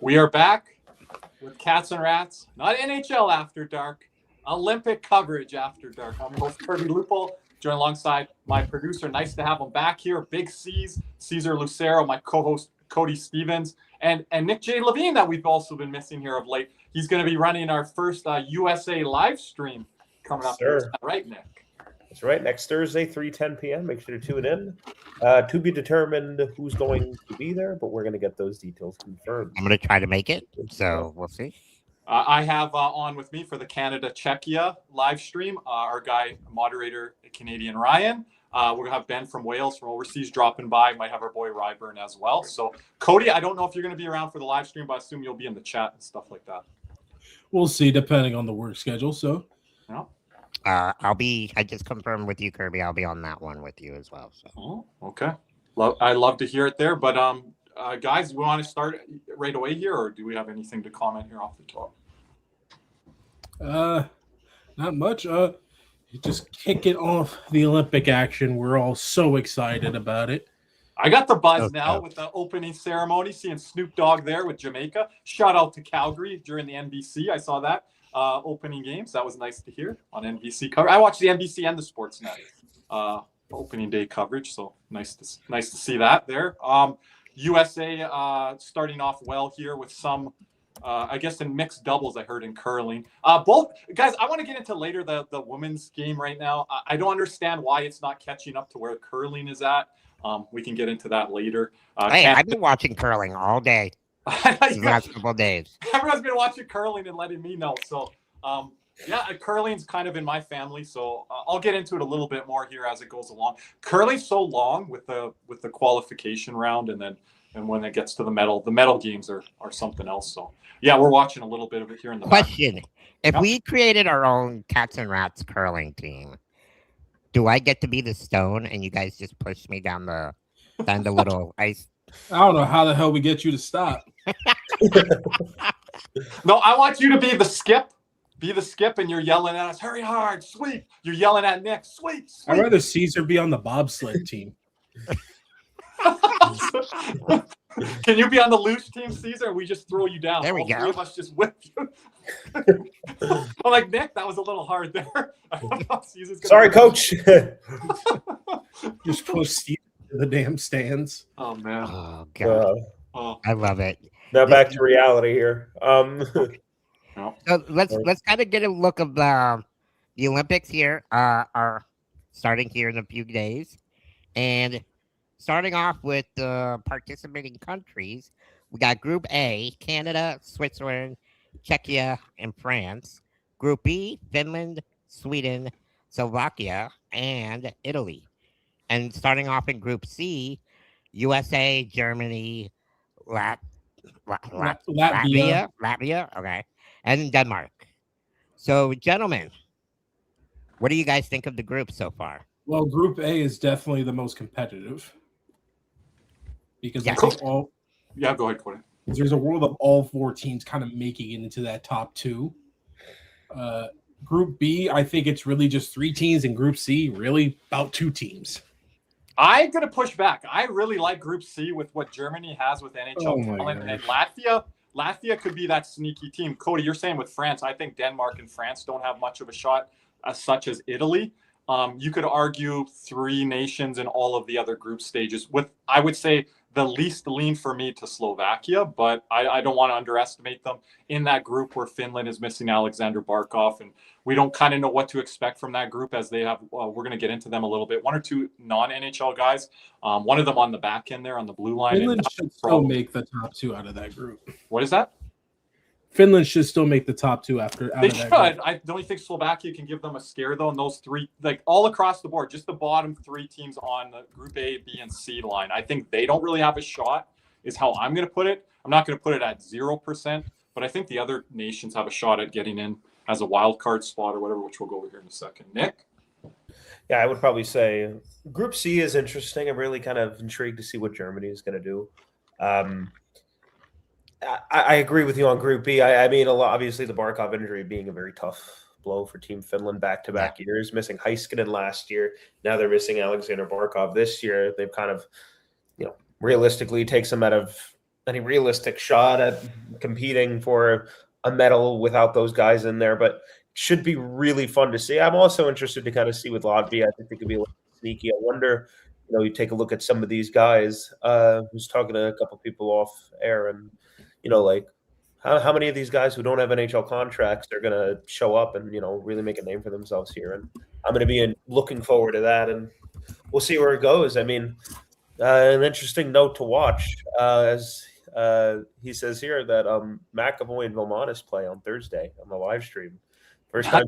We are back with Cats and Rats, not NHL After Dark, Olympic coverage After Dark. I'm your host, Kirby Lupo, joined alongside my producer. Nice to have him back here. Big C's, Cesar Lucero, my co-host, Cody Stevens, and Nick J. Levine that we've also been missing here of late. He's going to be running our first USA live stream coming up. Is that right, Nick? That's right. Next Thursday, 3:10 p.m. Make sure to tune in. To be determined who's going to be there, but we're going to get those details confirmed. I'm going to try to make it, so we'll see. I have on with me for the Canada-Czechia live stream our guy, moderator, Canadian Ryan. We're going to have Ben from Wales from overseas dropping by. Might have our boy Ryburn as well. So, Cody, I don't know if you're going to be around for the live stream, but I assume you'll be in the chat and stuff like that. We'll see, depending on the work schedule. So, yeah. I just confirmed with you, Kirby. I'll be on that one with you as well. So. Oh, okay. I love to hear it there. But guys, we want to start right away here, or do we have anything to comment here off the top? Not much. Just kicking off the Olympic action. We're all so excited about it. I got the buzz now with the opening ceremony, seeing Snoop Dogg there with Jamaica. Shout out to Calgary during the NBC. I saw that. Opening games. That was nice to hear on NBC cover. I watched the NBC and the Sportsnet opening day coverage, so nice to see that there. USA starting off well here with some, I guess in mixed doubles. I heard in curling. Both guys. I want to get into later the women's game right now. I don't understand why it's not catching up to where curling is at. We can get into that later. Hey, I've been watching curling all day. The last couple of days. Everyone's been watching curling and letting me know. So, curling's kind of in my family. So I'll get into it a little bit more here as it goes along. Curling's so long with the qualification round, and when it gets to the medal games are something else. So yeah, we're watching a little bit of it here in the question. If we created our own Cats and Rats curling team, do I get to be the stone and you guys just push me down the little ice? I don't know how the hell we get you to stop. No, I want you to be the skip. Be the skip, and you're yelling at us, hurry hard, sweep. You're yelling at Nick, sweep. I'd rather Caesar be on the bobsled team. Can you be on the loose team, Caesar? Or we just throw you down. There we go. Three of us just whip you. I'm like, Nick, that was a little hard there. Sorry, coach. Just push Caesar to the damn stands. Oh man. Oh god. I love it. Now back to reality here. So let's kind of get a look of the Olympics here. Are starting here in a few days, and starting off with the participating countries, we got Group A: Canada, Switzerland, Czechia, and France. Group B: Finland, Sweden, Slovakia, and Italy. And starting off in Group C: USA, Germany, Latvia, okay, and Denmark. So, gentlemen, what do you guys think of the group so far? Well, Group A is definitely the most competitive because go ahead, Cody. There's a world of all four teams kind of making it into that top two. Group B, I think it's really just three teams, and Group C, really about two teams. I'm going to push back. I really like Group C with what Germany has with NHL talent, and Latvia. Latvia could be that sneaky team. Cody, you're saying with France. I think Denmark and France don't have much of a shot as such as Italy. You could argue three nations in all of the other group stages with, I would say, the least lean for me to Slovakia, but I don't want to underestimate them in that group where Finland is missing Alexander Barkov, and we don't kind of know what to expect from that group as they have, we're going to get into them a little bit. One or two non-NHL guys, one of them on the back end there on the blue line. Finland should still make the top two out of that group. What is that? Finland should still make the top two after. They should. I don't think Slovakia can give them a scare though. And those three, like all across the board, just the bottom three teams on the Group A, B, and C line, I think they don't really have a shot. Is how I'm going to put it. I'm not going to put it at 0%, but I think the other nations have a shot at getting in as a wild card spot or whatever, which we'll go over here in a second. Nick. Yeah, I would probably say Group C is interesting. I'm really kind of intrigued to see what Germany is going to do. I agree with you on Group B. I mean, obviously the Barkov injury being a very tough blow for Team Finland back-to-back years, missing Heiskanen last year. Now they're missing Alexander Barkov this year. They've kind of, realistically takes them out of any realistic shot at competing for a medal without those guys in there, but should be really fun to see. I'm also interested to kind of see with Latvia. I think they could be a little sneaky. I wonder, you take a look at some of these guys. I was talking to a couple people off air, and like how many of these guys who don't have NHL contracts are going to show up and really make a name for themselves here. And I'm going to be looking forward to that, and we'll see where it goes. I mean, an interesting note to watch, as he says here that McAvoy and Vilmanis play on Thursday on the live stream. First time.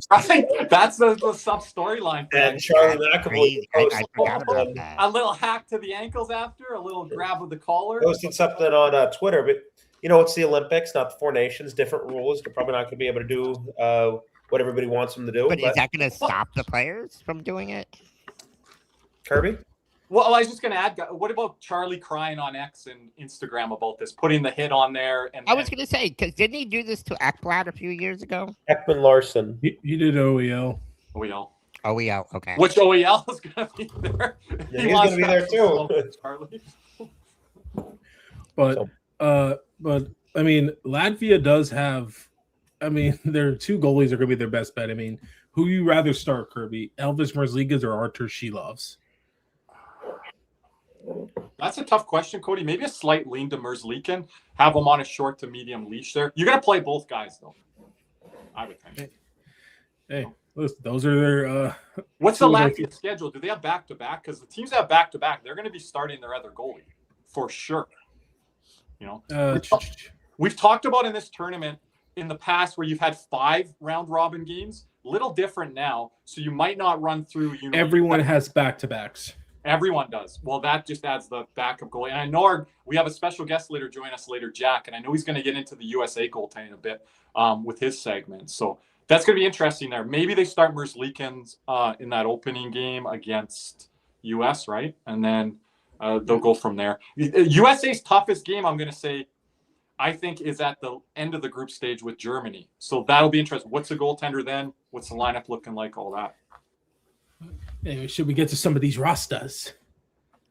That's the sub storyline. And Charlie McAvoy I forgot about that. A little hack to the ankles after, a little grab with the collar. Posted something on Twitter, but it's the Olympics, not the Four Nations, different rules. They're probably not going to be able to do what everybody wants them to do. But is that going to stop the players from doing it? Kirby? Well, I was just going to add, what about Charlie crying on X and Instagram about this, putting the hit on there? And I was going to say, because didn't he do this to Ekblad a few years ago? Ekman Larson. He did OEL. OEL, okay. Which OEL is going to be there? Yeah, he's going to be there too. Charlie. But I mean, Latvia does have. I mean, their two goalies are going to be their best bet. I mean, who you rather start, Kirby? Elvis Merzligas or Artur Shilovs? That's a tough question, Cody. Maybe a slight lean to Merzlikin. Have him on a short to medium leash there. You're going to play both guys, though. I would think. Hey, listen, those are their. What's the Latvia schedule? Do they have back-to-back? Because the teams that have back-to-back, they're going to be starting their other goalie for sure. We've talked about in this tournament in the past where you've had 5 round-robin games. Little different now, so you might not run through. Everyone has back-to-backs. Everyone does. Well, that just adds the backup goalie. And I know we have a special guest later join us later, Jack, and I know he's going to get into the USA goaltending a bit with his segment. So that's going to be interesting there. Maybe they start Merzlikins in that opening game against US, right? And then they'll go from there. USA's toughest game, I'm going to say, I think, is at the end of the group stage with Germany. So that'll be interesting. What's the goaltender then? What's the lineup looking like? All that. Anyway, should we get to some of these rosters?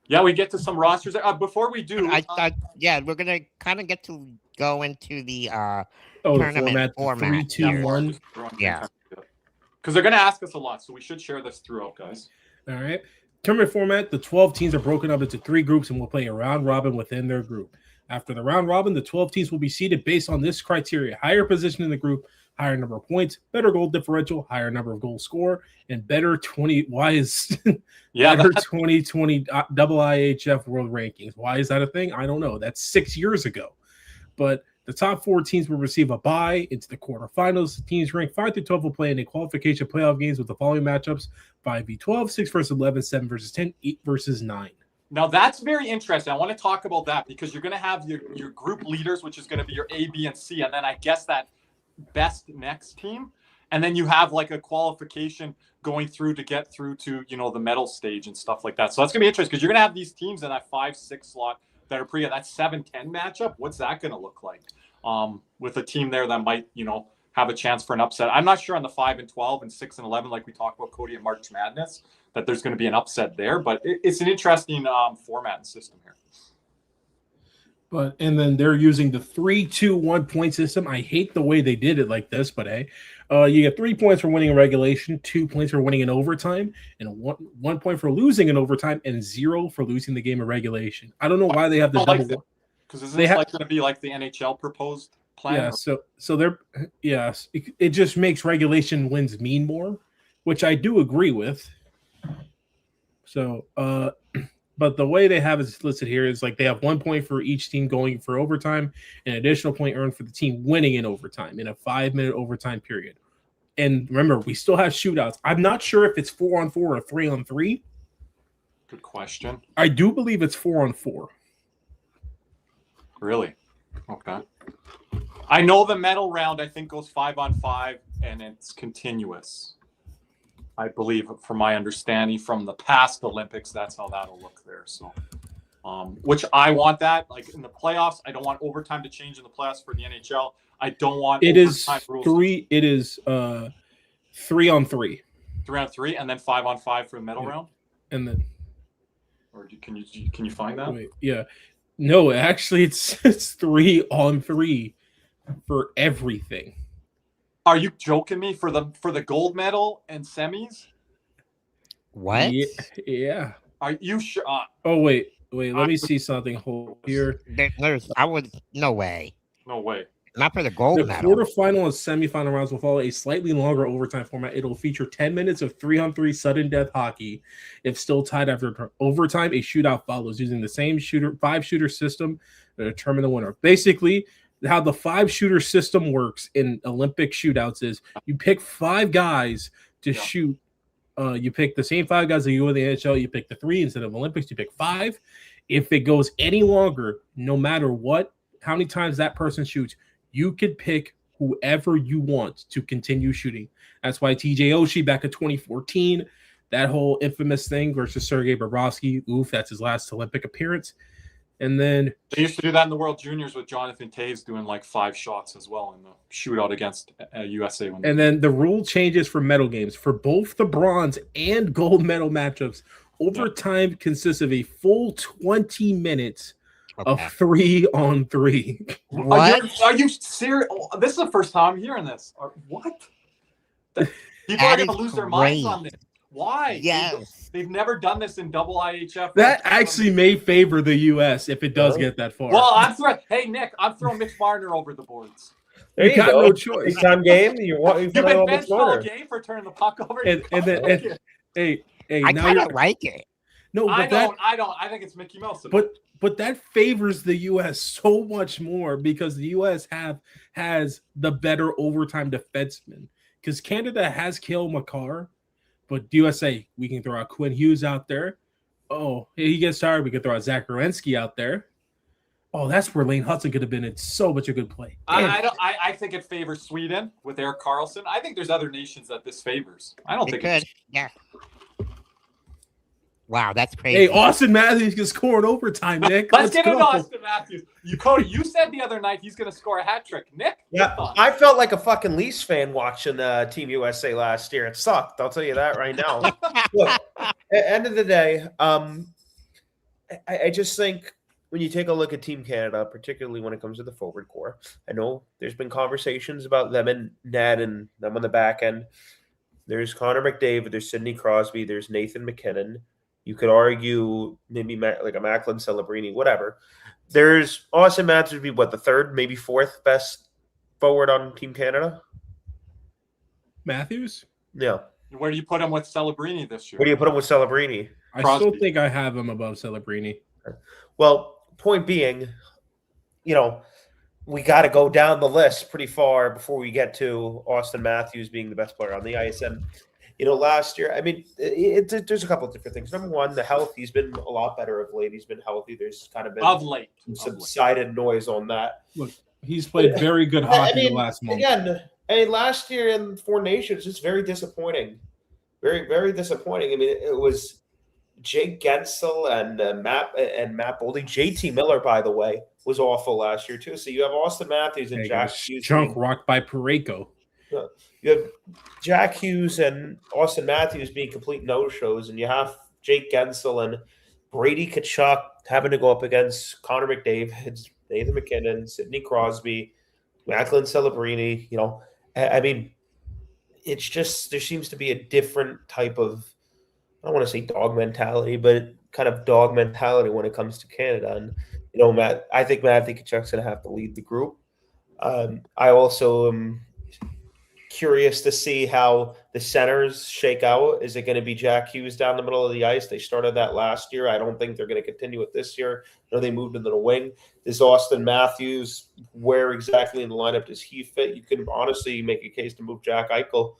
Yeah, we get to some rosters. Before we do, we're gonna kind of get to go into the tournament format. 3-2-1. Yeah, because they're gonna ask us a lot, so we should share this throughout, guys. All right. Tournament format: the 12 teams are broken up into 3 groups, and will play a round robin within their group. After the round robin, the 12 teams will be seeded based on this criteria: higher position in the group, higher number of points, better goal differential, higher number of goals scored, and better 20. Why is better 2020 IIHF World Rankings? Why is that a thing? I don't know. That's 6 years ago. But the top 4 teams will receive a bye into the quarterfinals. The teams ranked 5 through 12 will play in a qualification playoff games with the following matchups: 5v12, 6 versus 11, 7 versus 10, 8 versus 9. Now, that's very interesting. I want to talk about that because you're going to have your group leaders, which is going to be your A, B, and C, and then I guess that best next team. And then you have like a qualification going through to get through to, the medal stage and stuff like that. So that's going to be interesting because you're going to have these teams in that 5-6 slot that are pretty, that 7-10 matchup. What's that going to look like with a team there that might, have a chance for an upset? I'm not sure on the 5 and 12 and 6 and 11, like we talked about Cody and March Madness, that there's going to be an upset there, but it's an interesting format and system here. And then they're using the 3-2-1 point system. I hate the way they did it like this, but hey, you get 3 points for winning in regulation, 2 points for winning in overtime, and one point for losing in overtime, and 0 for losing the game in regulation. I don't know why they have the double. Because isn't this going to be like the NHL proposed plan? Yeah, so they're it just makes regulation wins mean more, which I do agree with. So, but the way they have it listed here is like they have 1 point for each team going for overtime, an additional point earned for the team winning in overtime in a 5-minute overtime period. And remember, we still have shootouts. I'm not sure if it's 4-on-4 or 3-on-3. Good question. I do believe it's 4-on-4. Really? Okay. I know the medal round, I think, goes 5-on-5, and it's continuous. I believe, from my understanding from the past Olympics, that's how that'll look there. So, which I want that. Like in the playoffs, I don't want overtime to change in the playoffs for the NHL. I don't want overtime rules. It is 3-on-3. 3-on-3, and then 5-on-5 for the medal round. And then, or can you find that? Wait, yeah, no, actually, it's 3-on-3 for everything. Are you joking me for the gold medal and semis? What? Yeah. Are you sure? Oh wait. Let me see something. Hold here. No way. No way. Not for the gold The medal. quarterfinal and semifinal rounds will follow a slightly longer overtime format. It'll feature 10 minutes of 3-on-3 sudden death hockey. If still tied after overtime, a shootout follows using the same 5-shooter system to determine the winner. Basically, how the 5-shooter system works in Olympic shootouts is you pick 5 guys to shoot. You pick the same 5 guys that you do in the NHL. You pick the 3 instead of Olympics. You pick 5. If it goes any longer, no matter how many times that person shoots, you could pick whoever you want to continue shooting. That's why TJ Oshie back in 2014, that whole infamous thing versus Sergei Bobrovsky. Oof, that's his last Olympic appearance. And then they used to do that in the World Juniors with Jonathan Toews doing like 5 shots as well in the shootout against USA. And then the rule changes for medal games. For both the bronze and gold medal matchups, overtime consists of a full 20 minutes of 3-on-3. What? Are you serious? Oh, this is the first time I'm hearing this. What? People are going to lose their minds on this. Why? Yes. They've never done this in double IHF. That actually may favor the U.S. if it does get that far. Well, hey, Nick, I'm throwing Mitch Marner over the boards. There you got go. no choice. Big-time game. You've been benched all game for turning the puck over. Hey, I kind of like it. No, but I don't. I think it's Mickey Mouse. But that favors the U.S. so much more because the U.S. has the better overtime defenseman. Because Canada has Cale Makar, but USA, we can throw out Quinn Hughes out there. Oh, he gets tired. We can throw out Zach Werenski out there. Oh, that's where Lane Hudson could have been. It's so much a good play. I think it favors Sweden with Erik Karlsson. I think there's other nations that this favors. I don't think it could. Yeah. Wow, that's crazy. Hey, Auston Matthews can score in overtime, Nick. Let's get into Auston Matthews. Cody, you said the other night he's going to score a hat trick. Nick? Yeah, I felt like a fucking Leafs fan watching Team USA last year. It sucked. I'll tell you that right now. Look, at the end of the day, I just think when you take a look at Team Canada, particularly when it comes to the forward core, I know there's been conversations about them and Ned and them on the back end. There's Connor McDavid, there's Sidney Crosby, there's Nathan McKinnon. You could argue maybe like a Macklin Celebrini, whatever. There's Auston Matthews would be the 3rd, maybe 4th best forward on Team Canada. Matthews? Yeah. Where do you put him with Celebrini this year? Where do you put him with Celebrini? I still think I have him above Celebrini. Well, point being, we got to go down the list pretty far before we get to Auston Matthews being the best player on the ice. And last year, I mean, there's a couple of different things. Number one, the health. He's been a lot better of late. He's been healthy. There's kind of been some subsided noise on that. Look, he's played very good hockey the last month. Again, last year in 4 Nations, it's very disappointing. Very, very disappointing. I mean, it was Jake Gensel and Matt Boldy. JT Miller, by the way, was awful last year too. So you have Auston Matthews and Jack Hughes. Junk rocked by Parayko. You have Jack Hughes and Auston Matthews being complete no-shows, and you have Jake Gensel and Brady Tkachuk having to go up against Connor McDavid, Nathan McKinnon, Sidney Crosby, Macklin Celebrini. I mean, it's just there seems to be a different type of, I don't want to say dog mentality, but kind of dog mentality when it comes to Canada. And, I think Matthew Tkachuk's going to have to lead the group. I also am curious to see how the centers shake out. Is it going to be Jack Hughes down the middle of the ice? They started that last year. I don't think they're going to continue it this year. I know they moved into the wing. Is Auston Matthews, where exactly in the lineup does he fit? You can honestly make a case to move Jack Eichel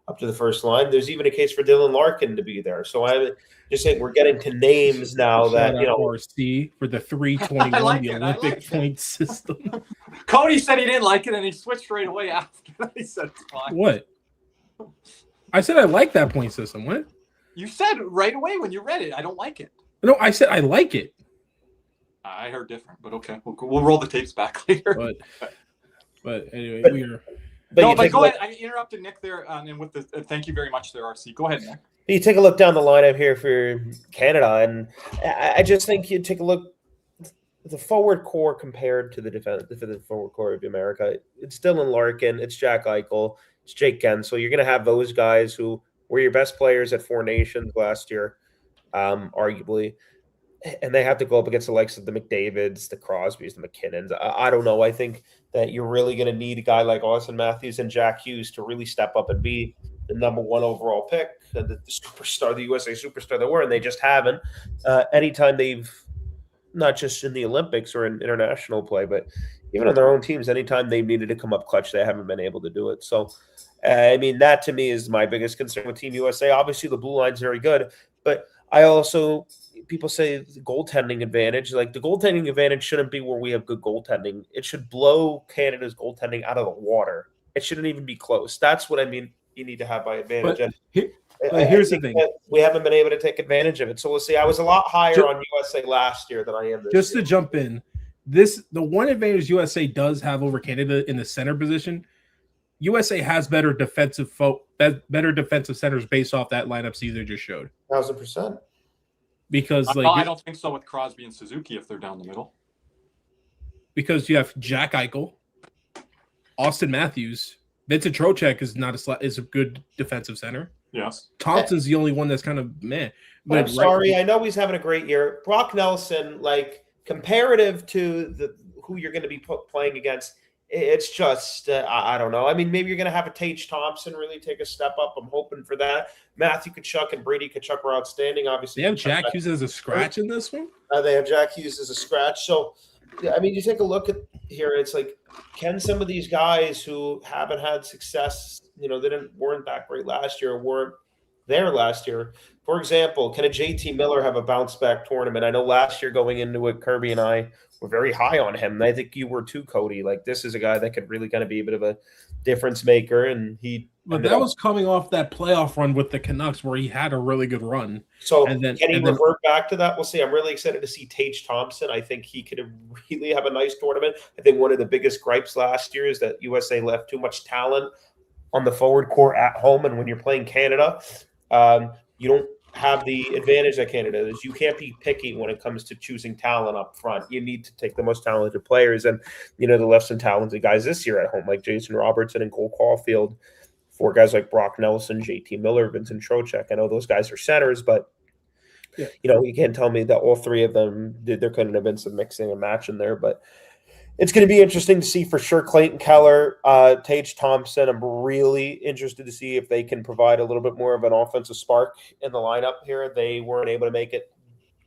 up to the first line. There's even a case for Dylan Larkin to be there. So I just think we're getting to names now that, RC for the 321, the Olympic point system. Cody said he didn't like it, and he switched right away after. He said it's fine. What? I said I like that point system. What? You said right away when you read it, I don't like it. No, I said I like it. I heard different, but okay. We'll roll the tapes back later. But anyway, we're... But go ahead. I interrupted Nick there, and with the thank you very much there, RC. Go ahead, Nick. You take a look down the lineup here for Canada, and I just think you take a look. the forward core compared to the forward core of America, it's Dylan Larkin, it's Jack Eichel, it's Jake Gensel. You're going to have those guys who were your best players at Four Nations last year, arguably, and they have to go up against the likes of the McDavids, the Crosbys, the McKinnons. I don't know. I think that you're really going to need a guy like Auston Matthews and Jack Hughes to really step up and be the number one overall pick, the superstar, the USA superstar they were, and they just haven't. Anytime they've, not just in the Olympics or in international play, but even on their own teams, anytime they've needed to come up clutch, they haven't been able to do it. So, I mean, that to me is my biggest concern with Team USA. Obviously, the blue line's very good, but I also, people say the goaltending advantage. Like, the goaltending advantage shouldn't be where we have good goaltending. It should blow Canada's goaltending out of the water. It shouldn't even be close. That's what I mean. You need to have by advantage. But here's the thing: we haven't been able to take advantage of it. So we'll see. I was a lot higher on USA last year than I am this just year. To jump in, the one advantage USA does have over Canada in the center position. USA has better defensive centers based off that lineup Caesar just showed. 1,000%. Because I don't think so with Crosby and Suzuki if they're down the middle. Because you have Jack Eichel, Auston Matthews. Vincent Trocheck is a good defensive center. Yes. Thompson's the only one that's kind of meh. But I'm sorry. I know he's having a great year. Brock Nelson, like, comparative to who you're going to be playing against, it's just, I don't know. I mean, maybe you're going to have a Tage Thompson really take a step up. I'm hoping for that. Matthew Tkachuk and Brady Tkachuk were outstanding. Obviously, they have Jack Hughes as a scratch in this one? They have Jack Hughes as a scratch. So, I mean, you take a look at here, it's like, can some of these guys who haven't had success, they weren't that great last year, weren't there last year. For example, can a JT Miller have a bounce back tournament? I know last year going into it, Kirby and I were very high on him. And I think you were too, Cody. Like, this is a guy that could really kind of be a bit of a difference maker. And but that was coming off that playoff run with the Canucks where he had a really good run. So can he revert back to that? We'll see. I'm really excited to see Tage Thompson. I think he could really have a nice tournament. I think one of the biggest gripes last year is that USA left too much talent on the forward core at home. And when you're playing Canada, you don't have the advantage that Canada is. You can't be picky when it comes to choosing talent up front. You need to take the most talented players. And, they left some talented guys this year at home, like Jason Robertson and Cole Caulfield. For guys like Brock Nelson, JT Miller, Vincent Trocheck. I know those guys are centers, but you can't tell me that all three of them there couldn't have been some mixing and matching there. But it's going to be interesting to see for sure. Clayton Keller, Tage Thompson. I'm really interested to see if they can provide a little bit more of an offensive spark in the lineup here. They weren't able to make it.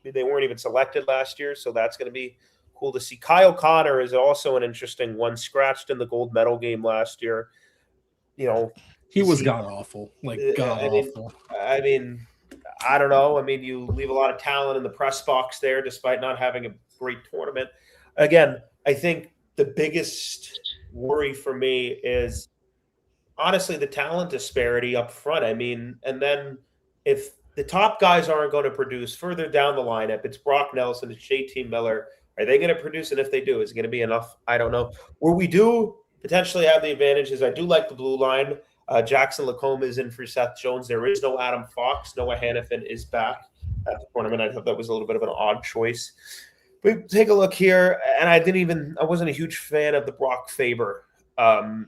They weren't even selected last year, so that's going to be cool to see. Kyle Connor is also an interesting one. Scratched in the gold medal game last year. He was god-awful. God-awful. I mean, I don't know. I mean, you leave a lot of talent in the press box there despite not having a great tournament. Again, I think the biggest worry for me is, honestly, the talent disparity up front. I mean, and then if the top guys aren't going to produce further down the lineup, it's Brock Nelson, it's JT Miller. Are they going to produce? And if they do, is it going to be enough? I don't know. Where we do potentially have the advantages, I do like the blue line. Jackson Lacombe is in for Seth Jones. There is no Adam Fox. Noah Hannafin is back at the tournament. I thought that was a little bit of an odd choice. But take a look here, and I wasn't a huge fan of the Brock Faber. I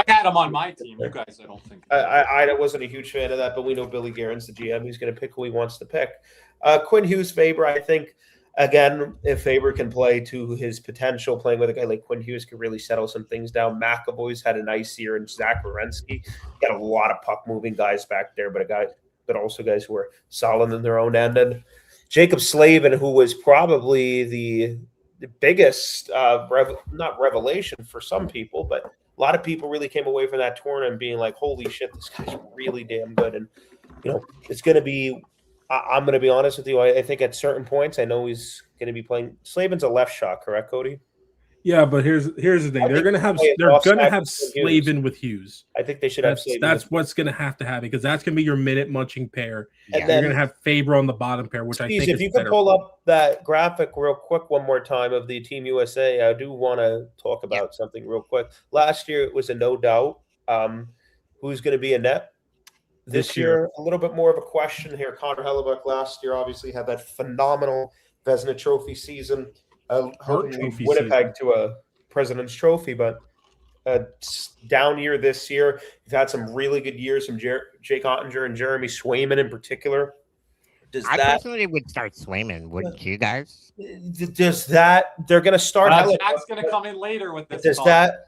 had him on my team. You guys, I don't think. I wasn't a huge fan of that, but we know Billy Guerin's the GM. He's going to pick who he wants to pick. Quinn Hughes Faber, I think, again, if Faber can play to his potential, playing with a guy like Quinn Hughes could really settle some things down. McAvoy's had a nice year, and Zach Werenski got a lot of puck-moving guys back there, but also guys who are solid in their own end. And Jacob Slavin, who was probably the biggest, not revelation for some people, but a lot of people really came away from that tournament being like, holy shit, this guy's really damn good. And, it's going to be – I'm going to be honest with you. I think at certain points, I know he's going to be playing. Slavin's a left shot, correct, Cody? Yeah, but here's the thing. They're going to have Slavin with Hughes. I think they should have Slavin. That's what's going to have happen because that's going to be your minute munching pair. And you're going to have Faber on the bottom pair, which I think if you could pull up that graphic real quick one more time of the Team USA, I do want to talk about something real quick. Last year, it was a no doubt who's going to be a net. This year, a little bit more of a question here. Connor Hellebuck last year obviously had that phenomenal Vezina Trophy season, hurting Trophy Winnipeg to a President's Trophy, but a down year this year. You've had some really good years from Jake Ottinger and Jeremy Swayman in particular. I personally would start Swayman, wouldn't you guys? Does that they're going to start? Jack's going to come in later with this. Does that?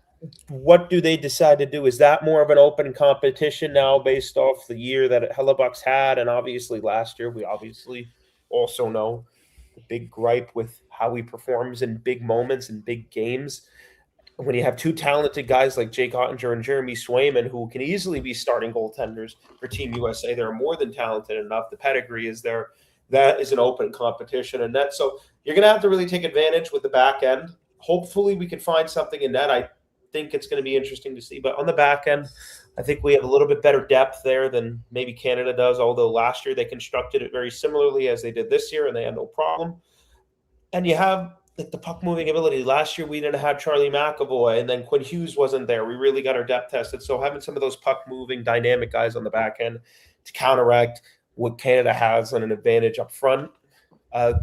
What do they decide to do? Is that more of an open competition now, based off the year that Hellebuck's had, and obviously last year? We obviously also know the big gripe with how he performs in big moments and big games. When you have two talented guys like Jake Ottinger and Jeremy Swayman, who can easily be starting goaltenders for Team USA, they're more than talented enough. The pedigree is there. That is an open competition, and that so you're going to have to really take advantage with the back end. Hopefully, we can find something in that. I think it's going to be interesting to see, but on the back end, I think we have a little bit better depth there than maybe Canada does. Although last year they constructed it very similarly as they did this year, and they had no problem. And you have the puck moving ability. Last year we didn't have Charlie McAvoy, and then Quinn Hughes wasn't there. We really got our depth tested. So having some of those puck moving dynamic guys on the back end to counteract what Canada has on an advantage up front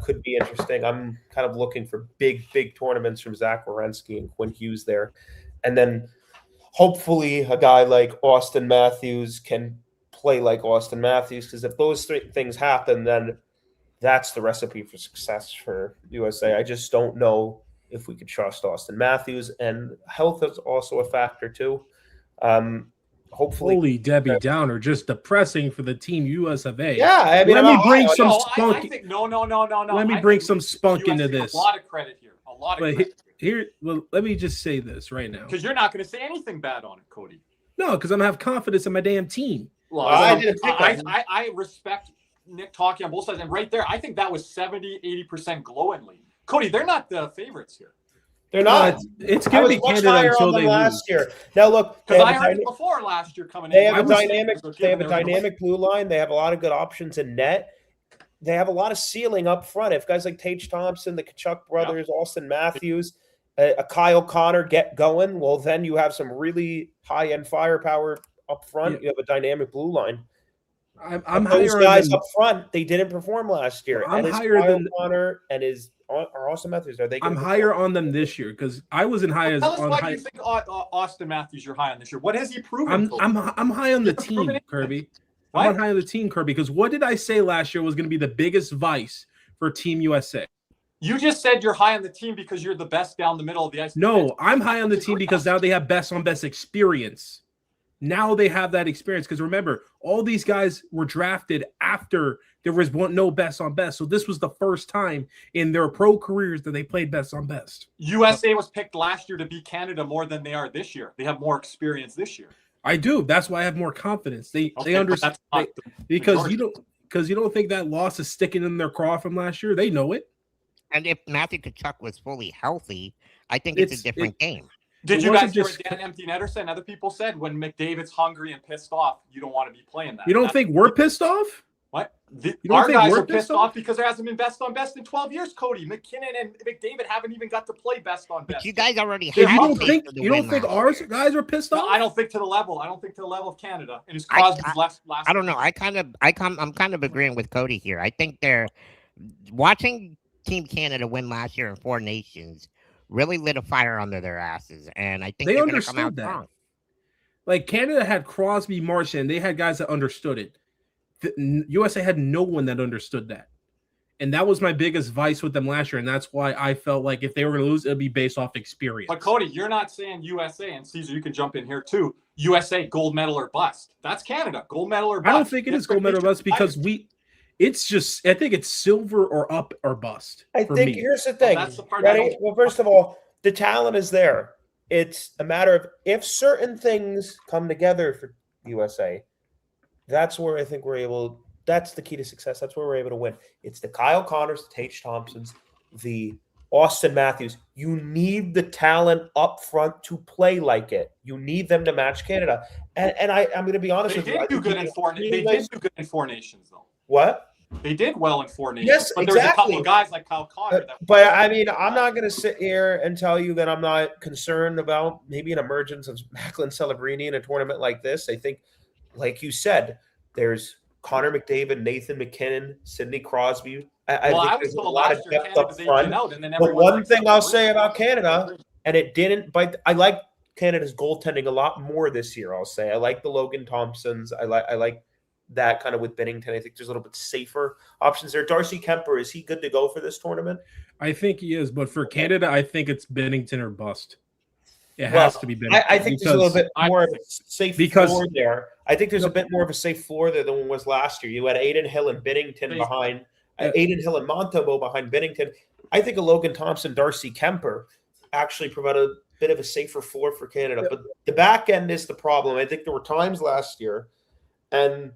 could be interesting. I'm kind of looking for big tournaments from Zach Werenski and Quinn Hughes there. And then hopefully a guy like Auston Matthews can play like Auston Matthews, because if those three things happen, then that's the recipe for success for USA. I just don't know if we could trust Auston Matthews, and health is also a factor too. Hopefully, holy Debbie Downer, just depressing for the Team US of A. Yeah, I mean, let me bring some spunk. I think, no. Let me bring some spunk into this. A lot of credit here. A lot of credit here. Well, let me just say this right now, because you're not going to say anything bad on it, Cody. No, because I'm gonna have confidence in my damn team. Well, I respect Nick talking on both sides, and right there, I think that was 70-80% glowingly. Cody, they're not the favorites here. They're not. It's going to be Canada until they last year. Now look, because I heard it before last year coming in. They have a dynamic blue line. They have a lot of good options in net. They have a lot of ceiling up front. If guys like Tage Thompson, the Kachuk brothers, Auston Matthews, a Kyle Connor get going, well, then you have some really high-end firepower up front. Yeah. You have a dynamic blue line. I'm those higher guys than, up front. They didn't perform last year. I'm higher than Connor and Auston Matthews. Are they? I'm higher on them this year because I wasn't high as. Tell us why you think Auston Matthews you're high on this year. What has he proven? I'm high on the team, Kirby. I'm high on the team, Kirby, because what did I say last year was going to be the biggest vice for Team USA? You just said you're high on the team because you're the best down the middle of the ice. No, I'm high on the team because now they have best on best experience. Now they have that experience because remember, all these guys were drafted after there was no best on best. So this was the first time in their pro careers that they played best on best. USA was picked last year to beat Canada more than they are this year. They have more experience this year. I do. That's why I have more confidence. They understand because you don't think that loss is sticking in their craw from last year. They know it. And if Matthew Tkachuk was fully healthy, I think it's a different game. Did you guys hear what Dan Empty Netter said and other people said? When McDavid's hungry and pissed off, you don't want to be playing that. You don't think we're pissed off? What? Our guys are pissed off because there hasn't been best on best in 12 years, Cody. McKinnon and McDavid haven't even got to play best on best. But you guys already have. You don't think our guys are pissed off? No, I don't think to the level. I don't think to the level of Canada. And it's Crosby's last. I don't know. I'm kind of agreeing with Cody here. I think they're watching Team Canada win last year in Four Nations. Really lit a fire under their asses, and I think they understood come out that. strong. Like Canada had Crosby, Marchand, they had guys that understood it. The USA had no one that understood that, and that was my biggest vice with them last year, and that's why I felt like if they were going to lose, it'd be based off experience. But Cody, you're not saying USA, and Caesar, you can jump in here too. USA gold medal or bust. That's Canada gold medal or bust. I don't think it is gold medal or bust because It's just, I think it's silver or up or bust. I think here's the thing. Well, that's the part well, first of all, the talent is there. It's a matter of if certain things come together for USA, that's where I think that's the key to success. That's where we're able to win. It's the Kyle Connors, the Tage Thompsons, the Auston Matthews. You need the talent up front to play like it. You need them to match Canada. And I'm going to be honest with you. They did do good in Four Nations, though. What? They did well in Four Nations. Yes, but there's a couple of guys like Kyle Connor. But I mean, I'm not going to sit here and tell you that I'm not concerned about maybe an emergence of Macklin Celebrini in a tournament like this. I think, like you said, there's Connor McDavid, Nathan McKinnon, Sidney Crosby, I Well, think I was there's a told lot last of year depth Canada up they front. out, and then But everyone's one like, thing I'll say about Canada, and it didn't bite. I like Canada's goaltending a lot more this year. I'll say I like the Logan Thompsons. I like that kind of with Binnington. I think there's a little bit safer options there. Darcy Kemper, is he good to go for this tournament? I think he is, but for Canada, I think it's Binnington or bust. It has to be Binnington. I think there's a little bit more of a safe floor there. I think there's a bit more of a safe floor there than was last year. You had Aiden Hill and Binnington behind, Aiden Hill and Montembeault behind Binnington. I think a Logan Thompson, Darcy Kemper actually provide a bit of a safer floor for Canada. But the back end is the problem. I think there were times last year, and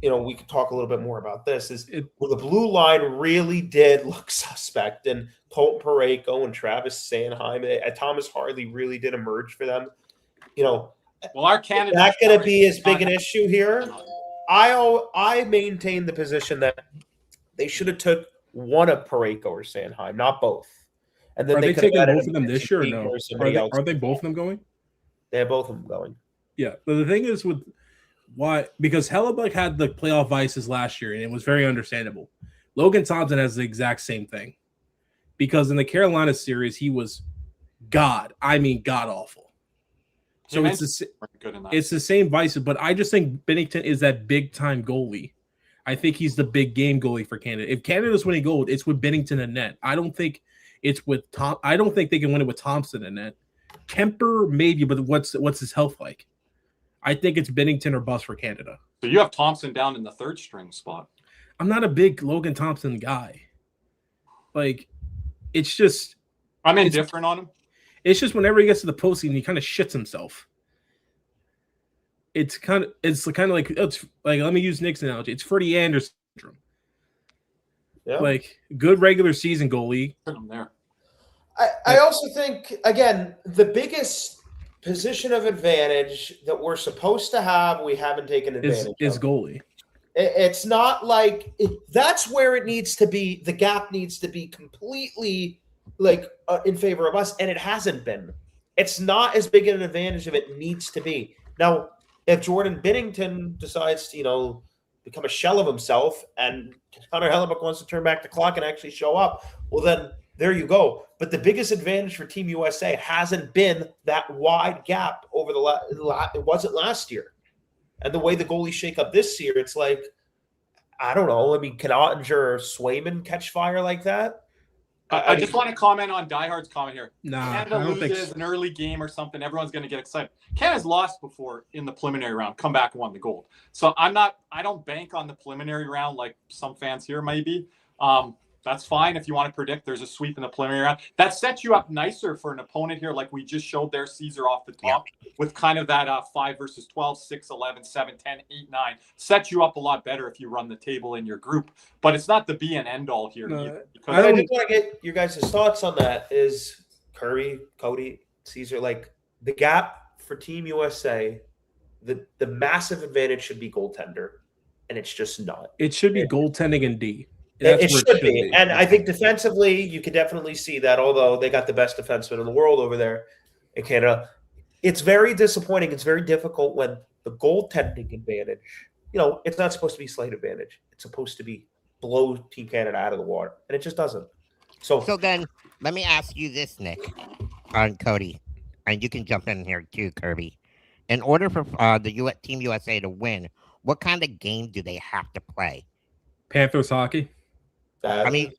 we could talk a little bit more about this, where the blue line really did look suspect, and Colton Parayko and Travis Sanheim and Thomas Harley really did emerge for them. Well, our Canada, not going to be as big an issue here. I maintain the position that they should have took one of Parayko or Sanheim, not both. And then are they taking both of them this year or no? Are they both of them going? They have both of them going. Yeah, but the thing is with why, because Hellebuck had the playoff vices last year, and it was very understandable. Logan Thompson has the exact same thing, because in the Carolina series he was god awful. So it's the same vices, but I just think Binnington is that big time goalie. I think he's the big game goalie for Canada. If Canada's winning gold, it's with Binnington and net. I don't think it's with Tom. I don't think they can win it with Thompson and net. Kemper maybe, but what's his health like? I think it's Binnington or bust for Canada. So you have Thompson down in the third string spot. I'm not a big Logan Thompson guy. Like, it's just I'm indifferent on him. It's just whenever he gets to the postseason, he kind of shits himself. It's kind of like let me use Nick's analogy. It's Freddie Anderson syndrome. Yeah. Like good regular season goalie. I'm there. I also think, again, the biggest position of advantage that we're supposed to have, we haven't taken advantage is goalie. It's not like that's where it needs to be. The gap needs to be completely in favor of us, and it hasn't been. It's not as big an advantage as it needs to be. Now, if Jordan Binnington decides to, become a shell of himself, and Connor Hellebuck wants to turn back the clock and actually show up, well, then there you go. But the biggest advantage for Team USA hasn't been that wide gap over it wasn't last year. And the way the goalies shake up this year, it's like, I don't know. I mean, can Ottinger or Swayman catch fire like that? I just want to comment on Diehard's comment here. Canada loses an early game or something, everyone's going to get excited. Canada's lost before in the preliminary round, come back and won the gold. So I don't bank on the preliminary round like some fans here maybe. That's fine if you want to predict there's a sweep in the preliminary round. That sets you up nicer for an opponent here, like we just showed there, Caesar off the top, with kind of that 5 versus 12, 6, 11, 7, 10, 8, 9. Sets you up a lot better if you run the table in your group. But it's not the be and end all here. Either, I just want to get your guys' thoughts on that. Is Kirby, Cody, Caesar, like the gap for Team USA, the massive advantage should be goaltender, and it's just not. It should be goaltending and D. It should be. And I think defensively, you can definitely see that, although they got the best defenseman in the world over there in Canada. It's very disappointing. It's very difficult when the goaltending advantage, it's not supposed to be slight advantage. It's supposed to be blow Team Canada out of the water. And it just doesn't. So then let me ask you this, Nick, on Cody, and you can jump in here too, Kirby. In order for the Team USA to win, what kind of game do they have to play? Panthers hockey. I mean,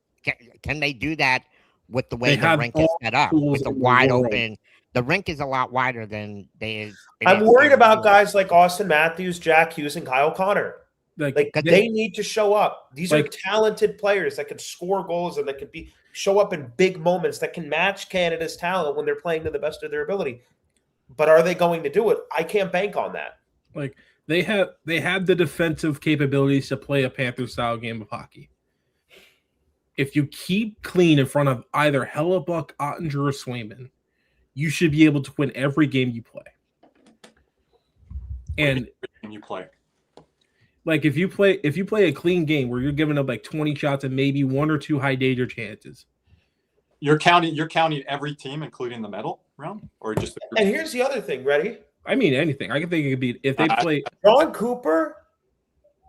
can they do that with the way the rink is set up? With the wide open, the rink is a lot wider than they is. I'm worried about guys like Auston Matthews, Jack Hughes, and Kyle Connor. They need to show up. These are talented players that can score goals and that can show up in big moments that can match Canada's talent when they're playing to the best of their ability. But are they going to do it? I can't bank on that. They have the defensive capabilities to play a Panther-style game of hockey. If you keep clean in front of either Hellebuck, Ottinger, or Swayman, you should be able to win every game you play. And you play. If you play a clean game where you're giving up 20 shots and maybe 1 or 2 high danger chances. You're counting every team, including the medal round, or just. And here's the other thing. Ready? I mean anything. I can think it could be if they play. Ron Cooper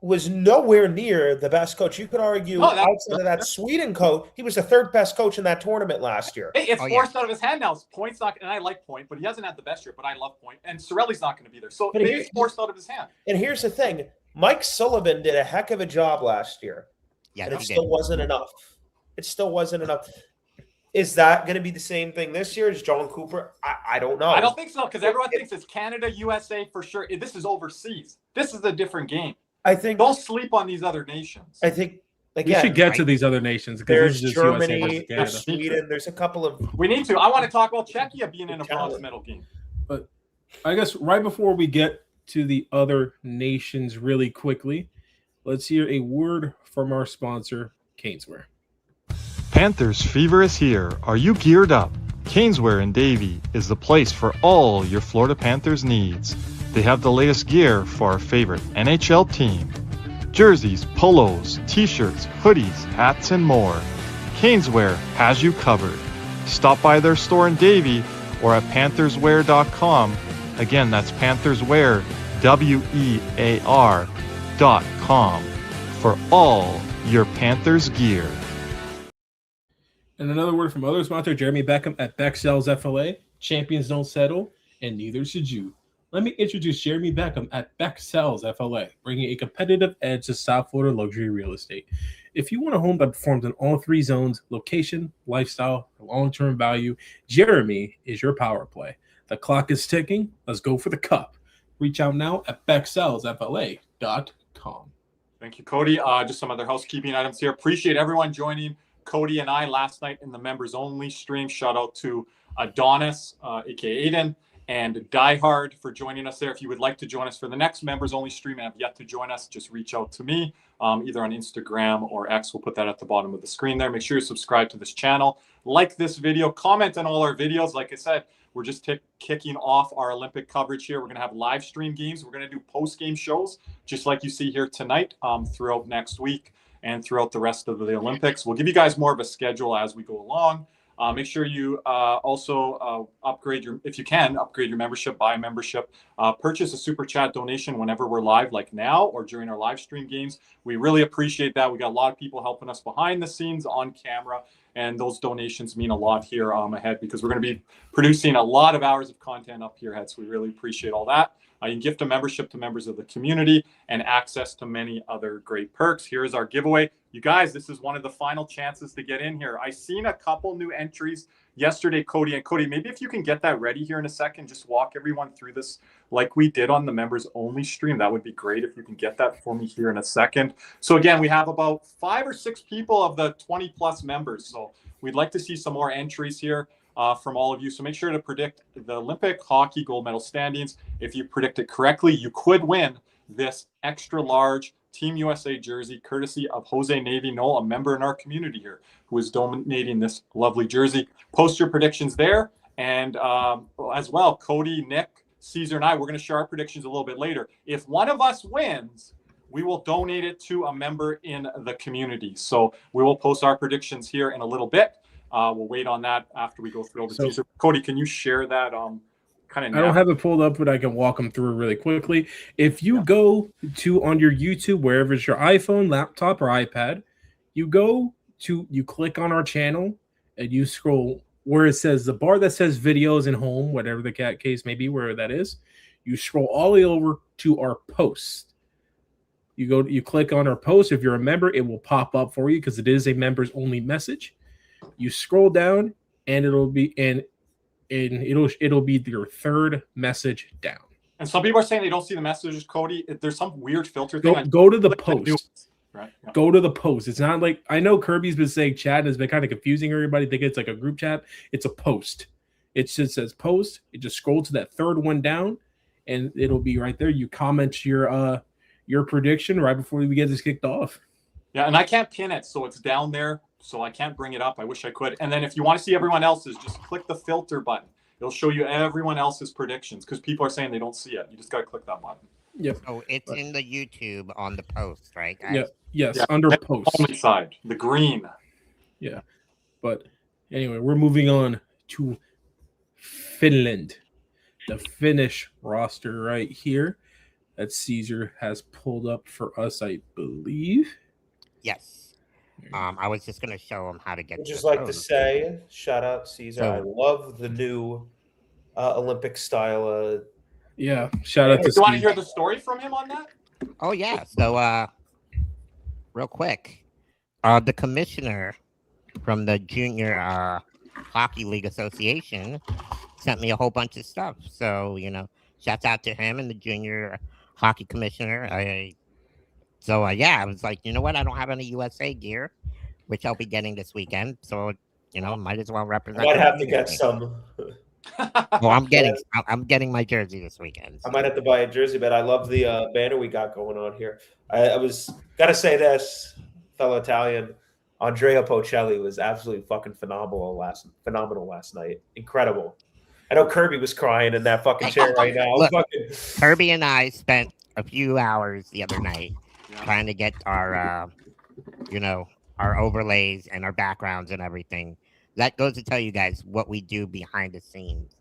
was nowhere near the best coach. You could argue outside of that Sweden coach, he was the third best coach in that tournament last year. Hey, it's forced out of his hand now. Point's not, and I like Point, but he hasn't had the best year. But I love Point, and Cirelli's not going to be there, so it's forced out of his hand. And here's the thing: Mike Sullivan did a heck of a job last year, and it still wasn't enough. It still wasn't enough. Is that going to be the same thing this year as John Cooper? I don't know. I don't think so, because everyone thinks it's Canada, USA for sure. This is overseas. This is a different game. I think don't sleep on these other nations. I think we should get to these other nations. There's Germany, there's Sweden, there's a couple of. We need to. I want to talk about Czechia being in a bronze medal game. But I guess right before we get to the other nations really quickly, let's hear a word from our sponsor, Caneswear. Panthers fever is here. Are you geared up? Caneswear in Davie is the place for all your Florida Panthers needs. They have the latest gear for our favorite NHL team. Jerseys, polos, t-shirts, hoodies, hats, and more. Caneswear has you covered. Stop by their store in Davie or at pantherswear.com. Again, that's pantherswear, WEAR.com for all your Panthers gear. And another word from other sponsor, Jeremy Beckham at Beck Sells FLA. Champions don't settle, and neither should you. Let me introduce Jeremy Beckham at Beck Sells FLA, bringing a competitive edge to South Florida luxury real estate. If you want a home that performs in all three zones, location, lifestyle, and long-term value, Jeremy is your power play. The clock is ticking. Let's go for the cup. Reach out now at BeckSellsFLA.com. Thank you, Cody. Just some other housekeeping items here. Appreciate everyone joining Cody and I last night in the members only stream. Shout out to Adonis, aka Aiden, and Diehard for joining us there. If you would like to join us for the next members only stream and have yet to join us, just reach out to me either on Instagram or X. We'll put that at the bottom of the screen there. Make sure you subscribe to this channel, like this video, comment on all our videos. Like I said, we're just kicking off our Olympic coverage here. We're going to have live stream games. We're going to do post-game shows, just like you see here tonight, throughout next week and throughout the rest of the Olympics. We'll give you guys more of a schedule as we go along. Make sure you also upgrade if you can, upgrade your membership, buy a membership, purchase a super chat donation whenever we're live, like now or during our live stream games. We really appreciate that. We got a lot of people helping us behind the scenes on camera, and those donations mean a lot here ahead, because we're going to be producing a lot of hours of content up here ahead. So we really appreciate all that. You can gift a membership to members of the community and access to many other great perks. Here's our giveaway. You guys, this is one of the final chances to get in here. I seen a couple new entries yesterday, Cody. And Cody, maybe if you can get that ready here in a second, just walk everyone through this like we did on the members only stream. That would be great if you can get that for me here in a second. So again, we have about 5 or 6 people of the 20 plus members. So we'd like to see some more entries here from all of you. So make sure to predict the Olympic hockey gold medal standings. If you predict it correctly, you could win this extra large Team USA jersey, courtesy of Jose Navy Knoll, a member in our community here, who is donating this lovely jersey. Post your predictions there. And as well, Cody, Nick, Caesar, and I, we're going to share our predictions a little bit later. If one of us wins, we will donate it to a member in the community. So we will post our predictions here in a little bit. We'll wait on that after we go through all the Caesar. Cody, can you share that kind of? I don't have it pulled up, but I can walk them through really quickly. If you go to on your YouTube, wherever it's your iPhone, laptop, or iPad, you click on our channel and you scroll where it says the bar that says videos and home, whatever the case may be, wherever that is. You scroll all the way over to our post. You click on our post. If you're a member, it will pop up for you because it is a members only message. You scroll down and it'll be it'll be your third message down. And some people are saying they don't see the messages, Cody. There's some weird filter thing. Go to the post. Right. Yeah. Go to the post. It's not like, I know Kirby's been saying chat and has been kind of confusing everybody. Think it's like a group chat. It's a post. It just says post. It just scrolls to that third one down, and it'll be right there. You comment your prediction right before we get this kicked off. Yeah, and I can't pin it, so it's down there. So I can't bring it up. I wish I could. And then if you want to see everyone else's, just click the filter button. It'll show you everyone else's predictions, because people are saying they don't see it. You just got to click that button. Yep. So it's in the YouTube on the post, right, guys? Yeah. Yes, yeah, under post. Only side, the green. Yeah. But anyway, we're moving on to Finland. The Finnish roster right here. that Caesar has pulled up for us, I believe. Yes. I was just gonna show him how to get. I'd just like to say, shout out Caesar. So- I love the new Olympic style. Yeah, shout out to Do you want to Steve. hear the story from him on that? Oh yeah. So real quick, the commissioner from the Junior Hockey League Association sent me a whole bunch of stuff. So shouts out to him and the Junior Hockey Commissioner. I was like, you know what? I don't have any USA gear, which I'll be getting this weekend. So might as well represent. I might have to get some. Well, I'm getting my jersey this weekend. I might have to buy a jersey, but I love the banner we got going on here. I was gotta say this, fellow Italian, Andrea Bocelli was absolutely fucking phenomenal last night. Incredible. I know Kirby was crying in that fucking chair right now. Look, Kirby and I spent a few hours the other night trying to get our our overlays and our backgrounds and everything. That goes to tell you guys what we do behind the scenes.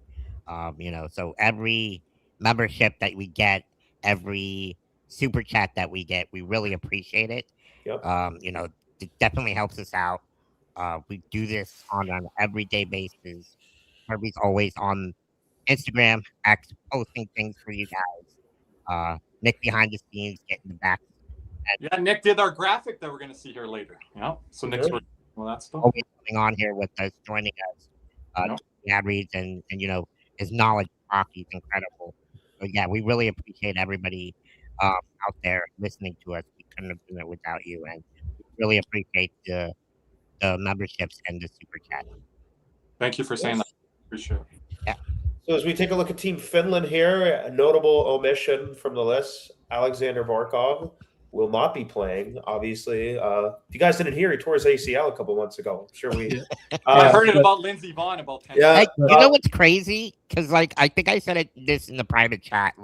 So every membership that we get, every super chat that we get, we really appreciate it. Yep. It definitely helps us out. We do this on an everyday basis. Kirby's always on Instagram, posting things for you guys. Nick behind the scenes, getting the back. Yeah, Nick did our graphic that we're going to see here later. Yeah, so Nick's that stuff. Always coming on here with us, joining us, ad reads, and his knowledge of hockey is incredible. So yeah, we really appreciate everybody out there listening to us. We couldn't have done it without you, and we really appreciate the memberships and the super chat. Thank you for saying that. Appreciate it. Yeah. So as we take a look at Team Finland here, a notable omission from the list, Alexander Barkov will not be playing, obviously. If you guys didn't hear, he tore his ACL a couple months ago. I'm sure we... I heard it about Lindsey Vonn about 10 Yeah. Hey, you know what's crazy? Because, I think I said this in the private chat.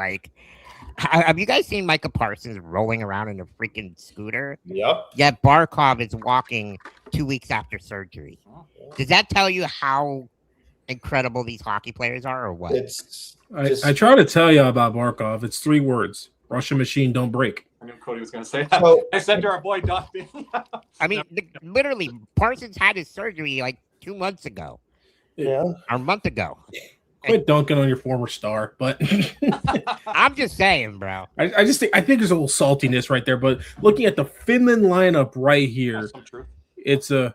Have you guys seen Micah Parsons rolling around in a freaking scooter? Yep. Yeah, Barkov is walking 2 weeks after surgery. Does that tell you how incredible these hockey players are, or what? I try to tell you about Barkov. It's 3 words. Russian machine don't break. I knew Cody was going to say that. So, I said to our boy Duffy. I mean, literally, Parsons had his surgery 2 months ago. Yeah. Or a month ago. Quit dunking on your former star, but I'm just saying, bro. I think there's a little saltiness right there. But looking at the Finland lineup right here, it's a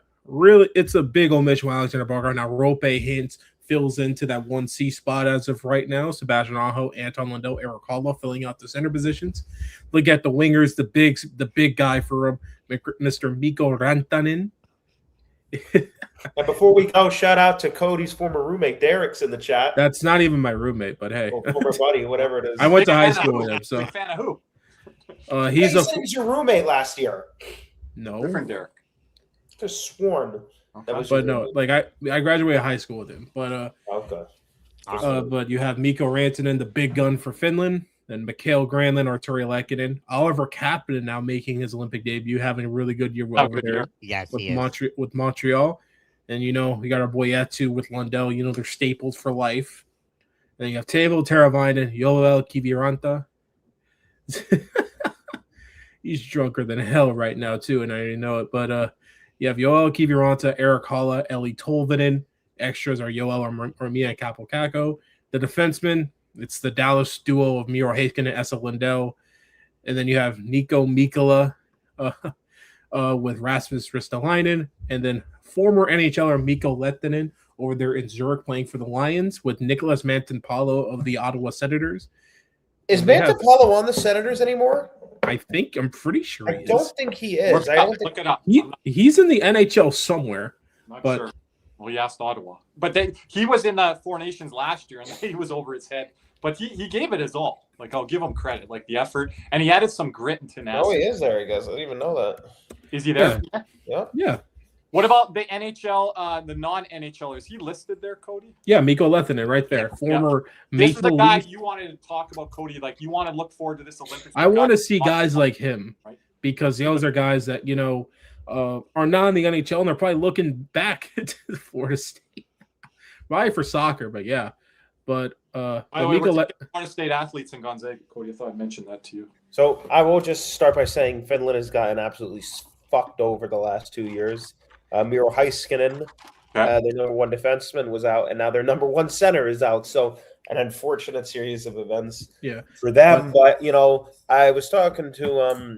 big omission with Alexander Barkov. Now Rope Hintz fills into that 1C spot as of right now. Sebastian Aho, Anton Lundell, Eric Holla filling out the center positions. Look at the wingers, the big guy for him, Mr. Mikko Rantanen. And before we go, shout out to Cody's former roommate, Derek's in the chat. That's not even my roommate, but hey. Or former buddy, whatever it is. I went to high school with him, so. Big fan of who? He was your roommate last year. No. Different Derek. Just sworn. That was I graduated high school with him. But but you have Mikko Rantanen, the big gun for Finland, then Mikael Granlund, Arturi Lehkonen, Oliver Kapanen now making his Olympic debut, having a really good year over there. Yes, with Montreal. And we got our boy Etu with Lundell, they're staples for life. And you have Teuvo Teravainen, Joel Kiviranta. He's drunker than hell right now too, and I already know it. But you have Joel Kiviranta, Eric Holla, Eli Tolvanen. Extras are Yoel or Mia Kapokako. The defenseman, it's the Dallas duo of Miro Heiskanen and Esa Lundell. And then you have Nico Mikkola with Rasmus Ristolainen. And then former NHLer Mikko Lehtinen over there in Zurich playing for the Lions with Nicholas Manton-Paulo of the Ottawa Senators. Is Manton-Paulo on the Senators anymore? I'm pretty sure he is. I don't think he is. Look it up. He's in the NHL somewhere. Not but sure. Well, he asked Ottawa. But he was in the Four Nations last year, and he was over his head. But he gave it his all. I'll give him credit, the effort. And he added some grit and tenacity. Oh, he is there, I guess. I didn't even know that. Is he there? Yeah. What about the NHL, the non-NHLers? Is he listed there, Cody? Yeah, Mikko Lehtinen right there. Former This is the Maple guy Leaf. you wanted to talk about, Cody. You want to look forward to this Olympics. I want to see guys like him, because those are guys that, are not in the NHL, and they're probably looking back to Florida State. Probably for soccer, but yeah. But By the way, we're Florida State athletes in Gonzaga, Cody. I thought I'd mention that to you. So I will just start by saying Finland has gotten absolutely fucked over the last 2 years. Miro Heiskanen, their number one defenseman, was out, and now their number one center is out. So an unfortunate series of events for them. But I was talking to a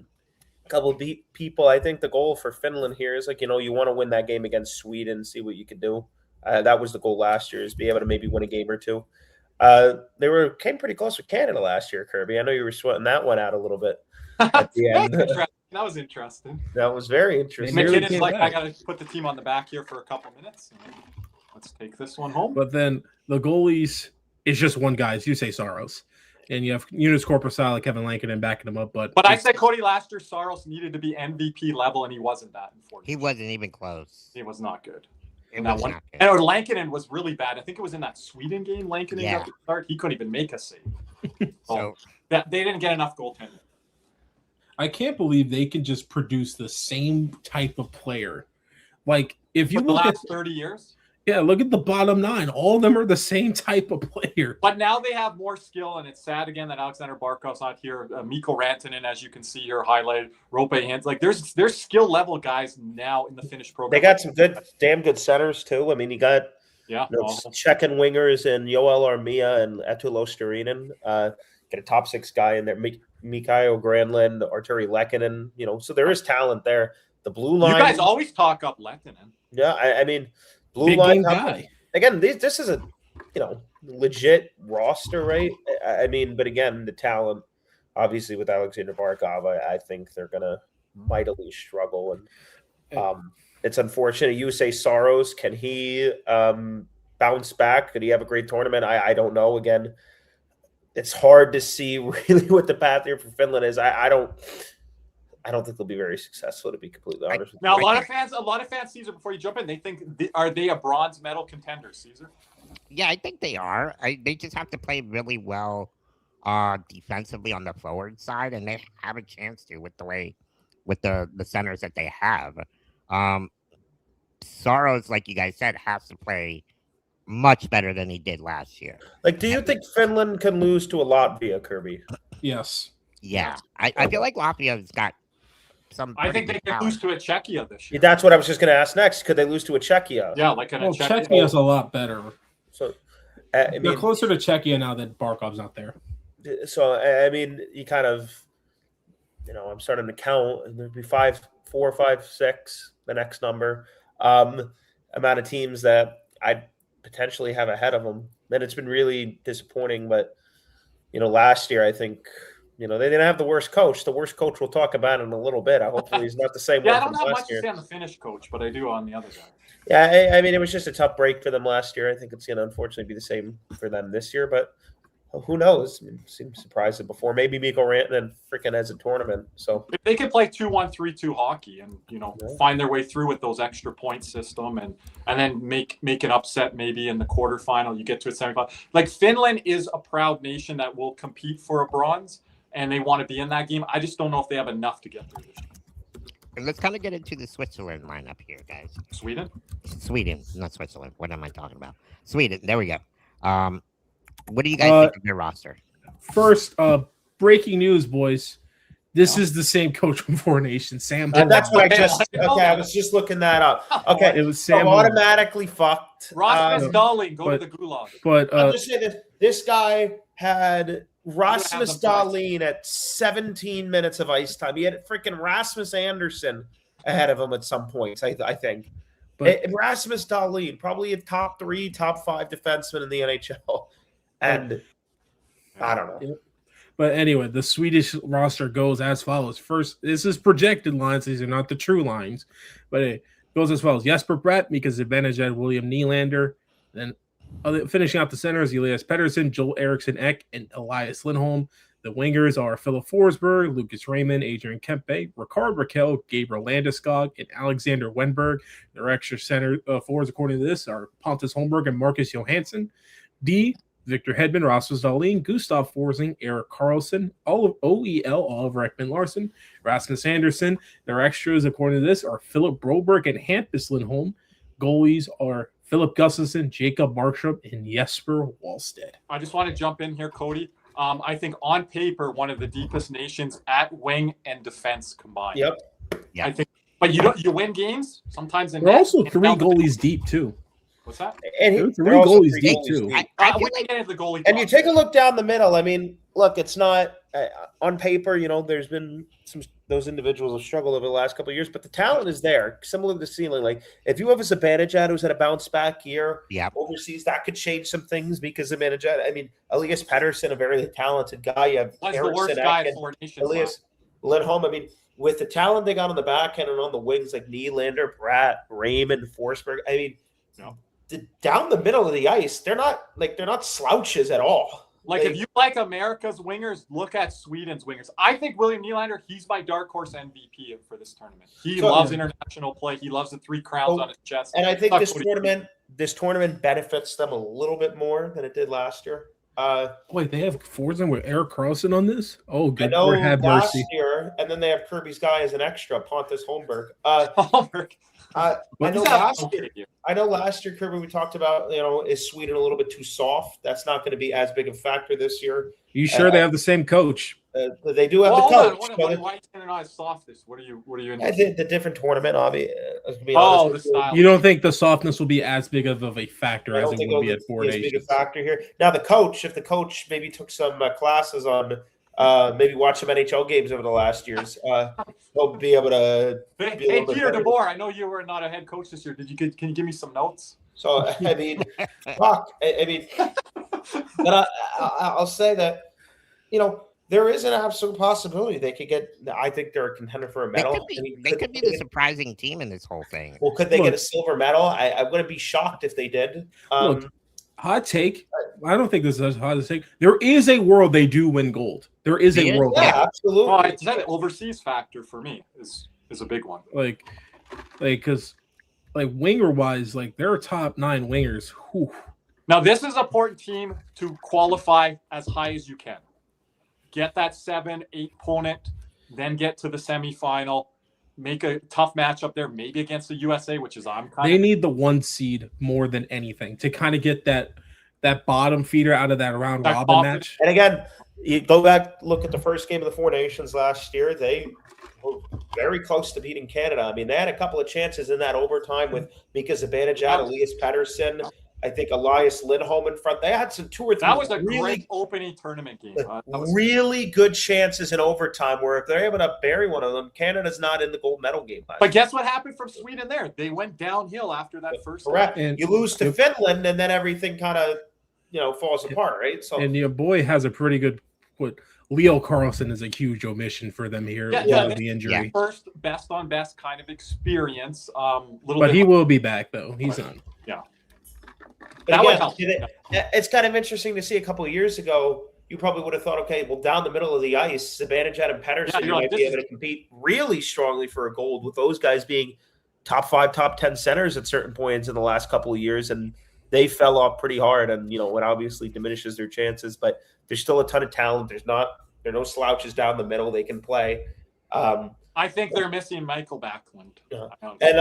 couple of people. I think the goal for Finland here is you want to win that game against Sweden, see what you can do. That was the goal last year, is be able to maybe win a game or two. They came pretty close with Canada last year, Kirby. I know you were sweating that one out a little bit at the end. That was interesting. That was very interesting. McKinnon's like, I got to put the team on the back here for a couple minutes. Let's take this one home. But then the goalies is just one guy, as you say, Saros. And you have Unis Corpusala, Kevin Lankinen backing him up. But I said Cody last year, Saros needed to be MVP level, and he wasn't that, unfortunately. He wasn't even close. He was not good. And Lankinen was really bad. I think it was in that Sweden game. Lankinen got the start. He couldn't even make a save. So they didn't get enough goaltending. I can't believe they can just produce the same type of player. Like if you look the at last 30 years. Yeah, look at the bottom nine. All of them are the same type of player. But now they have more skill, and it's sad again that Alexander Barkov's not here. Mikko Rantanen, as you can see here, highlighted. Rope Hands. Like there's skill level guys now in the Finnish program. They got some damn good centers too. I mean, you got Czech and wingers and Joel Armia and Etulo Starinen. Get a top six guy in there. Mikhail Granlund, Arturi Lekkinen. So there is talent there. The blue line. You guys always talk up Lekkinen. Yeah, I mean. Blue big line guy. Again, this is a legit roster, right? I mean, but again, the talent, obviously, with Alexander Barkov, I think they're gonna mightily struggle, and it's unfortunate. You say Saros, can he bounce back? Could he have a great tournament? I don't know. Again, it's hard to see really what the path here for Finland is. I don't think they'll be very successful, to be completely honest with you. Now, a lot of fans, Caesar, before you jump in, they think, are they a bronze medal contender, Caesar? Yeah, I think they are. They just have to play really well defensively on the forward side, and they have a chance to with the centers that they have. Saros, like you guys said, has to play much better than he did last year. Do you think Finland can lose to a Latvia, Kirby? Yes. Yeah. I feel like Latvia's got I think they could lose to a Czechia this year. That's what I was just going to ask next. Could they lose to a Czechia? Yeah, like Czechia is a lot better. So they're closer to Czechia now that Barkov's not there. So I mean, you kind of, I'm starting to count, and there'd be 4, 5, 6, the next number, amount of teams that I'd potentially have ahead of them. Then it's been really disappointing, but last year I think. They didn't have the worst coach. The worst coach we'll talk about in a little bit. Hopefully he's not the same one. I don't have much to say on the Finnish coach, but I do on the other side. Yeah, I mean, it was just a tough break for them last year. I think it's going to unfortunately be the same for them this year, but who knows? I mean, seems surprising before. Maybe Mikko Rantanen freaking has a tournament. So if they could play 2-1-3-2 hockey and find their way through with those extra point system and then make an upset maybe in the quarterfinal, you get to a semifinal. Like Finland is a proud nation that will compete for a bronze. And they want to be in that game. I just don't know if they have enough to get through this game. And let's kind of get into the Switzerland lineup here, guys. Sweden, not Switzerland. What am I talking about? Sweden. There we go. What do you guys think of their roster? First, breaking news, boys. This is the same coach from Four Nations, Sam. That's what I just. Okay, I was just looking that up. Okay, it was Sam. Automatically fucked. Rasmus Dahlin, go to the gulag. But I'm just saying this guy had Rasmus Dahlin at 17 minutes of ice time. He had freaking Rasmus Anderson ahead of him at some points, I think. But Rasmus Dahlin, probably a top 3, top 5 defenseman in the NHL. And I don't know. But anyway, the Swedish roster goes as follows. First, this is projected lines. These are not the true lines. But it goes as follows. Jesper Bratt, Mika Zibanejad, William Nylander. Then finishing out the centers, Elias Pettersson, Joel Eriksson Ek, and Elias Lindholm. The wingers are Philip Forsberg, Lucas Raymond, Adrian Kempe, Ricard Raquel, Gabriel Landeskog, and Alexander Wenberg. Their extra center forwards, according to this, are Pontus Holmberg and Marcus Johansson. D, Victor Hedman, Rasmus Dahlin, Gustav Forsling, Erik Karlsson, OEL, Oliver Ekman Larson, Rasmus Andersson. Their extras, according to this, are Philip Broberg and Hampus Lindholm. Goalies are Philip Gustafson, Jacob Markstrom, and Jesper Wallstedt. I just want to jump in here, Cody. I think on paper, one of the deepest nations at wing and defense combined. Yep. Yeah. I think, but you win games sometimes. They're also 3 goalies deep too. What's that? And They're they're also goalies deep, too. I feel We like get into the goalie. And you take a look down the middle. I mean, look, it's not on paper. There's been those individuals have struggled over the last couple of years, but the talent is there. Similar to the ceiling, like if you have a Zibanejad who's had a bounce back year overseas, that could change some things because Zibanejad. I mean, Elias Pettersson, a very talented guy. You have Was the worst guy for nations. Elias Lindholm. I mean, with the talent they got on the back end and on the wings, like Nylander, Bratt, Raymond, Forsberg. I mean, down the middle of the ice, they're not slouches at all. Like if you like America's wingers, look at Sweden's wingers. I think William Nylander, he's my dark horse MVP for this tournament. He loves international play. He loves the 3 crowns on his chest. And I think this tournament benefits them a little bit more than it did last year. Wait, they have Forsberg with Erik Karlsson on this? Oh, good. I know have last mercy. year, and then they have Kirby's guy as an extra, Pontus Holmberg. I know last year, Kirby, we talked about, is Sweden a little bit too soft? That's not going to be as big a factor this year. You sure they have the same coach? They do have the coach. Why are you saying not as soft? What are you the different tournament, obviously. The style. You don't think the softness will be as big of a factor as it would be at 4 Nations? Big a factor here. Now, if the coach maybe took some classes on maybe watch some NHL games over the last years, he'll be able to. Hey, Peter DeBoer, I know you were not a head coach this year. Can you give me some notes? So I mean, but I'll say that there is an absolute possibility they could get. I think they're a contender for a medal. They could be the surprising team in this whole thing. Well, could they get a silver medal? I wouldn't be shocked if they did. Look, hot take. I don't think this is hot take. There is a world they do win gold. There is a world. Yeah, absolutely. Oh, it's that overseas factor for me is a big one. Because winger wise, there are top 9 wingers. Whew. Now this is an important team to qualify as high as you can. Get that 7-8 opponent, then get to the semifinal. Make a tough matchup there, maybe against the USA, which is They need the 1 seed more than anything to kind of get that bottom feeder out of that round robin match. And again, you go back, look at the first game of the 4 Nations last year. They were very close to beating Canada. I mean, they had a couple of chances in that overtime with Mika Zibanejad, Elias Pettersson. I think Elias Lindholm in front. They had some 2 or 3. That was a great opening tournament game. Really good chances in overtime where if they're able to bury one of them, Canada's not in the gold medal game. But guess what happened from Sweden there? They went downhill after that first. Correct. You lose to Finland, and then everything kind of falls apart, right? So and your boy has a pretty good. Leo Carlson is a huge omission for them here with the injury. Yeah. First best on best kind of experience. But he will be back though. He's on. Yeah. But again, it's kind of interesting to see a couple of years ago, you probably would have thought, okay, well, down the middle of the ice, Zibanejad and Pettersson might be able to compete really strongly for a gold with those guys being top 5, top 10 centers at certain points in the last couple of years. And they fell off pretty hard. And, it obviously diminishes their chances, but there's still a ton of talent. There are no slouches down the middle. They can play. I think they're missing Michael Backlund. And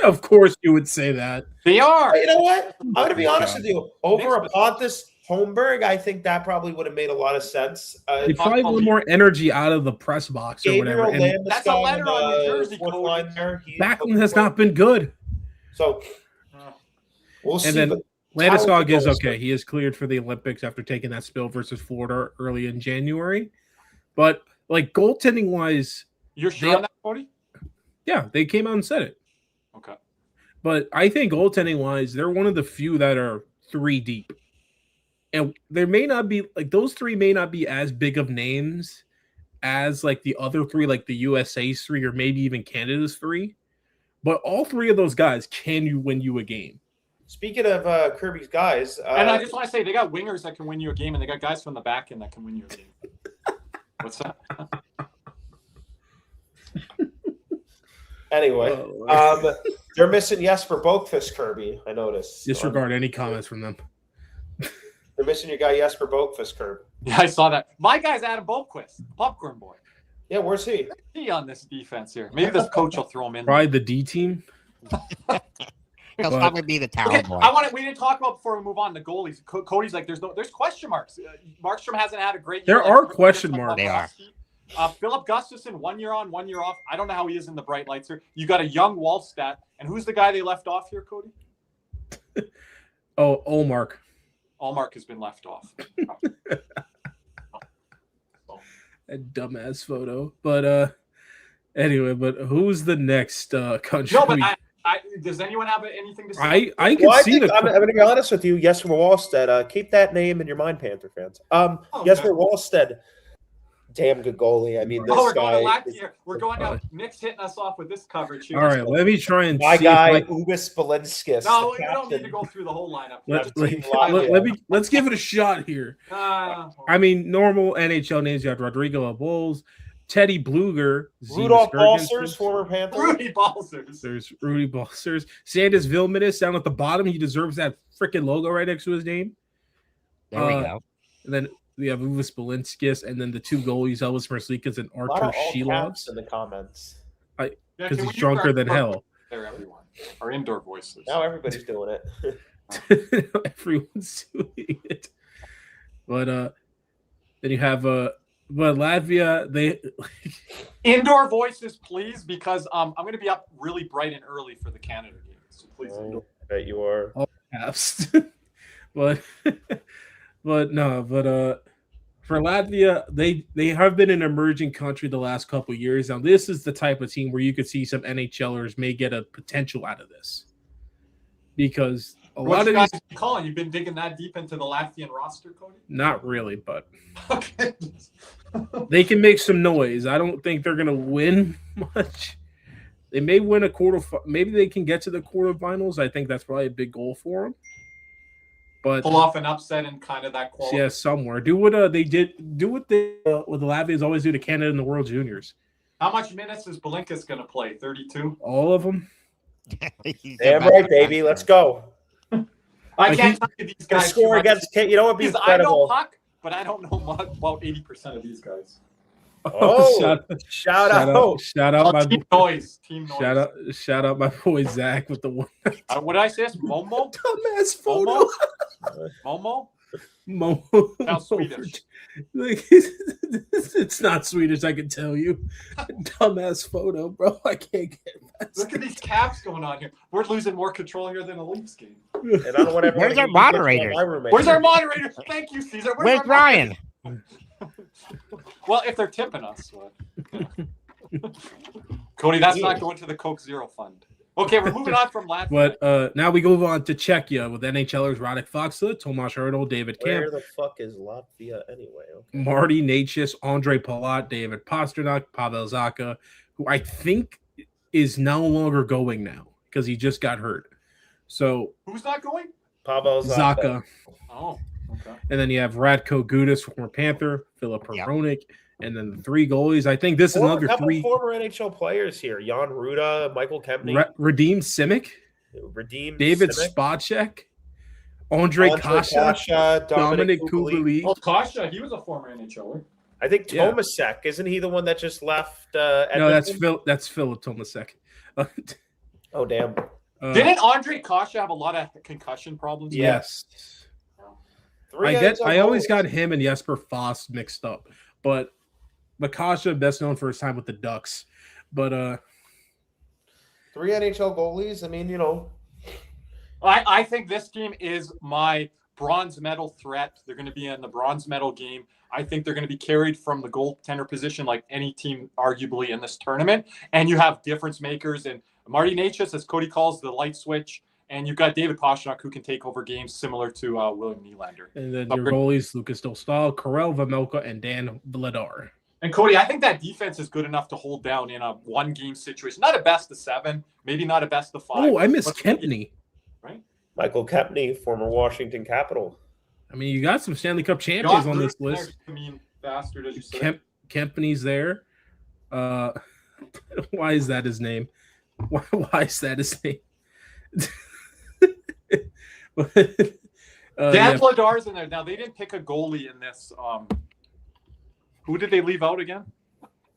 of course you would say that. They are. You know what? I'm going to be honest with you. Over a Pontus Holmberg, I think that probably would have made a lot of sense. They probably want more energy out of the press box or whatever. And that's a letter on New Jersey. Backlund has not been good. So we'll see. And then Landeskog is okay. He is cleared for the Olympics after taking that spill versus Florida early in January. But goaltending wise, you're sure on that, Cody? Yeah, they came out and said it. Okay. But I think goaltending wise, they're one of the few that are 3 deep. And there may not be those 3 may not be as big of names as the other 3, the USA's 3 or maybe even Canada's 3. But all 3 of those guys can win you a game. Speaking of Kirby's guys, and I just want to say they got wingers that can win you a game, and they got guys from the back end that can win you a game. What's that? Anyway, they're missing Jesper Boqvist, Kirby. I noticed. Disregard any comments from them. They're missing your guy Jesper Boqvist, Kirby. Yeah, I saw that. My guy's Adam Boqvist, popcorn boy. Yeah, where's he? He on this defense here. Maybe this coach will throw him in. Probably the D team. He'll probably be the tower Okay, boy. we didn't talk about before we move on the goalies. Cody's like, there's question marks. Markstrom hasn't had a great year. There are question marks. They are. Philip Gustafson, 1 year on, 1 year off. I don't know how he is in the bright lights here. You got a young Wallstat. And who's the guy they left off here, Cody? Olmark. Allmark has been left off. A dumbass photo. But anyway, but who's the next country? No, but does anyone have anything to say? I can see I'm going to be honest with you. Jesper Wallstedt. Keep that name in your mind, Panther fans. Jesper Wallstedt, damn good goalie. I mean, this we're guy. going to Latvia. We're going out. Nick's hitting us off with this coverage here. All right, let me try and My see guy, Ubis Belinskis. No, we don't need to go through the whole lineup. Let's give it a shot here. I mean, normal NHL names. You have Rodrigo Abols, Teddy Bluger, Rudolph Balcers, former Panther. Rudy Balcers. There's Rudy Balcers. Sandis Vilmanis down at the bottom. He deserves that freaking logo right next to his name. There we go. And then we have Uvis Belinskis, and then the two goalies, Elvis Merzlikas and Artur Shilovs. In the comments. Because he's drunker than hell. There, everyone. Our indoor voices. Now everybody's doing it. Everyone's doing it. But then you have but Latvia, they indoor voices, please, because I'm going to be up really bright and early for the Canada game. So please, I bet you are. all caps. but for Latvia, they have been an emerging country the last couple of years. Now, this is the type of team where you could see some NHLers may get a potential out of this, because a lot of guys calling. You've been digging that deep into the Latvian roster, Cody? not really, but Okay. they can make some noise. I don't think they're going to win much. They may win a maybe they can get to the quarterfinals. I think that's probably a big goal for them. But pull off an upset in kind of that quality. Yeah, somewhere. Do what they did. Do what the Latvians always do to Canada in the World Juniors. How much minutes is Belinkas going to play? 32. All of them. Damn right, baby. Let's go. I can't tell you these guys. Score against. You know what would be incredible? I know puck, but I don't know about 80% of these guys. Oh, shout out my team noise. Shout out my boy Zach with the one. What did I say? Momo? Dumbass photo. Momo? Sounds Swedish. Like, it's not Swedish, I can tell you. Dumbass photo, bro. I can't get past Look at these caps going on here. We're losing more control here than a Leafs game. And I don't want Where's our moderator? Where's our moderator? Thank you, Caesar. Where's Brian? Well, if they're tipping us. Cody, that's not going to the Coke Zero Fund. Okay, we're moving on from Latvia. But now we go on to Czechia with NHLers Radek Faksa, Tomáš Hrdal, David Kemp. Where the fuck is Latvia anyway? Okay. Marty Natchez, Andrei Palat, David Pastrnak, Pavel Zacha, who I think is no longer going now because he just got hurt. So who's not going? Pavel Zacha. Oh, okay. And then you have Radko Gudas, former Panther, Filip Hronek, and then the three goalies. I think this is another three former NHL players here: Jan Ruda, Michael Kempny, Radim Simic, David Spacek, Ondrej Kase, Dominic Kubalik. Oh, Kase, he was a former NHLer. I think Tomasek, isn't he the one that just left? No, that's Philip Tomasek. Oh damn! Didn't Ondrej Kase have a lot of concussion problems? Yes. I always got him and Jesper Foss mixed up, but Kase best known for his time with the Ducks. But three NHL goalies. I mean, you know, I think this team is my bronze medal threat. They're going to be in the bronze medal game. I think they're going to be carried from the goaltender position like any team arguably in this tournament. And you have difference makers and Marty Natchez, as Cody calls the light switch. And you've got David Pastrnak, who can take over games similar to William Nylander. And then your goalies, Lucas Dostal, Karel Vejmelka, and Dan Vladar. And Cody, I think that defense is good enough to hold down in a one-game situation. Not a best of 7, maybe not a best of 5. Oh, I missed Kempny. Right? Michael Kempny, former Washington Capital. I mean, you got some Stanley Cup champions on this list. Bastard, as you said. Kempny's there. Why is that his name? Why is that his name? Dan Vladar's in there. Now, they didn't pick a goalie in this. Who did they leave out again?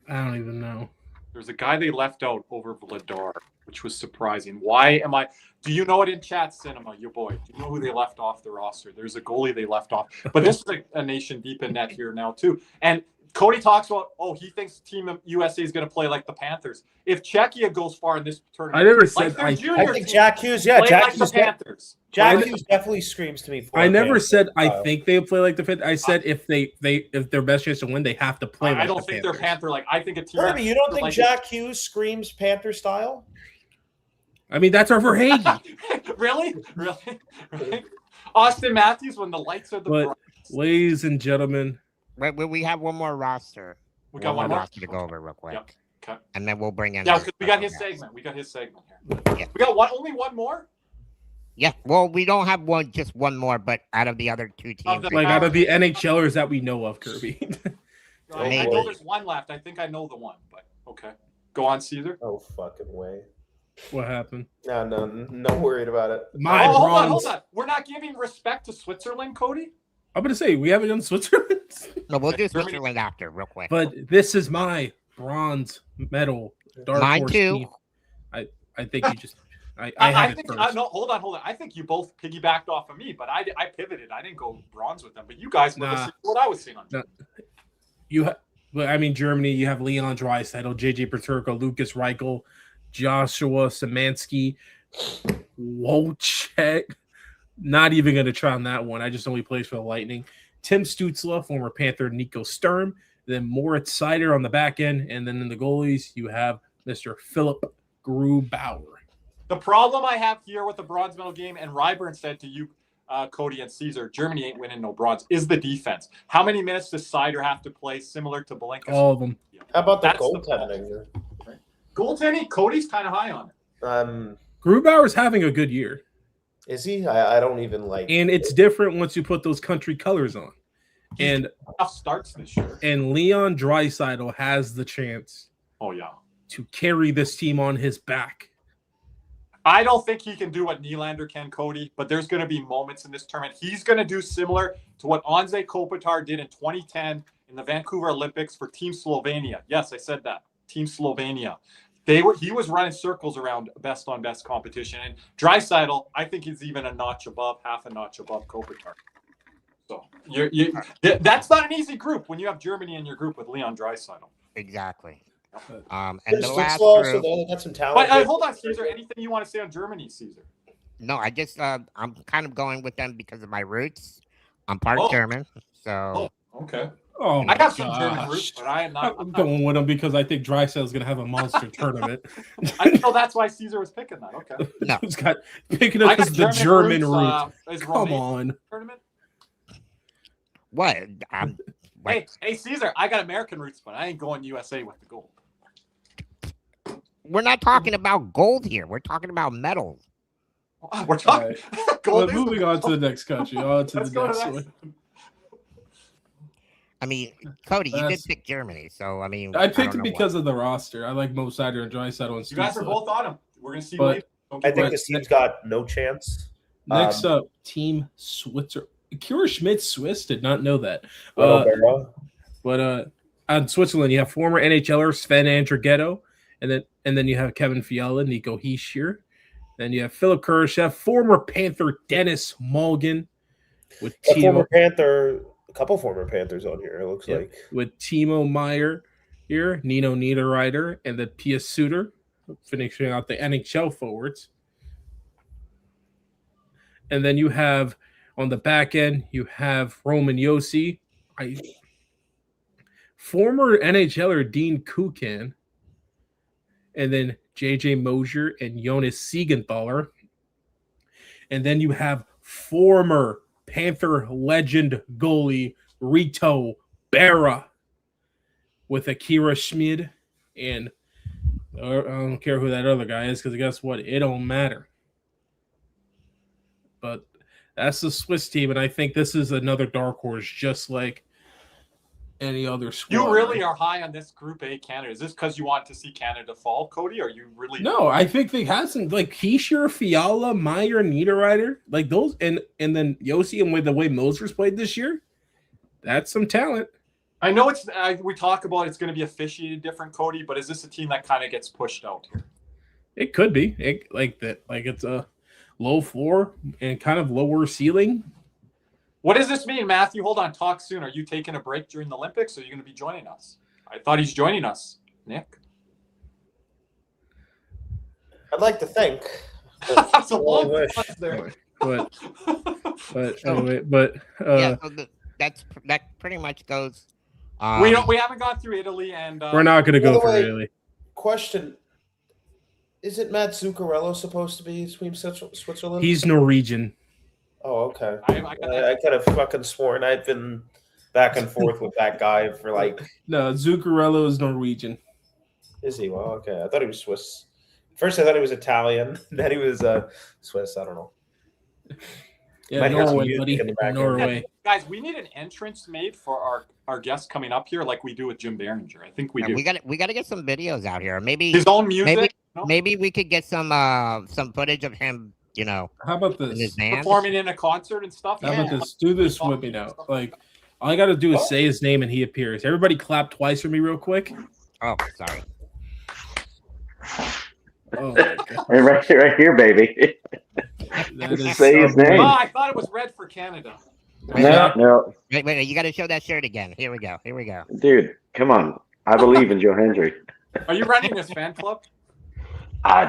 I don't even know. There's a guy they left out over Vladar. which was surprising. Why am I? Do you know it in chat, Cinema, your boy? Do you know who they left off the roster? There's a goalie they left off. But this is a nation deep in net here now, too. And Cody talks about, he thinks Team USA is going to play like the Panthers. If Czechia goes far in this tournament, I never said I think Jack Hughes, Jack like Hughes, the Panthers. Jack Hughes definitely screams to me. I never said I think they play like the Panthers. I said if their best chance to win, they have to play. I don't think they're Panther. Like I think a team. Herbie, you don't think Jack Hughes screams Panther style? I mean, that's our Verhage. Really? Auston Matthews when the lights are the But, brightest. ladies and gentlemen, We have one more roster. We got one more roster to go over real quick. Yep. Okay. And then we'll bring in. Yeah, because we got his segment. Here. Yeah. We got only one more? Yeah. Well, we don't have just one more, but out of the other two teams. out of the NHLers that we know of, Kirby. I know there's one left. I think I know the one, but okay. Go on, Caesar. Oh, fucking way. What happened? No worried about it. Hold on. We're not giving respect to Switzerland, Cody? I'm going to say, we haven't done Switzerland. No, we'll do Switzerland after, real quick. But this is my bronze medal. Mine horse too. team. I think you just... I think no, hold on. I think you both piggybacked off of me, but I pivoted. I didn't go bronze with them, but you guys were listening to what I was saying on. Germany, you have Leon Draisaitl, JJ Peterka, Lucas Reichel, Joshua Szymanski, Wojciech. Not even going to try on that one. I just know he plays for the Lightning. Tim Stützle, former Panther Nico Sturm, then Moritz Seider on the back end, and then in the goalies, you have Mr. Philip Grubauer. The problem I have here with the bronze medal game, and Ryburn said to you, Cody and Caesar, Germany ain't winning no bronze, is the defense. How many minutes does Seider have to play similar to Belenka? All of them. How about the goaltending? Goaltending, Cody's kind of high on it. Grubauer's having a good year. Is he? I don't even like. And it's different once you put those country colors on. And starts this year. And Leon Draisaitl has the chance. Oh yeah. To carry this team on his back. I don't think he can do what Nylander can, Cody, but there's going to be moments in this tournament. He's going to do similar to what Anze Kopitar did in 2010 in the Vancouver Olympics for Team Slovenia. Yes, I said that. Team Slovenia. He was running circles around best on best competition. And Draisaitl, I think he's even half a notch above Kopitar. So that's not an easy group when you have Germany in your group with Leon Draisaitl. Exactly. And the last group, so they got some talent. But hold on, Caesar. Anything you want to say on Germany, Caesar? No, I just I'm kind of going with them because of my roots. I'm part German, so okay. Oh, I got some German roots, but I am not. I'm going with them because I think Draisaitl is going to have a monster tournament. I know that's why Caesar was picking that. Okay. No, he's got picking up as the German route. Come on. Tournament. What? Hey, Caesar, I got American roots, but I ain't going USA with the gold. We're not talking about gold here. We're talking about medals. We're talking gold. Well, moving on to the next country. Let's go to the next one. I mean, Cody, you did pick Germany, so I mean, I picked it because of the roster. I like Mo Seider and Draisaitl and you guys are both on him. We're gonna see. I think this team's got no chance. Next up, Team Switzer. Kira Schmidt Swiss did not know that. But on Switzerland, you have former NHLer Sven Andrighetto, and then you have Kevin Fiala, Nico Hischier. Then you have Philip Kurashev, former Panther Dennis Mulligan, with a couple former Panthers on here, it looks like. With Timo Meyer here, Nino Niederreiter, and then Pia Suter, finishing out the NHL forwards. And then you have, on the back end, you have Roman Josi, former NHLer Dean Kukan, and then JJ Mosier and Jonas Siegenthaler. And then you have former Panther legend goalie Rito Berra with Akira Schmid. And I don't care who that other guy is because guess what? It don't matter. But that's the Swiss team, and I think this is another dark horse just like any other squad. You really are high on this Group A Canada. Is this because you want to see Canada fall, Cody? Or you really? No, I think they have some like Hischier, Fiala, Meyer, Niederreiter, like those, and then Josi, and with the way Moser's played this year, that's some talent. I know it's we talk about it's going to be officiated different, Cody, but is this a team that kind of gets pushed out here? It could be like that. Like it's a low floor and kind of lower ceiling. What does this mean, Matthew? Hold on. Talk soon. Are you taking a break during the Olympics, or are you going to be joining us? I thought he's joining us, Nick. I'd like to think. That's a long pause there. But anyway, yeah, so that pretty much goes. We haven't gone through Italy, and we're not going to go through Italy. Question: isn't Matt Zuccarello supposed to be Team Switzerland? He's Norwegian. Oh, okay. I could have fucking sworn I've been back and forth with that guy for like. No, Zuccarello is Norwegian. Is he? Well, okay. I thought he was Swiss. First, I thought he was Italian. Then he was Swiss. I don't know. Yeah, Norway, buddy. Norway. Guys, we need an entrance made for our guests coming up here, like we do with Jim Behringer. I think we do. We got to get some videos out here. Maybe his own music. Maybe we could get some footage of him. You know, how about this? Performing in a concert and stuff. How about this? Do this with me now. Like, all I got to do is say his name and he appears. Everybody clap twice for me real quick. Oh, sorry. Oh, my God. Right here, baby. Say his name. Oh, I thought it was red for Canada. No. Wait, you got to show that shirt again. Here we go. Dude, come on. I believe in Joe Hendry. Are you running this fan club?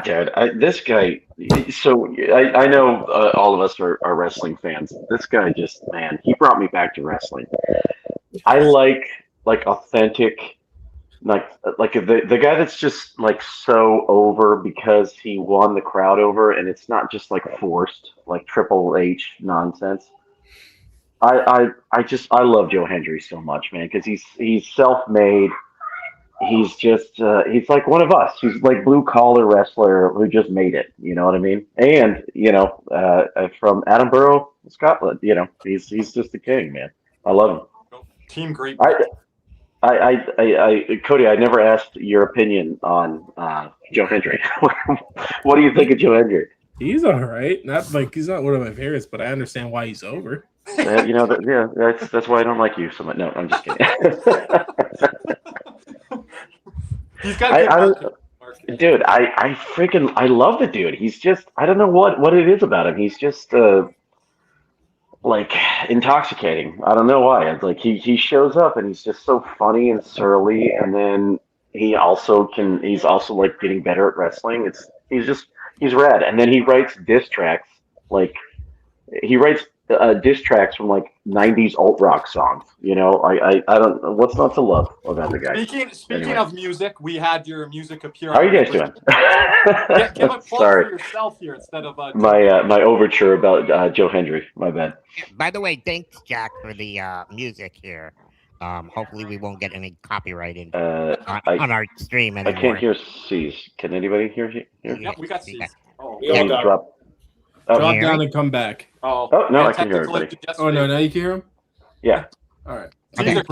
Dude, this guy. So I know all of us are wrestling fans. This guy man, he brought me back to wrestling. I like authentic, like the guy that's just like so over because he won the crowd over, and it's not just like forced, like Triple H nonsense. I love Joe Hendry so much, man, because he's self-made. He's just he's like one of us. He's like blue collar wrestler who just made it. You know what I mean? And from Edinburgh, Scotland. You know, he's just the king, man. I love him. Team great. Cody, I never asked your opinion on Joe Hendry. What do you think of Joe Hendry? He's all right. He's not one of my favorites, but I understand why he's over. That's why I don't like you so much. No, I'm just kidding. He's got dude, I love the dude. He's just, I don't know what it is about him. He's just like intoxicating. I don't know why. It's like he shows up and he's just so funny and surly, and then he's also like getting better at wrestling. He's rad. And then he writes diss tracks, like he writes diss tracks from like 90s alt rock songs. You know, I don't know what's not to love about the guy. Speaking of music, we had your music appear. How are you guys doing? Give a plug for yourself here instead of my overture about Joe Hendry. My bad. By the way, thanks Jack for the music here. Hopefully we won't get any copyrighted on our stream anymore. I can't hear C's. Can anybody hear you? Yeah, we got C's. Oh, drop down and come back. Oh no, I can hear everybody. Oh no, now you can hear him? Yeah. All right. Okay.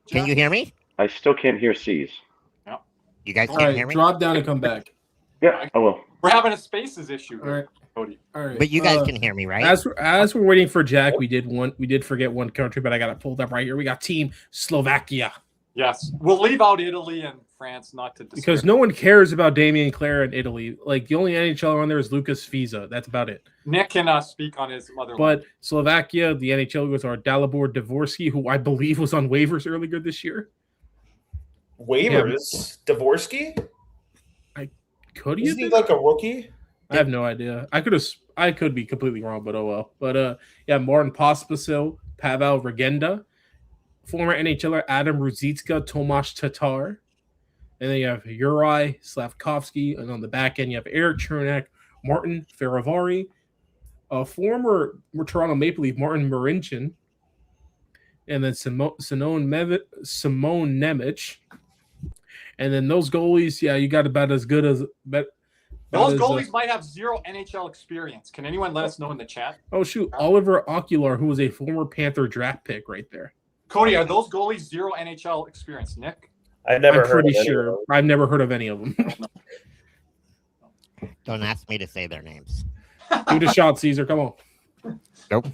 Can you hear me? I still can't hear C's. No. You guys can't hear me? Drop down and come back. Yeah, I will. We're having a spaces issue. All right. Cody. All right. But you guys can hear me, right? As we're waiting for Jack, we did forget one country, but I got it pulled up right here. We got Team Slovakia. Yes. We'll leave out Italy and France not to discuss. Because no one cares about Damien Clare in Italy. Like the only NHL on there is Lucas Fiza. That's about it. Nick can speak on his motherland. But Slovakia, the NHLers are Dalibor Dvorsky, who I believe was on waivers earlier this year. Waivers? Yeah. Dvorsky? Isn't he like a rookie? I have no idea. I could be completely wrong, but oh well. But Martin Pospisil, Pavel Regenda, former NHLer Adam Ruzicka, Tomasz Tatar, and then you have Juraj Slavkovsky, and on the back end you have Eric Chernak, Martin Feravari, former Toronto Maple Leaf Martin Marincin, and then Simone Nemec. And then those goalies, you got about as good as. Those goalies might have zero NHL experience. Can anyone let us know in the chat? Oh, shoot. Oliver Okular, who was a former Panther draft pick right there. Cody, are those goalies zero NHL experience? Nick? I'm pretty sure. I've never heard of any of them. Don't ask me to say their names. Do the shot, Caesar. Come on. Nope.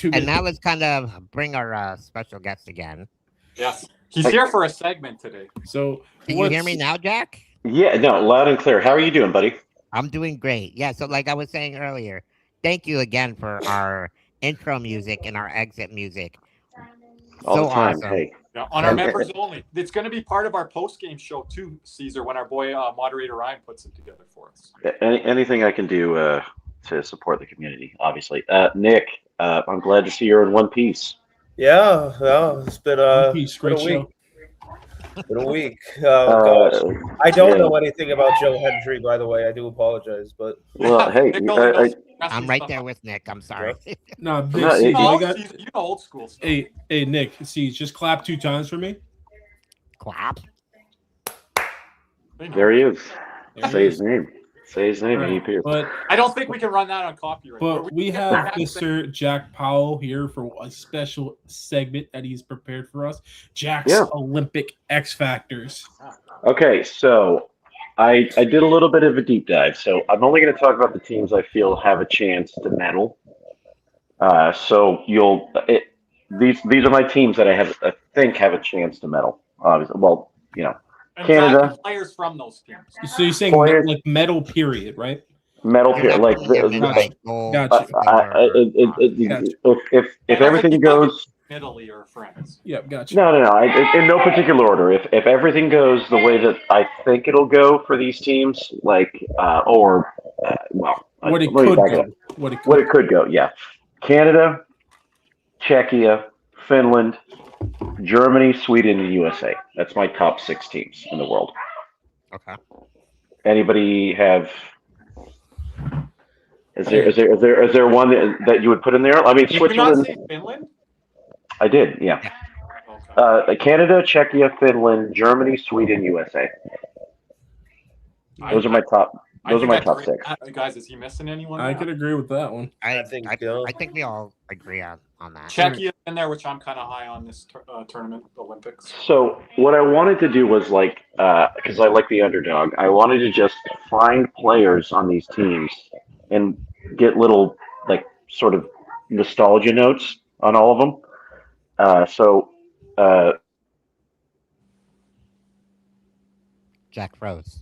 And now let's kind of bring our special guest again. Yes. He's here for a segment today. So can you hear me now, Jack? Yeah, no, loud and clear. How are you doing, buddy? I'm doing great. Yeah, so like I was saying earlier, thank you again for our intro music and our exit music. All So the time. awesome. Hey. Yeah, on our members only. It's going to be part of our post-game show too, Caesar, when our boy moderator Ryan puts it together for us. Anything I can do to support the community, obviously. Nick, I'm glad to see you're in one piece. Yeah, well, it's been a Peace, great week. show. Been a week. Oh gosh, I don't know anything about Joe Hendry, by the way. I do apologize, but well, hey, I'm right there with Nick. I'm sorry. No, Nick, No, see, oh, you know old school stuff. hey, Nick, see, just clap 2 times for me. Clap. there he is. There Say he his is. name. Say his name, and he Right. appears. But I don't think we can run that on copyright. we have Mr. Jack Powell here for a special segment that he's prepared for us. Jack's Olympic X Factors. Okay, so I did a little bit of a deep dive. So I'm only going to talk about the teams I feel have a chance to medal. So these are my teams that I think have a chance to medal. Obviously, well, you know, and Canada. Players from those teams. So you're saying Players- like medal period, right? Medal You're period, not like putting them in, Gotcha. gold, Gotcha. silver, if everything goes. Italy or France. Yep, gotcha. No. In no particular order. If everything goes the way that I think it'll go for these teams, like What it could go. What it could go, yeah. Canada, Czechia, Finland, Germany, Sweden, and USA. That's my top 6 teams in the world. Okay. Anybody have? Is there one that you would put in there? I mean, Did you Switzerland. not say Finland? I did, yeah. Okay. Canada, Czechia, Finland, Germany, Sweden, USA. Those are my top. Those are my top 6. Guys, is he missing anyone? I now? could agree with that one. I think we all agree on that. Czechia in there, which I'm kind of high on this tournament, Olympics. So what I wanted to do was because I like the underdog, I wanted to just find players on these teams and get little sort of nostalgia notes on all of them. Jack froze.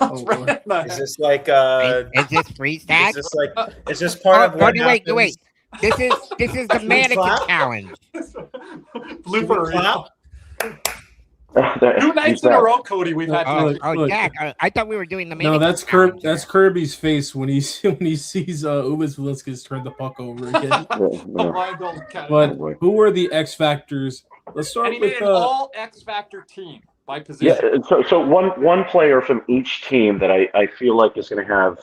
is this like Is this free stack? Is this part of what wait. happens? This is the mannequin challenge. Blooper. 2 nights in a row, Cody. We've had. Look. Jack, I thought we were doing the No, mannequin that's challenge. That's Kirby's face when he sees Ubis Velisquez turn the puck over again. But who were the X Factors? Let's start And he with made an all X Factor team by position. Yeah, so one player from each team that I feel like is going to have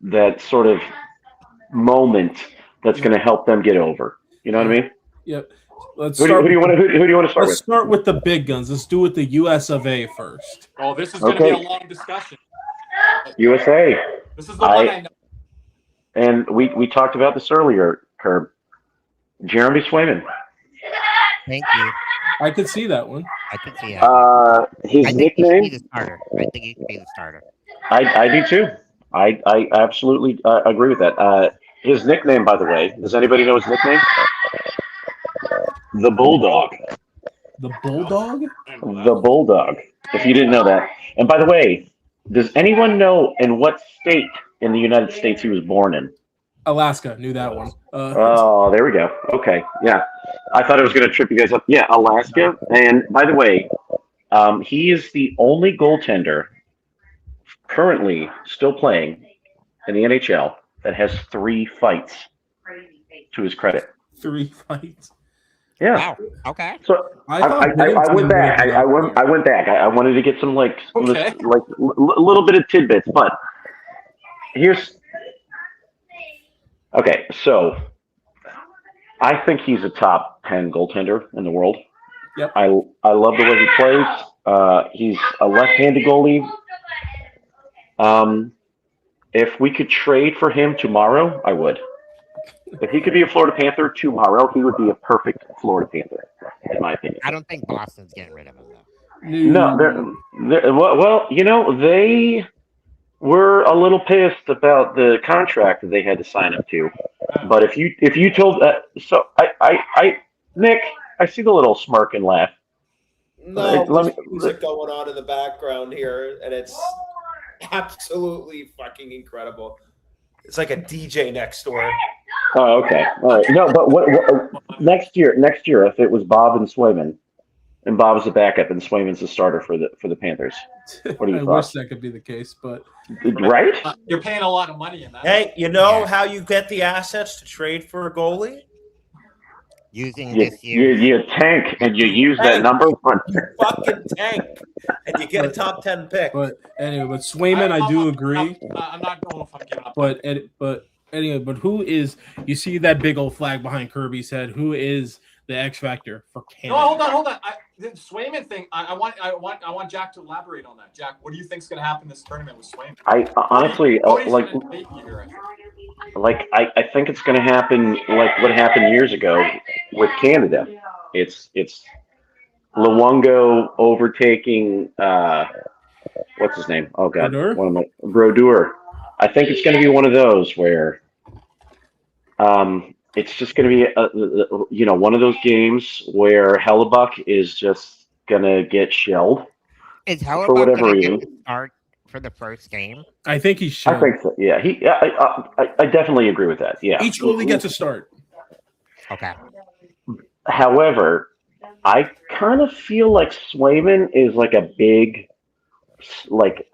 that sort of moment that's going to help them get over. You know what I mean? Yep. Who do you want to start with? Let's start with the big guns. Let's do it the US of A first. Oh, this is going to be a long discussion. USA. This is the one I know. And we talked about this earlier, Herb. Jeremy Swayman. Thank you. I could see that one. I could see that. His nickname. He should be the starter. I think he should be the starter. I do too. I absolutely agree with that. His nickname, by the way, does anybody know his nickname? The Bulldog. The Bulldog? The Bulldog. If you didn't know that. And by the way, does anyone know in what state in the United States he was born in? Alaska. Knew that one. Oh, there we go. Okay. Yeah. I thought it was going to trip you guys up. Yeah, Alaska. And by the way, he is the only goaltender currently still playing in the NHL that has 3 fights to his credit. 3 fights. Yeah. Wow. Okay. So I went back. I went back. I wanted to get some little bit of tidbits, but here's okay. So I think he's a top 10 goaltender in the world. Yep. I love the way he plays. He's a left-handed goalie. If we could trade for him tomorrow, I would. If he could be a Florida Panther tomorrow, he would be a perfect Florida Panther, in my opinion. I don't think Boston's getting rid of him, though. No, well, they were a little pissed about the contract that they had to sign up to. But if you told, Nick, I see the little smirk and laugh. No, there's music going on in the background here, and it's absolutely fucking incredible. It's like a DJ next door. Oh, okay. All right. No, but what next year, if it was Bob and Swayman, and Bob's the backup and Swayman's the starter for the Panthers, what do you I thought? wish that could be the case, but Right? You're paying a lot of money in that. Hey, you know how you get the assets to trade for a goalie? Using You, this year. you tank and you use that number one. You fucking tank, and you get a top 10 pick. But anyway, but Swayman, I do agree. I'm not going if I'm giving up. But anyway, but who is? You see that big old flag behind Kirby's head? Who is the X factor for Canada? No, hold on. The Swayman thing. I want Jack to elaborate on that. Jack, what do you think is going to happen this tournament with Swayman? I honestly like. Gonna debate you here, I think. Like I think it's going to happen like what happened years ago with Canada. It's Luongo overtaking what's his name? Oh God, Brodeur. I think it's going to be one of those where it's just going to be one of those games where Hellebuck is just going to get shelled. Is Hellebuck for whatever going reason. to start for the first game? I think he should. I think so. Yeah, I definitely agree with that. Yeah, Each goalie gets a start. Okay. However, I kind of feel like Swayman is like a big, like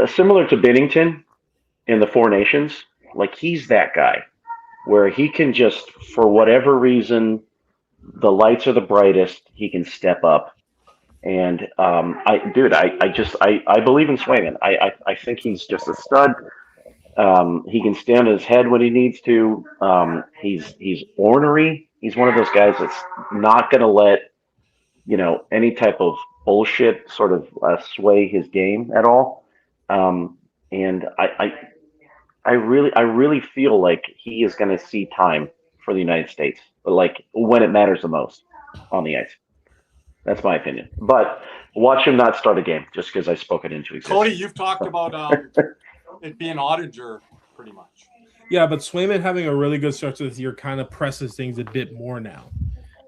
similar to Binnington in the Four Nations. Like he's that guy where he can just, for whatever reason, the lights are the brightest, he can step up. And I believe in Swayman. I think he's just a stud. He can stand on his head when he needs to. He's ornery. He's one of those guys that's not going to let any type of bullshit sort of sway his game at all. And I really feel like he is going to see time for the United States, like when it matters the most on the ice. That's my opinion. But watch him not start a game just because I spoke it into existence. Cody, you've talked about it being Ottinger pretty much. Yeah, but Swayman having a really good start to this year kind of presses things a bit more now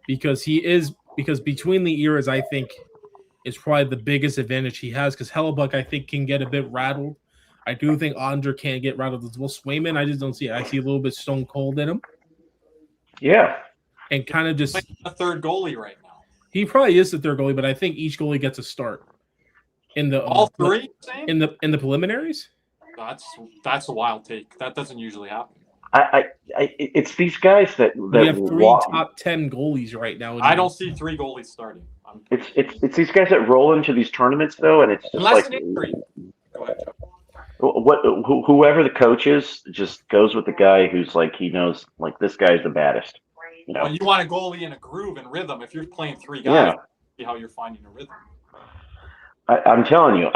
because between the eras, I think is probably the biggest advantage he has because Hellebuck, I think, can get a bit rattled. I do think Ottinger can get rattled as well. Swayman, I just don't see it. I see a little bit stone cold in him. Yeah. And kind of just a third goalie right now. He probably is the third goalie, but I think each goalie gets a start in the all three in the preliminaries. That's a wild take. That doesn't usually happen. It's these guys that we have three top 10 goalies right now. I don't see three goalies starting. It's these guys that roll into these tournaments though, and it's just unless like an injury. Go ahead, whoever the coach is just goes with the guy who's like he knows like this guy's the baddest. Well, you want a goalie in a groove and rhythm. If you're playing three guys, see how you're finding a rhythm. I'm telling you,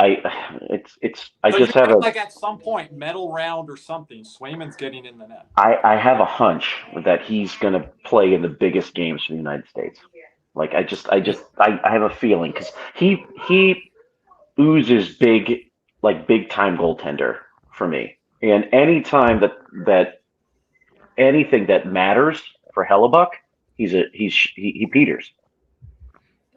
just have like at some point, medal round or something, Swayman's getting in the net. I have a hunch that he's going to play in the biggest games for the United States. Like I have a feeling because he oozes big time goaltender for me. And any time that anything that matters for Hellebuck, he peters.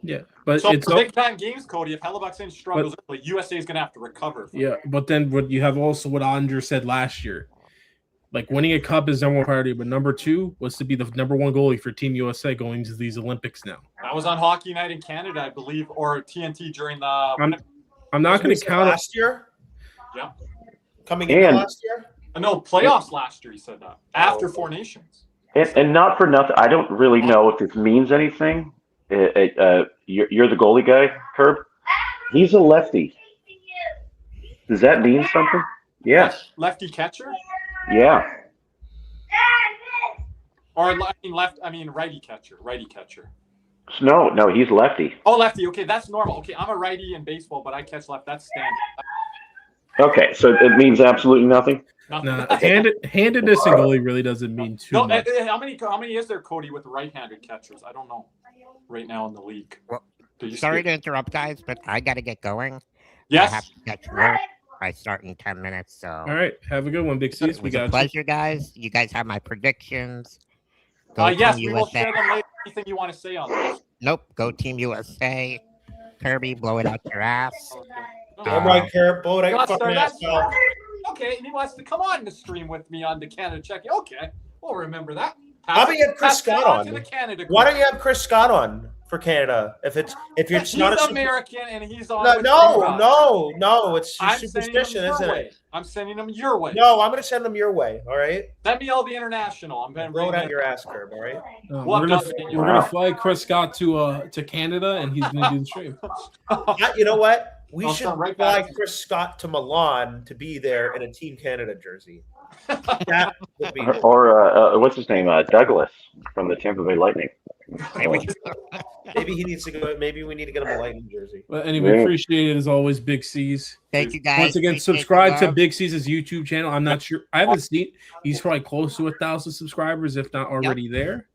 Yeah, but so it's for big time games, Cody. If Hellebuck's in struggles, the USA is going to have to recover. Yeah, but then what you have also what Ottinger said last year, like winning a cup is number one priority, but number two was to be the number one goalie for Team USA going to these Olympics now. That was on Hockey Night in Canada, I believe, or TNT during the. I'm not going to count last year. Yeah, coming in last year. No, playoffs last year. He said that after Four Nations. And not for nothing, I don't really know if this means anything. You're the goalie guy, Herb. He's a lefty. Does that mean something? Yes. Lefty catcher. Yeah. Or righty catcher. Righty catcher. No, he's lefty. Oh, lefty. Okay, that's normal. Okay, I'm a righty in baseball, but I catch left. That's standard. Okay, so it means absolutely nothing. No, handedness in goalie really doesn't mean too much. How many is there, Cody, with right-handed catchers? I don't know. Right now in the league. Well, sorry to interrupt, guys, but I got to get going. Yes. I have to get to work. I start in 10 minutes. So. All right, have a good one, Big C's. It was a pleasure, guys. You guys have my predictions. Yes, we will share them later. anything you want to say on this? Nope. Go Team USA. Kirby, blow it out your ass. Damn right, Kurt. Blow it out your fucking ass, pal. Okay, and he wants to come on the stream with me on the Canada Czechia. Okay, we'll remember that. How about you have Chris Scott on? Why don't you have Chris Scott on for Canada? If you're he's not American and he's on. No, it's superstition, isn't it? I'm sending him your way. No, I'm going to send them your way. All right. Send me all the international. I'm going to blow it out your ass, Curb. All right. We're gonna fly Chris Scott to Canada, and he's going to do the stream. You know what? We should fly Chris Scott to Milan to be there in a Team Canada jersey. That would be or what's his name? Douglas from the Tampa Bay Lightning. Maybe he needs to go. Maybe we need to get him a Lightning jersey. But anyway, appreciate it as always, Big C's. Thank you guys. Once again, subscribe to Big C's YouTube channel. I'm not sure. I haven't seen. He's probably close to 1,000 subscribers, if not already there.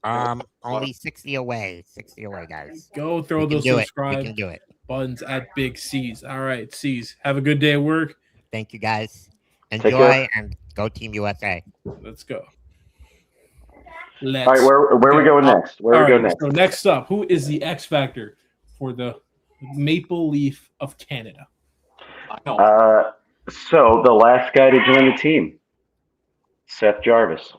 Only 60 away. 60 away, guys. Go throw those subscribe buttons at Big C's. All right, C's. Have a good day at work. Thank you, guys. Enjoy and go Team USA. Let's go. All right, where are we going next? Where we go next? So next up, who is the X Factor for the Maple Leaf of Canada? So the last guy to join the team, Seth Jarvis.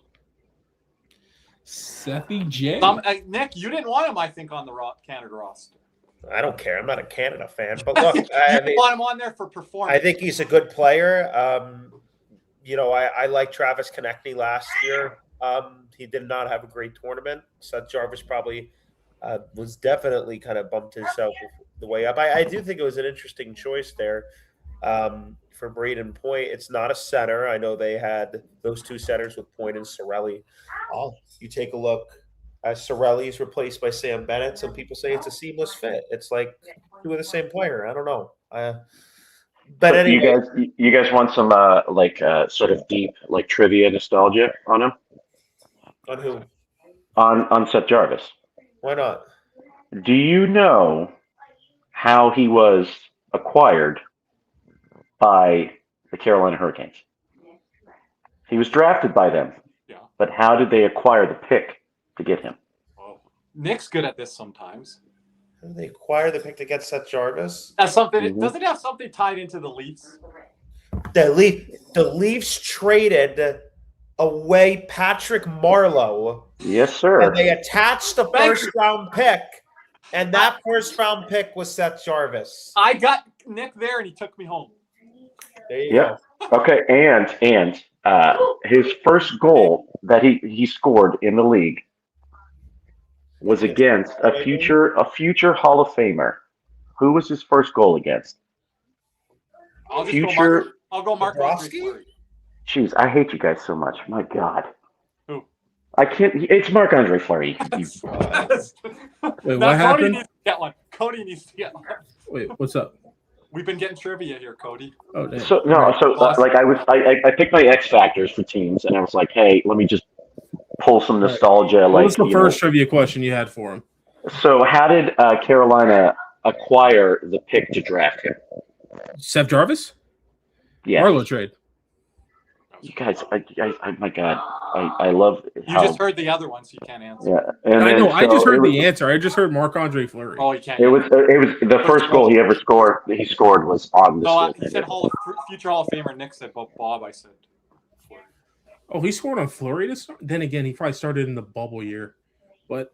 Sethy J. Nick, you didn't want him, I think, on the Canada roster. I don't care. I'm not a Canada fan, but look, I want him on there for performance. I think he's a good player. I like Travis Konechny last year. He did not have a great tournament. Seth Jarvis probably was definitely kind of bumped himself the way up. I do think it was an interesting choice there for Braden Point. It's not a center. I know they had those two centers with Point and Cirelli. You take a look. Cirelli is replaced by Sam Bennett. Some people say it's a seamless fit. It's like two of the same player. I don't know. But anyway, you guys want some sort of deep trivia nostalgia on him? On who? On Seth Jarvis. Why not? Do you know how he was acquired by the Carolina Hurricanes? He was drafted by them. Yeah. But how did they acquire the pick to get him? Oh, Nick's good at this sometimes. How did they acquire the pick to get Seth Jarvis? That's something. Does it have something tied into the Leafs? The Leafs traded away Patrick Marleau. Yes, sir. And they attached the first-round pick, and that first-round pick was Seth Jarvis. I got Nick there, and he took me home. There you go. Okay, and his first goal that he scored in the league was against a future Hall of Famer. Who was his first goal against? I'll go Mark Andre. Jeez, I hate you guys so much. My God. Who? I can't. It's Mark Andre Fleury. Wait, what happened? Cody needs to get one. Wait, what's up? We've been getting trivia here, Cody. Oh, damn. I picked my X factors for teams, and I was like, hey, let me just pull some nostalgia. What was the first trivia question you had for him? So, how did Carolina acquire the pick to draft him? Seth Jarvis? Yeah. Marleau trade. You guys, my God, I love. You just heard the other one, so you can't answer. Yeah, I know. I just heard the answer. I just heard Marc Andre Fleury. Oh, you can't. It was the first goal he ever scored. He scored was on the. No, he said future Hall of Famer. Nick said Bob. I said. Oh, he scored on Fleury to start. Then again, he probably started in the bubble year, but.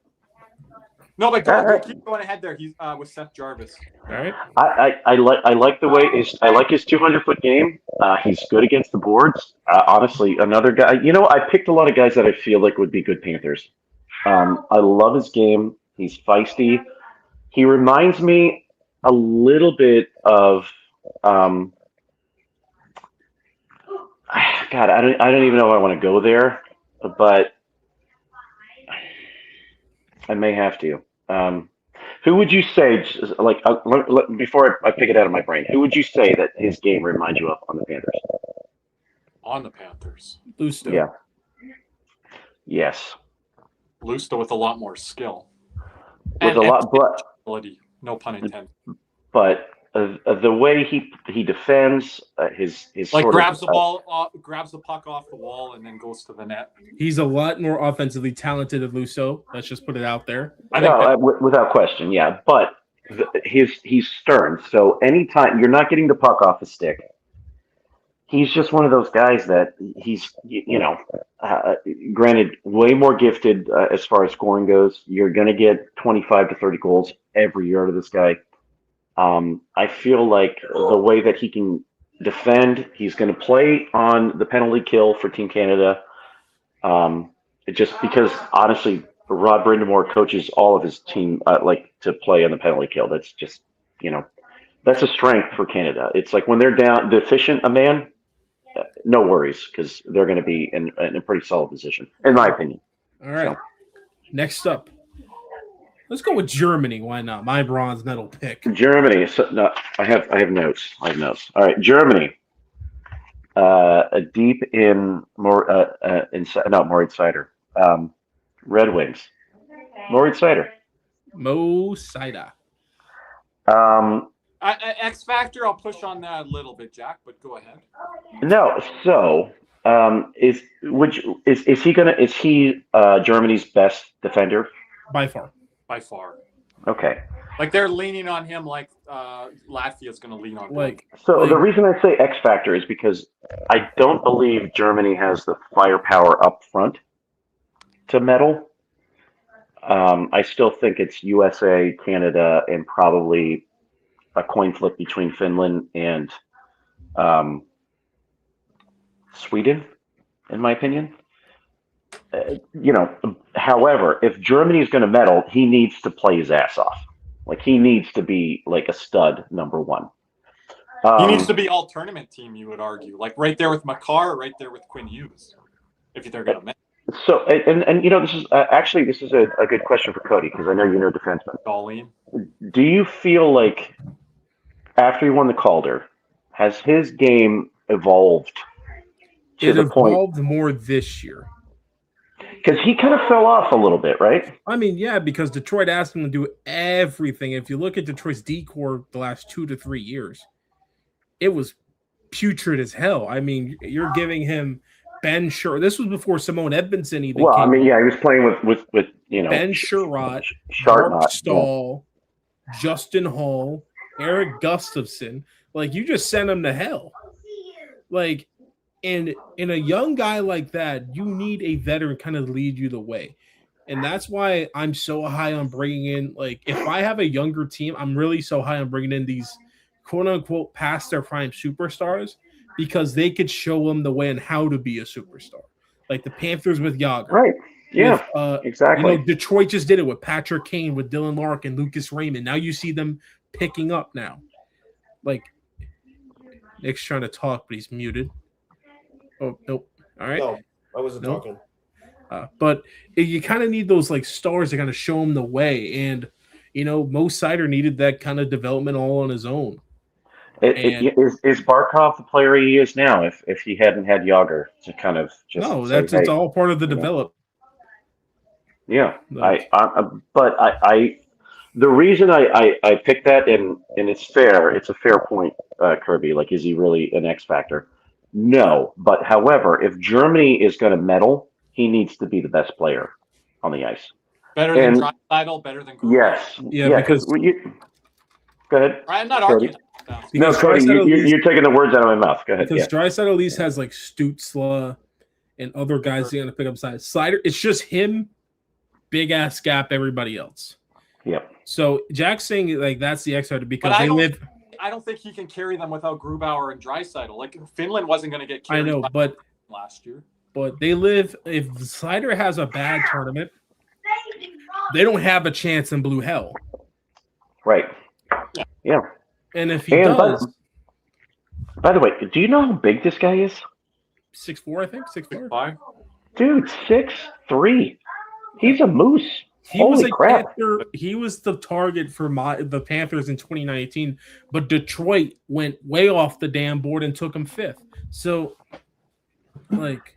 No, but keep going ahead there. He's with Seth Jarvis. All right. I like the way I like his 200-foot game. He's good against the boards. Honestly, another guy. I picked a lot of guys that I feel like would be good Panthers. I love his game. He's feisty. He reminds me a little bit of. God, I don't even know if I want to go there, but I may have to. Who would you say, before I pick it out of my brain, who would you say that his game reminds you of on the Panthers? On the Panthers. Lusto. Yeah. Yes. Lusto with a lot more skill. With a lot, but ability. No pun intended. But the way he defends, his like sort grabs of, the ball, grabs the puck off the wall, and then goes to the net. He's a lot more offensively talented than Lusso. Let's just put it out there. I think without question, yeah. But he's stern. So anytime you're not getting the puck off the stick, he's just one of those guys that he's, granted, way more gifted as far as scoring goes. You're going to get 25 to 30 goals every year out of this guy. I feel like the way that he can defend, he's going to play on the penalty kill for Team Canada. Just because, honestly, Rod Brindamore coaches all of his team to play on the penalty kill. That's just, that's a strength for Canada. It's like when they're down deficient a man, no worries, because they're going to be in a pretty solid position, in my opinion. All right. So. Next up, let's go with Germany. Why not? My bronze medal pick. Germany. So, no, I have notes. All right, Germany. Deep in more Moritz Seider. Red Wings. Moritz Seider. Mo Seider. X Factor, I'll push on that a little bit, Jack, but go ahead. No, so is he Germany's best defender? By far. Okay. Like they're leaning on him like Latvia's going to lean on him. The reason I say X Factor is because I don't believe Germany has the firepower up front to medal. I still think it's USA, Canada, and probably a coin flip between Finland and Sweden, in my opinion. However, if Germany is going to medal, he needs to play his ass off. Like, he needs to be like a stud number one. He needs to be all tournament team, you would argue. Like right there with Makar, right there with Quinn Hughes, if they're going to medal. So, and this is a good question for Cody, because I know you know defensemen. Darlene. Do you feel like after he won the Calder, has his game evolved to the point? It evolved more this year. Because he kind of fell off a little bit, right? I mean, yeah, because Detroit asked him to do everything. If you look at Detroit's D-core the last 2 to 3 years, it was putrid as hell. I mean, you're giving him Ben Sherratt. This was before Simone Edmondson even came. I mean, yeah, he was playing with Ben Sherratt, Mark Stahl, Justin Hall, Eric Gustafson. Like, you just sent him to hell. Like, and in a young guy like that, you need a veteran kind of lead you the way. And that's why I'm so high on bringing in, like, if I have a younger team, I'm really so high on bringing in these quote-unquote past their prime superstars, because they could show them the way and how to be a superstar. Like the Panthers with Yager. Right. Yeah, exactly. Detroit just did it with Patrick Kane, with Dylan Larkin, Lucas Raymond. Now you see them picking up now. Like, Nick's trying to talk, but he's muted. Oh, nope. All right. No, I wasn't talking. But you kind of need those like stars to kind of show him the way. And, Mo Seider needed that kind of development all on his own. Is Barkov the player he is now if he hadn't had Yager to kind of just it's all part of the development. Yeah. The reason I picked that, and it's fair, it's a fair point, Kirby, like, is he really an X factor? No, but however, if Germany is going to medal, he needs to be the best player on the ice. Better than Draisaitl, better than Grubauer. Yes. Yeah, because go ahead. I'm not arguing. No, Cody, you're taking the words out of my mouth. Go ahead. Because Draisaitl at least has like Stützle and other guys going to pick up sides. Seider, it's just him, big ass gap, everybody else. Yep. So Jack's saying like that's the X factor because they live. I don't think he can carry them without Grubauer and Draisaitl. Like Finland wasn't going to get carried. I know, but last year. But they live. If Seider has a bad tournament, they don't have a chance in blue hell. Right. Yeah. And if he does, by the way, do you know how big this guy is? 6'4", I think 6'4". 6'5". Dude, 6'3". He's a moose. Holy crap! Panther. He was the target for the Panthers in 2019, but Detroit went way off the damn board and took him 5th. So, like,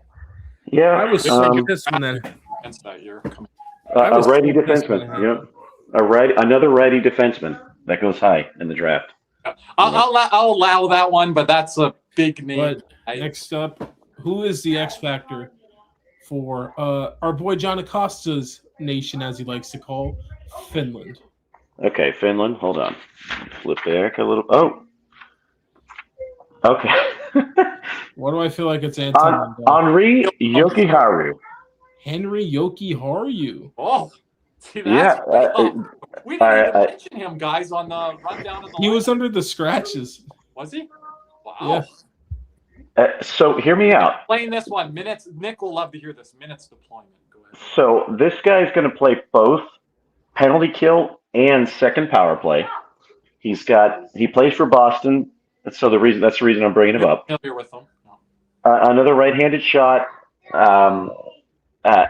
yeah, I was so pissed when that. That year. A righty defenseman. Yep. Another righty defenseman that goes high in the draft. I'll allow that one, but that's a big name. But next up, who is the X factor for our boy John Acosta's nation, as he likes to call Finland? Okay, Finland. Hold on. Flip back a little. Oh. Okay. Why do I feel like it's Anton? Henri Jokiharju. Henry Jokiharju. Oh, see, Yeah. we didn't even mention him, guys, on the rundown of the. He was under the scratches. Was he? Wow. Yeah. So hear me out. Playing this one, minutes. Nick will love to hear this. Minutes deployment. Go ahead. So this guy's going to play both penalty kill and second power play. He plays for Boston. That's the reason I'm bringing him up. Familiar with him. No. Another right-handed shot.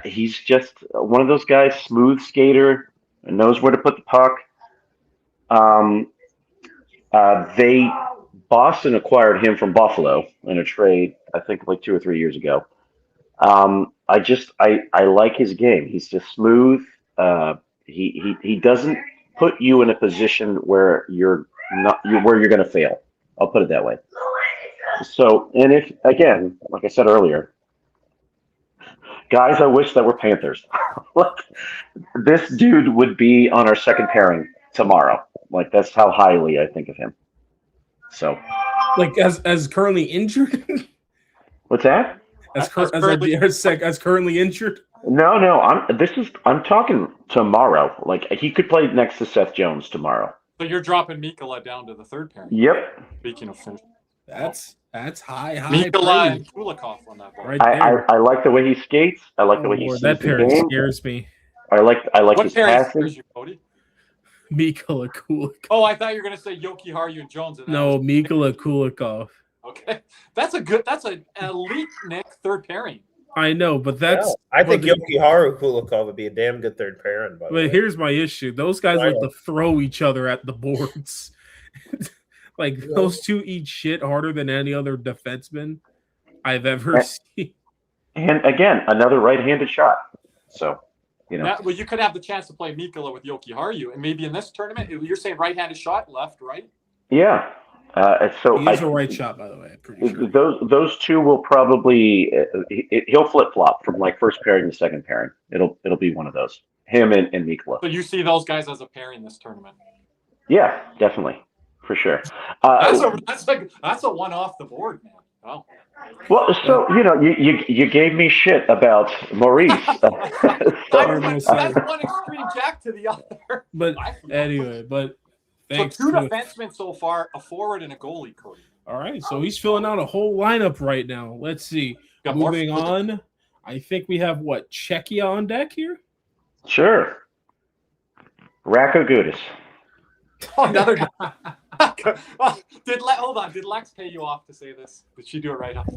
He's just one of those guys, smooth skater, knows where to put the puck. Boston acquired him from Buffalo in a trade, I think like 2 or 3 years ago. I like his game. He's just smooth. He doesn't put you in a position where you're going to fail. I'll put it that way. So, and if, again, like I said earlier, guys, I wish that were Panthers. This dude would be on our second pairing tomorrow. Like, that's how highly I think of him. So, like as currently injured. What's that? As currently injured. No. I'm talking tomorrow. Like, he could play next to Seth Jones tomorrow. So you're dropping Mikkola down to the third pairing. Yep. Speaking of Finland. That's high. Mikkola and Kulikov on that ball. Right there. I like the way he skates. I like the way he sees that the pairing game. scares me. I like What his pairing passing. scares you, Cody? Mikkola Kulikov. Oh, I thought you were going to say Jokiharju and Jones. No, Mikkola Kulikov. Okay. That's an elite, Nick, third pairing. I know, but that's... Yeah, I think Jokiharju Kulikov would be a damn good third pairing. But here's my issue. Those guys like to throw each other at the boards. Those two eat shit harder than any other defenseman I've ever seen. And again, another right-handed shot. So, Well, you could have the chance to play Mikkola with Jokiharju, and maybe in this tournament, you're saying right-handed shot, left, right? Yeah. So he is a right shot, by the way. I'm pretty sure. Those two will probably he'll flip-flop from like first pairing to second pairing. It'll be one of those. Him and Mikkola. So you see those guys as a pairing this tournament? Yeah, definitely, for sure. That's a one off the board, man. Oh. Well, so you gave me shit about Maurice. That's one extreme jack to the other. But anyway, thanks. So 2 defensemen so far, a forward and a goalie, Cody. All right, so he's filling out a whole lineup right now. Let's see. Moving on, I think we have Czechia on deck here? Sure. Rako Gudis. Oh, another guy. Hold on. Did Lex pay you off to say this? Did she do it right off?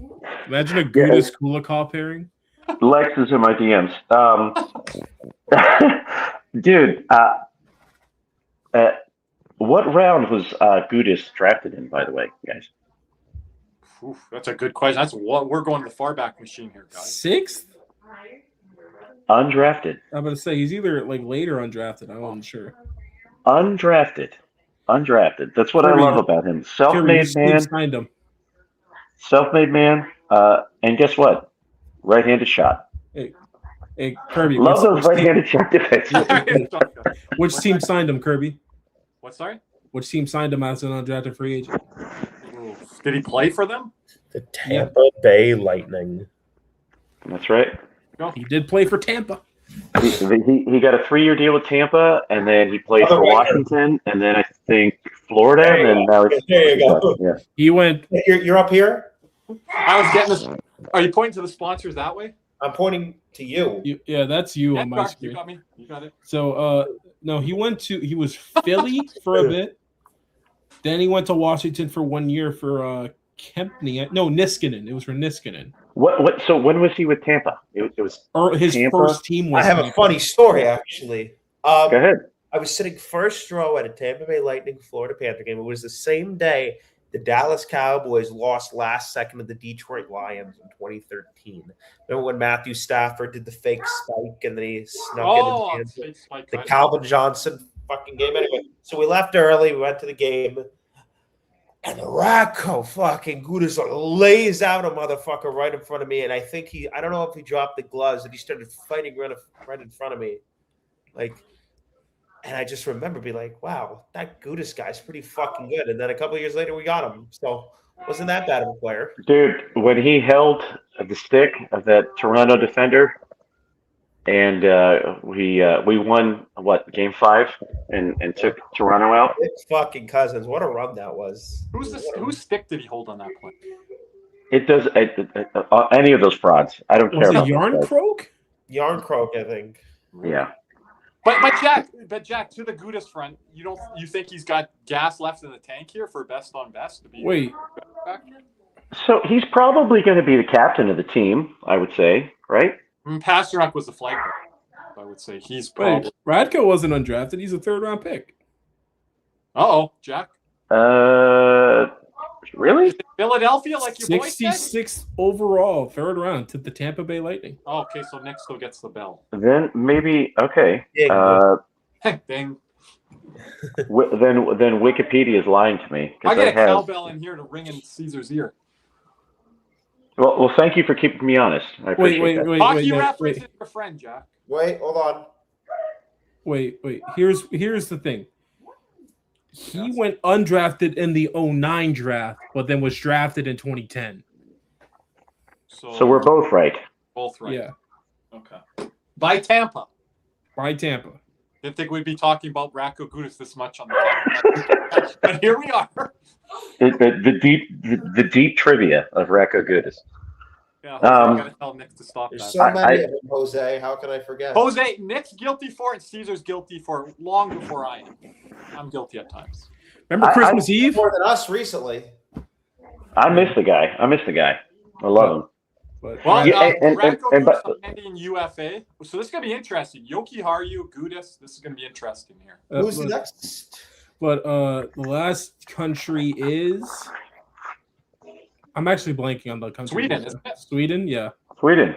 Imagine a Gudis Kulikov pairing. Lex is in my DMs. Dude, what round was Gudis drafted in, by the way, guys? Oof, that's a good question. That's what we're going to the far back machine here, guys. 6th? Undrafted. I'm going to say he's either later undrafted. I'm not sure. Undrafted. That's what I love about him. Self-made man. Signed him. Self-made man. And guess what? Right-handed shot. Hey Kirby. Love those right-handed shot defense. Which team signed him, Kirby? What, sorry? Which team signed him as an undrafted free agent? Did he play for them? The Tampa Bay Lightning. That's right. He did play for Tampa. He got a 3-year deal with Tampa, and then he played for Washington, and then I think Florida, and now he's there. You go. Yeah. He went. You're up here. I was getting this. Are you pointing to the sponsors that way? I'm pointing to you. Yeah, that's you on my screen. You got me. You got it. So, no, he was Philly for a bit. Then he went to Washington for 1 year for Kempney. No, Niskanen. It was for Niskanen. What? So when was he with Tampa? It was his Tampa? First team was. I have a funny story actually. Go ahead. I was sitting first row at a Tampa Bay Lightning Florida Panther game. It was the same day the Dallas Cowboys lost last second to the Detroit Lions in 2013. Remember when Matthew Stafford did the fake spike and then he snuck in the Calvin Johnson fucking game? Anyway, so we left early. We went to the game. And Radko fucking Gudis lays out a motherfucker right in front of me. And I think I don't know if he dropped the gloves and he started fighting right in front of me. Like, and I just remember being like, wow, that Gudis guy's pretty fucking good. And then a couple of years later, we got him. So wasn't that bad of a player. Dude, when he held the stick of that Toronto defender, and we won game 5 and took Toronto out. It's fucking Cousins. What a run that was. Whose stick did he hold on that play? It does any of those frauds. I don't care about Yarncroke? Yarncroke, I think. Yeah. But Jack, to the Gudis front, you think he's got gas left in the tank here for best on best to be? Wait. So he's probably going to be the captain of the team, I would say, right? Pasternak was the flight guy. I would say he's probably. Wait, Radko wasn't undrafted. He's a 3rd-round pick. Jack. Really? Philadelphia, like your boy said? 66th overall, 3rd round to the Tampa Bay Lightning. Oh, okay, so Nick still gets the bell. Then maybe okay. Dang. Then Wikipedia is lying to me. I get a cowbell in here to ring in Caesar's ear. Well, thank you for keeping me honest. I appreciate that. Hockey reference is your friend, Jack. Wait, hold on. Wait. Here's the thing. He went undrafted in the 2009 draft, but then was drafted in 2010. So we're both right. Both right. Yeah. Okay. By Tampa. Didn't think we'd be talking about Radko Gudis this much on the podcast. But here we are. The deep trivia of Radko Gudis. Yeah, I gotta tell Nick to stop There's that. so many of them, Jose. How can I forget? Jose, Nick's guilty for it. Caesar's guilty for it long before I am. I'm guilty at times. Remember Christmas Eve? More than us recently. I miss the guy. I love him. Well, Radko Gudis ending UFA. So this is gonna be interesting. Yoki Haru, Gudis. This is gonna be interesting here. Who's the next? But the last country is. I'm actually blanking on the country. Sweden, isn't it? Sweden, yeah. Sweden.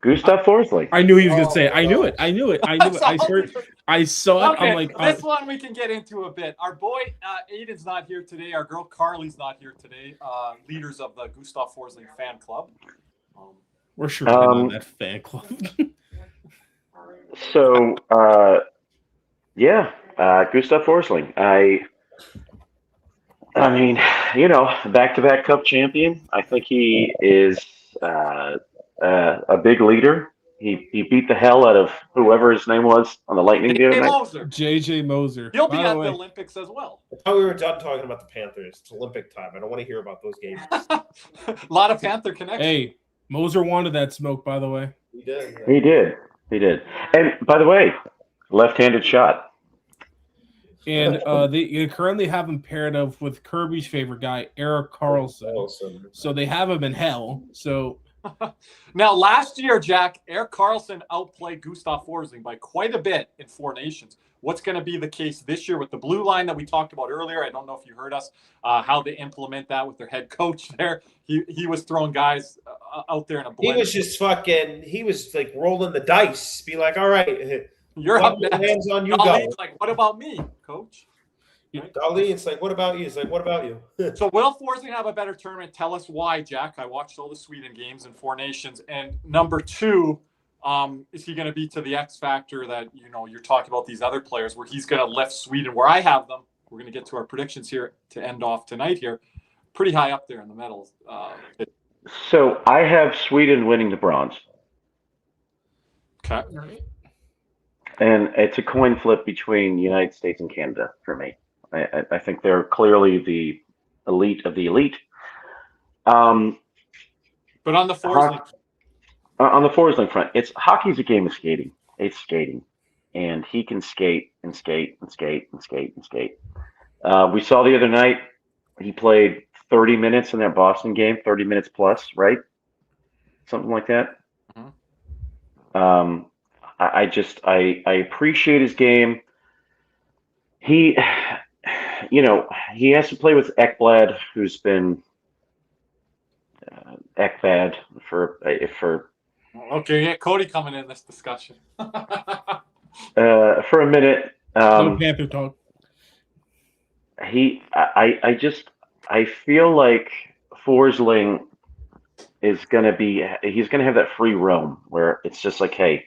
Gustav Forsling. I knew he was going to say it. I knew it. I saw it. Okay, I'm like, this one we can get into a bit. Our boy Aiden's not here today. Our girl Carly's not here today. Leaders of the Gustav Forsling fan club. We're sure on that fan club. So, Gustav Forsling. I mean, back-to-back Cup champion. I think he is a big leader. He beat the hell out of whoever his name was on the Lightning the other night. JJ Moser. He'll be at the Olympics as well. I thought we were done talking about the Panthers. It's Olympic time. I don't want to hear about those games. A lot of Panther connection. Hey, Moser wanted that smoke, by the way. He did. Yeah. He did. And by the way, left-handed shot. And they currently have him paired up with Kirby's favorite guy, Erik Karlsson. So they have him in hell. So now, last year, Jack, Erik Karlsson outplayed Gustav Forsling by quite a bit in Four Nations. What's going to be the case this year with the blue line that we talked about earlier? I don't know if you heard us, how they implement that with their head coach there. He was throwing guys out there in a blender. He was like rolling the dice, be like, all right, you're up next. Hands on you, Darlene's like, what about me, coach? Right? Darlene's like, what about you? It's like, what about you? So will Forsling have a better tournament? Tell us why, Jack. I watched all the Sweden games in Four Nations. And number two, is he going to be to the X factor that, you're talking about these other players where he's going to lift Sweden where I have them? We're going to get to our predictions here to end off tonight here. Pretty high up there in the medals. So I have Sweden winning the bronze. Okay. And it's a coin flip between the United States and Canada for me. I think they're clearly the elite of the elite. But on the Forsling front, hockey's a game of skating. It's skating, and he can skate and skate and skate and skate and skate. We saw the other night he played 30 minutes in that Boston game, 30 minutes plus, right? Something like that. Mm-hmm. I appreciate his game. He has to play with Ekblad, who's been Ekvad for. Okay, yeah, Cody coming in this discussion. For a minute. No Panther talk. I feel like Forsling is he's gonna have that free roam where it's just like, hey,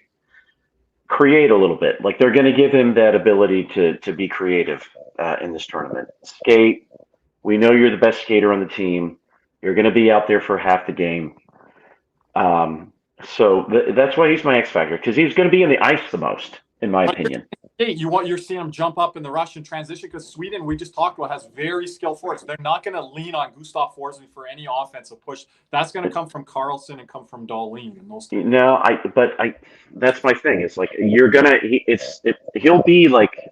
create a little bit. Like they're gonna give him that ability to be creative in this tournament. Skate. We know you're the best skater on the team. You're gonna be out there for half the game. So that's why he's my X factor, because he's gonna be in the ice the most, in my opinion. Hey, you're seeing him jump up in the Russian transition because Sweden, we just talked about, has very skilled forwards. They're not going to lean on Gustav Forsling for any offensive push. That's going to come from Carlson and come from Dahlin and those two. No, that's my thing. It's like he'll be like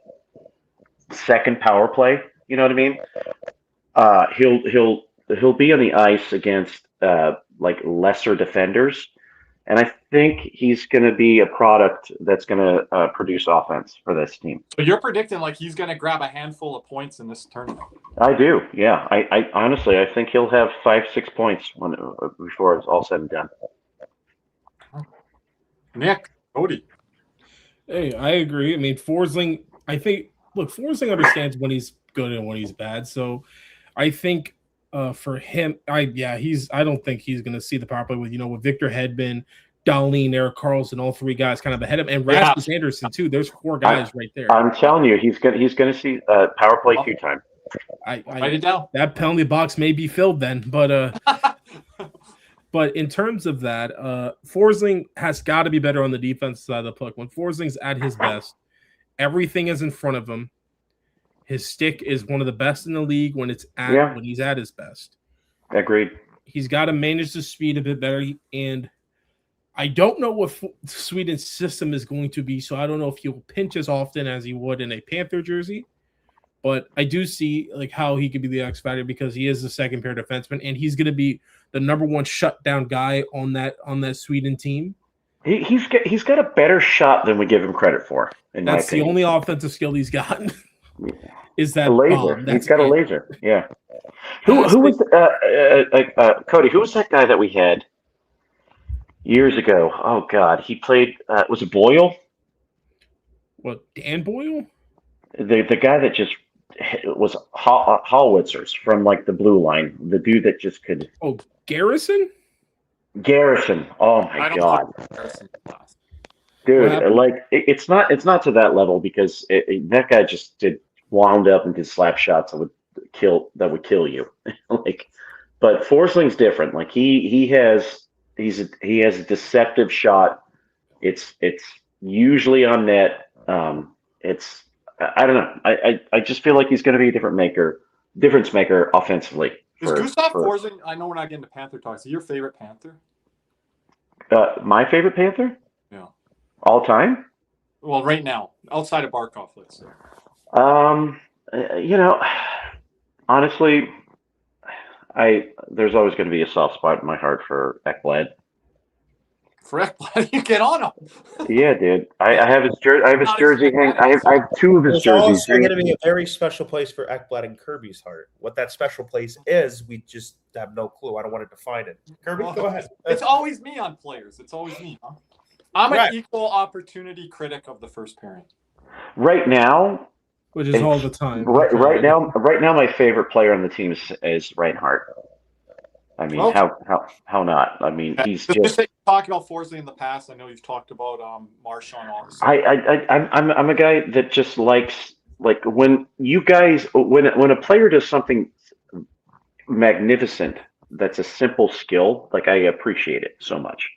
second power play. You know what I mean? He'll be on the ice against like lesser defenders. And I think he's going to be a product that's going to produce offense for this team. So you're predicting like he's going to grab a handful of points in this tournament? I do, yeah. I honestly, I think he'll have 5-6 points before it's all said and done. Nick, Cody. Hey, I agree. I mean, Forsling, Forsling understands when he's good and when he's bad. So I think for him, I don't think he's going to see the power play with Victor Hedman, Dahlin, Erik Karlsson, all three guys kind of ahead of him, and Rasmus Anderson too. There's 4 guys right there. I'm telling you, he's going to see power play 2 time. Write it down. That penalty box may be filled then, but but in terms of that, Forsling has got to be better on the defensive side of the puck. When Forsling's at his best, everything is in front of him. His stick is one of the best in the league when he's at his best. Agreed. He's got to manage the speed a bit better, and I don't know what Sweden's system is going to be, so I don't know if he'll pinch as often as he would in a Panther jersey. But I do see like how he could be the X factor because he is the second pair defenseman, and he's going to be the number 1 shutdown guy on that Sweden team. He's got a better shot than we give him credit for. That's the only offensive skill he's got. Is that a laser? He's got a laser. Yeah. Who was Cody? Who was that guy that we had years ago? Oh God, he played. Was it Boyle? What, Dan Boyle? The guy that just was Howitzers from like the blue line. The dude that just could. Oh, Garrison. Oh my God. Dude, like it's not to that level because that guy just wound up and did slap shots that would kill you. Like, but Forsling's different. Like he has a deceptive shot. It's usually on net. I don't know. I just feel like he's going to be a difference maker offensively. Is Gustav Forsling? I know we're not getting to Panther talk. Is he your favorite Panther? My favorite Panther? Yeah. All time? Well, right now, outside of Barkov, let's say. Honestly, there's always going to be a soft spot in my heart for Ekblad. For Ekblad, you get on him. Yeah, dude. I have his jersey. I have his jersey hanging. I have 2 of his jerseys. There's going to be a very special place for Ekblad in Kirby's heart. What that special place is, we just have no clue. I don't want to define it. Kirby, go ahead. It's always me on players. It's always me, huh? I'm an equal opportunity critic of the first pairing. Right now, which is all the time. Right now, my favorite player on the team is Reinhardt. I mean, how not? I mean, he's just talking about Forsling in the past. I know you've talked about Marchand. Obviously, I'm a guy that just likes like when a player does something magnificent. That's a simple skill. Like I appreciate it so much.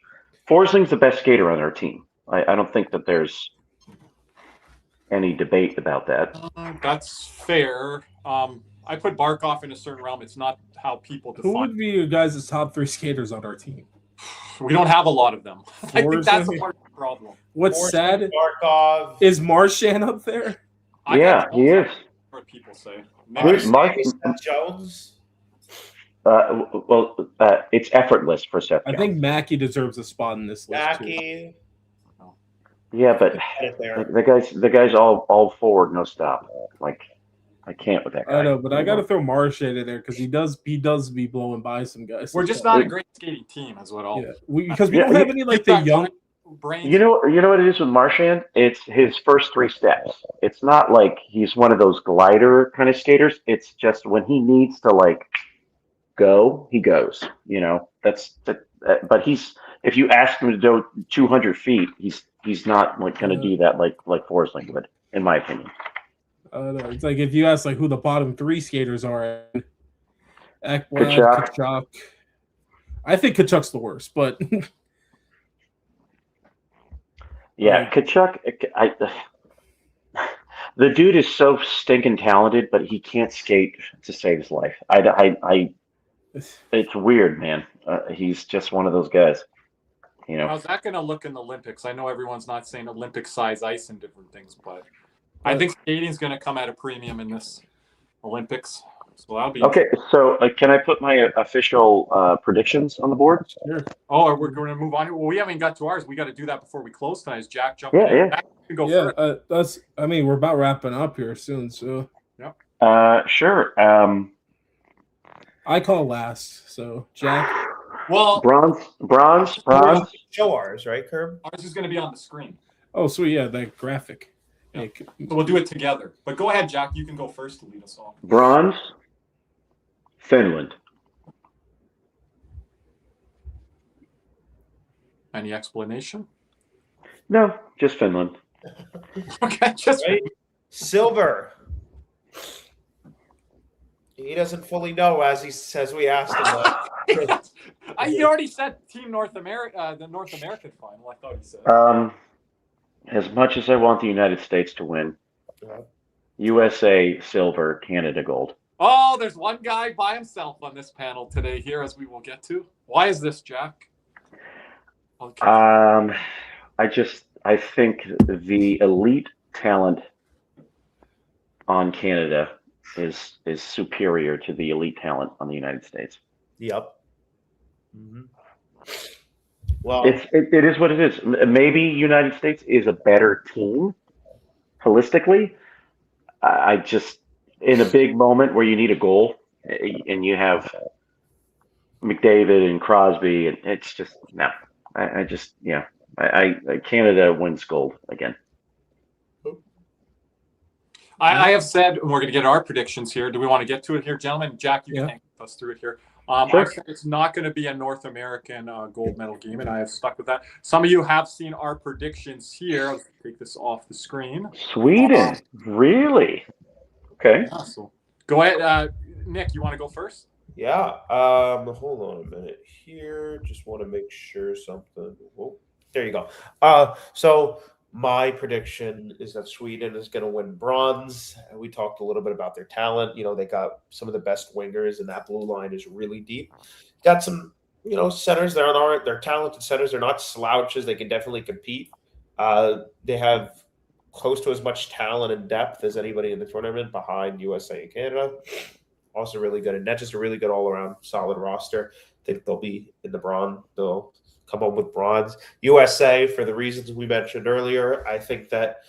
Forsling's the best skater on our team. I don't think that there's any debate about that. That's fair. I put Barkov in a certain realm. It's not how people define. Who would be you guys' top 3 skaters on our team? We don't have a lot of them. I think that's a part of the problem. What's sad? Barkov. Is Marchand up there? Yeah, he is. What people say. Jones. It's effortless for Seth. I think Mackey deserves a spot in this list too. Yeah, but the guy's all forward, no stop. Like I can't with that guy. I know, but I got to throw Marchand in there because he does be blowing by some guys. We're just not a great skating team, as well. Yeah, because we don't have any like the young. brains. You know what it is with Marchand? It's his first 3 steps. It's not like he's one of those glider kind of skaters. It's just when he needs to like go, he goes. You know, but if you ask him to do 200 feet, he's not like going to do that like Forsling would, in my opinion. No, it's like if you ask like who the bottom 3 skaters are, Ekblad, Tkachuk. I think Tkachuk's the worst, but yeah, Tkachuk. The dude is so stinking talented, but he can't skate to save his life. It's weird, man. He's just one of those guys. You know. How's that going to look in the Olympics? I know everyone's not saying Olympic size ice and different things, but I think skating's going to come at a premium in this Olympics. So that'll be okay. So can I put my official predictions on the board? Sure. Oh, we're going to move on. Well, we haven't got to ours. We got to do that before we close tonight. Is Jack jumping in? Yeah. Jack, you can go first. That's. I mean, we're about wrapping up here soon, so. Yeah. Sure. I call last. So Jack. Well, bronze. Show ours, right, Curb? Ours is going to be on the screen. Oh, so yeah, that graphic. Yeah. So we'll do it together. But go ahead, Jack. You can go first to lead us off. Bronze. Finland. Any explanation? No, just Finland. Okay, just right. Silver. He doesn't fully know as we asked him. He already said Team North America, the North American final. I thought he said. As much as I want the United States to win, USA silver, Canada gold. Oh, there's one guy by himself on this panel today here, as we will get to. Why is this, Jack? Okay. I think the elite talent on Canada is superior to the elite talent on the United States. Yep. Mm-hmm. Well, it is what it is. Maybe United States is a better team holistically. I just, in a big moment where you need a goal and you have McDavid and Crosby, and it's just no. Canada wins gold again. I have said, and we're going to get our predictions here. Do we want to get to it here, gentlemen? Jack, you can hang us through it here. Sure. I said it's not going to be a North American gold medal game, and I have stuck with that. Some of you have seen our predictions here. I'll take this off the screen. Sweden, really? Okay. Yeah, so go ahead, Nick. You want to go first? Yeah. Hold on a minute here. Just want to make sure something. Whoa, there you go. So my prediction is that Sweden is going to win bronze. We talked a little bit about their talent. You know, they got some of the best wingers, and that blue line is really deep. Got some, centers. They're talented centers. They're not slouches. They can definitely compete. They have close to as much talent and depth as anybody in the tournament behind USA and Canada. Also really good in net, just a really good all-around solid roster. I think they'll be in the bronze. They'll come home with bronze. USA, for the reasons we mentioned earlier, I think that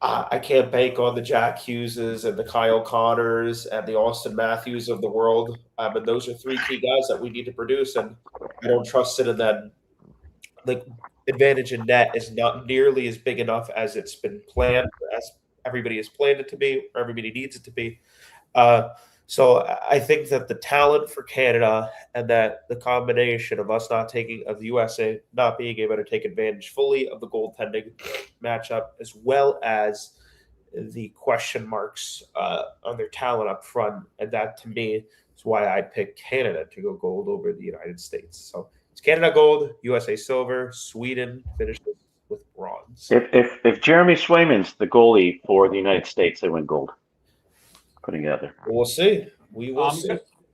I can't bank on the Jack Hugheses and the Kyle Connors and the Auston Matthews of the world. And those are 3 key guys that we need to produce, and I don't trust it in them. Like, advantage in net is not nearly as big enough as it's been planned, as everybody has planned it to be, or everybody needs it to be. So I think that the talent for Canada and that the combination of us of the USA not being able to take advantage fully of the goaltending matchup, as well as the question marks on their talent up front, and that to me is why I picked Canada to go gold over the United States. So it's Canada gold, USA silver, Sweden finishes with bronze. If Jeremy Swayman's the goalie for the United States, they win gold. Putting it out there. We'll see. We will see.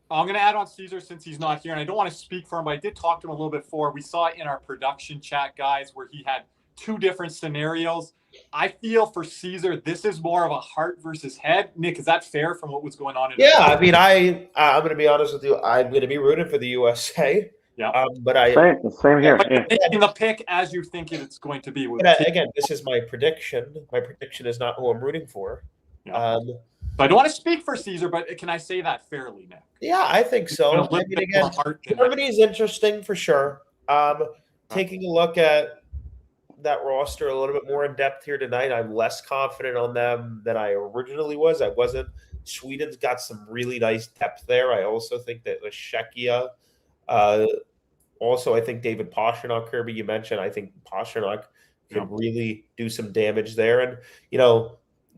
I'm going to add on Caesar since he's not here, and I don't want to speak for him, but I did talk to him a little bit before. We saw it in our production chat, guys, where he had 2 different scenarios. I feel for Caesar, this is more of a heart versus head. Nick, is that fair from what was going on? I mean, I'm going to be honest with you. I'm going to be rooting for the USA. Yeah. But same here. But taking the pick as you think it's going to be. Again, this is my prediction. My prediction is not who I'm rooting for. Yeah. So I don't want to speak for Caesar, but can I say that fairly, Nick? Yeah, I think so. I mean, again, Germany is interesting for sure. Taking a look at that roster a little bit more in depth here tonight. I'm less confident on them than I originally was. I wasn't. Sweden's got some really nice depth there. I also think that the Czechia, also I think David Pastrnak, Kirby, you mentioned, I think Pastrnak can really do some damage there. And,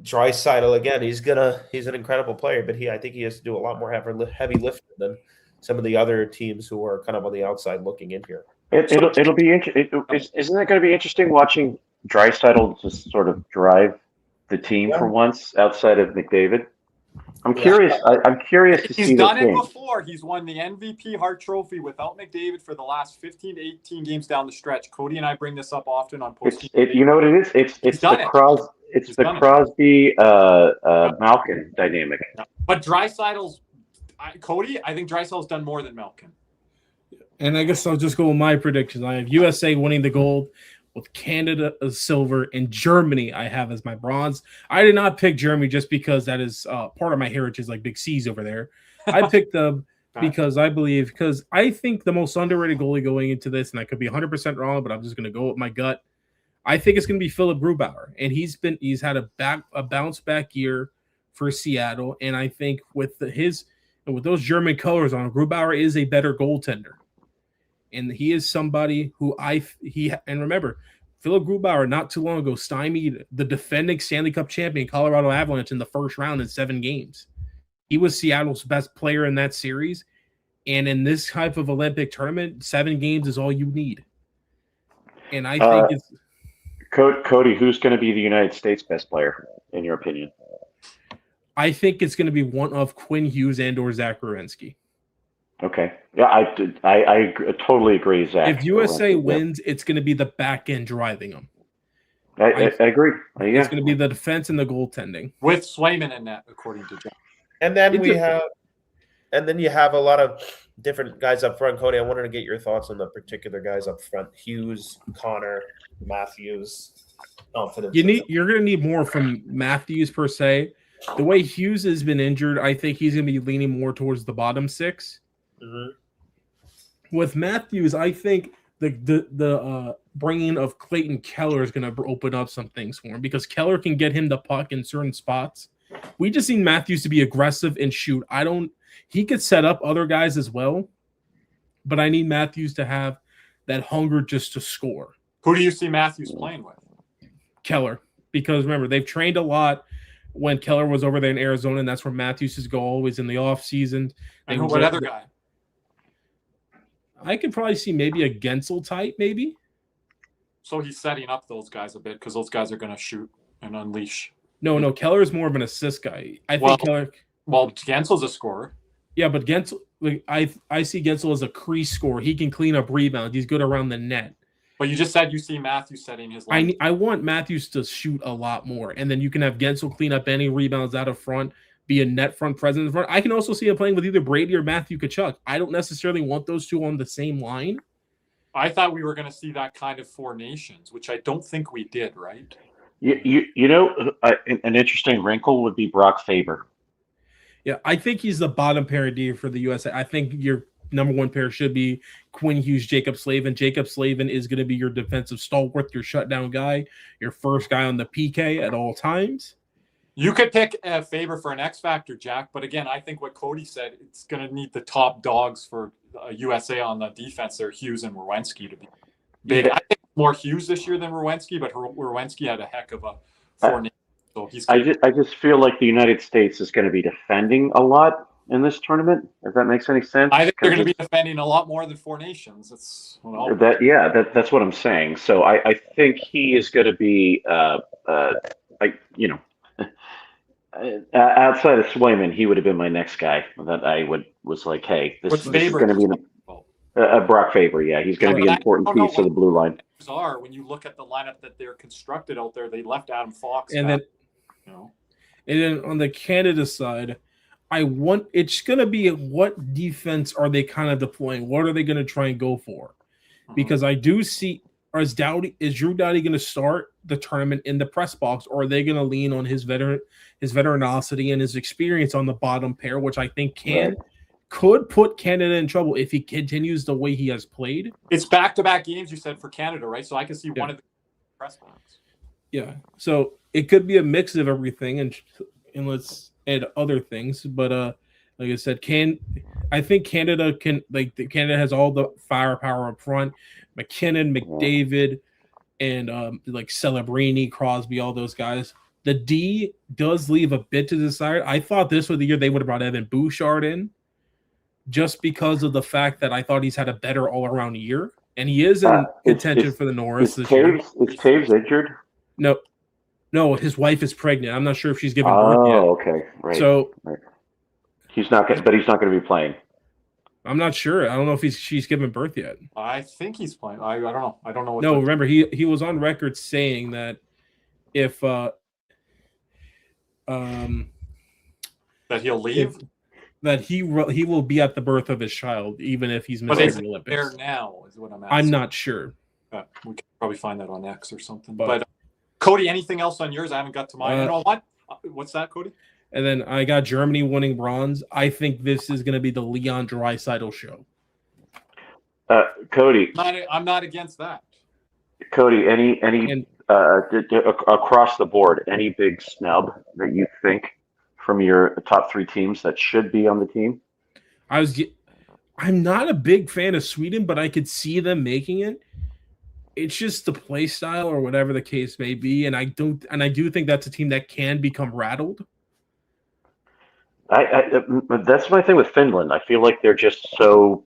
Draisaitl, again, he's an incredible player, but I think he has to do a lot more heavy lifting than some of the other teams who are kind of on the outside looking in here. It'll be interesting. Isn't it going to be interesting watching Draisaitl just sort of drive the team for once outside of McDavid? I'm curious. I'm curious to see. He's done it before. He's won the MVP Hart Trophy without McDavid for the last 15 to 18 games down the stretch. Cody and I bring this up often on post. You know what it is? It's the Crosby Malkin dynamic. But Draisaitl's Cody. I think Draisaitl's done more than Malkin. And I guess I'll just go with my predictions. I have USA winning the gold, with Canada as silver, and Germany I have as my bronze. I did not pick Germany just because that is part of my heritage, like Big C's over there. I picked them because I think the most underrated goalie going into this, and I could be 100% wrong, but I'm just going to go with my gut. I think it's going to be Philip Grubauer, and he's had a bounce back year for Seattle, and I think with those German colors on, Grubauer is a better goaltender. And he is somebody who and remember, Philip Grubauer not too long ago stymied the defending Stanley Cup champion Colorado Avalanche in the first round in 7 games. He was Seattle's best player in that series. And in this type of Olympic tournament, 7 games is all you need. And I think it's Cody, who's going to be the United States best player, in your opinion? I think it's going to be one of Quinn Hughes and or Zach Werenski. Okay. Yeah, I totally agree, Zach. If USA wins, it's going to be the back end driving them. I agree. It's going to be the defense and the goaltending. With Swayman in that, according to John. And then you have a lot of different guys up front. Cody, I wanted to get your thoughts on the particular guys up front. Hughes, Connor, Matthews. You're going to need more from Matthews per se. The way Hughes has been injured, I think he's going to be leaning more towards the bottom 6. Mm-hmm. With Matthews, I think the bringing of Clayton Keller is going to open up some things for him because Keller can get him the puck in certain spots. We just need Matthews to be aggressive and shoot. He could set up other guys as well, but I need Matthews to have that hunger just to score. Who do you see Matthews playing with? Keller, because remember, they've trained a lot when Keller was over there in Arizona, and that's where Matthews is always in the off season. And what other guy? I could probably see maybe a Gensel type, maybe. So he's setting up those guys a bit because those guys are going to shoot and unleash. No, Keller is more of an assist guy. Gensel's a scorer. Yeah, but Gensel, I see Gensel as a crease scorer. He can clean up rebounds. He's good around the net. But you just said you see Matthews setting his line. I want Matthews to shoot a lot more, and then you can have Gensel clean up any rebounds out of front, be a net front presence in front. I can also see him playing with either Brady or Matthew Tkachuk. I don't necessarily want those two on the same line. I thought we were going to see that kind of 4 nations, which I don't think we did, right? An interesting wrinkle would be Brock Faber. Yeah, I think he's the bottom pair D for the USA. I think your number 1 pair should be Quinn Hughes, Jacob Slavin. Jacob Slavin is going to be your defensive stalwart, your shutdown guy, your first guy on the PK at all times. You could pick a Faber for an X Factor, Jack. But again, I think what Cody said, it's going to need the top dogs for USA on the defense there, Hughes and Werenski, to be big. Yeah. I think more Hughes this year than Werenski, but Werenski had a heck of a 4 nations. So I just feel like the United States is going to be defending a lot in this tournament, if that makes any sense. I think they're going to be defending a lot more than 4 nations. That's what I'm saying. So I think he is going to be outside of Swayman, he would have been my next guy that I was like, hey, this is going to be Brock Faber. Yeah, he's going to be an important piece of the blue line. Bizarre when you look at the lineup that they're constructed out there. They left Adam Fox, and then on the Canada side, it's going to be what defense are they kind of deploying? What are they going to try and go for? Because I do see, is Drew Doughty going to start the tournament in the press box, or are they going to lean on his veteranosity and his experience on the bottom pair, which I think could put Canada in trouble if he continues the way he has played. It's back-to-back games, you said, for Canada, right? So I can see one of press box. Yeah, so it could be a mix of everything, and let's add other things. But like I said, I think Canada Canada has all the firepower up front. McKinnon, McDavid, and like Celebrini, Crosby, all those guys. The D does leave a bit to desire. I thought this was the year they would have brought Evan Bouchard in, just because of the fact that I thought he's had a better all-around year, and he is in contention for the Norris this year. Is Taves injured? No, his wife is pregnant. I'm not sure if she's given birth yet. Oh, okay, right. So he's not going to be playing. I'm not sure. I don't know if she's given birth yet. I think he's playing. I don't know. I don't know. No, remember he was on record saying that if that he'll leave. That he will be at the birth of his child, even if he's missing the Olympics. There now is what I'm asking. I'm not sure. We could probably find that on X or something. But Cody, anything else on yours? I haven't got to mine. You know what? What's that, Cody? And then I got Germany winning bronze. I think this is going to be the Leon Draisaitl show. Cody, I'm not against that. Cody, any across the board, any big snub that you think from your top 3 teams that should be on the team? I'm not a big fan of Sweden, but I could see them making it. It's just the play style or whatever the case may be, and I do think that's a team that can become rattled. That's my thing with Finland. I feel like they're just a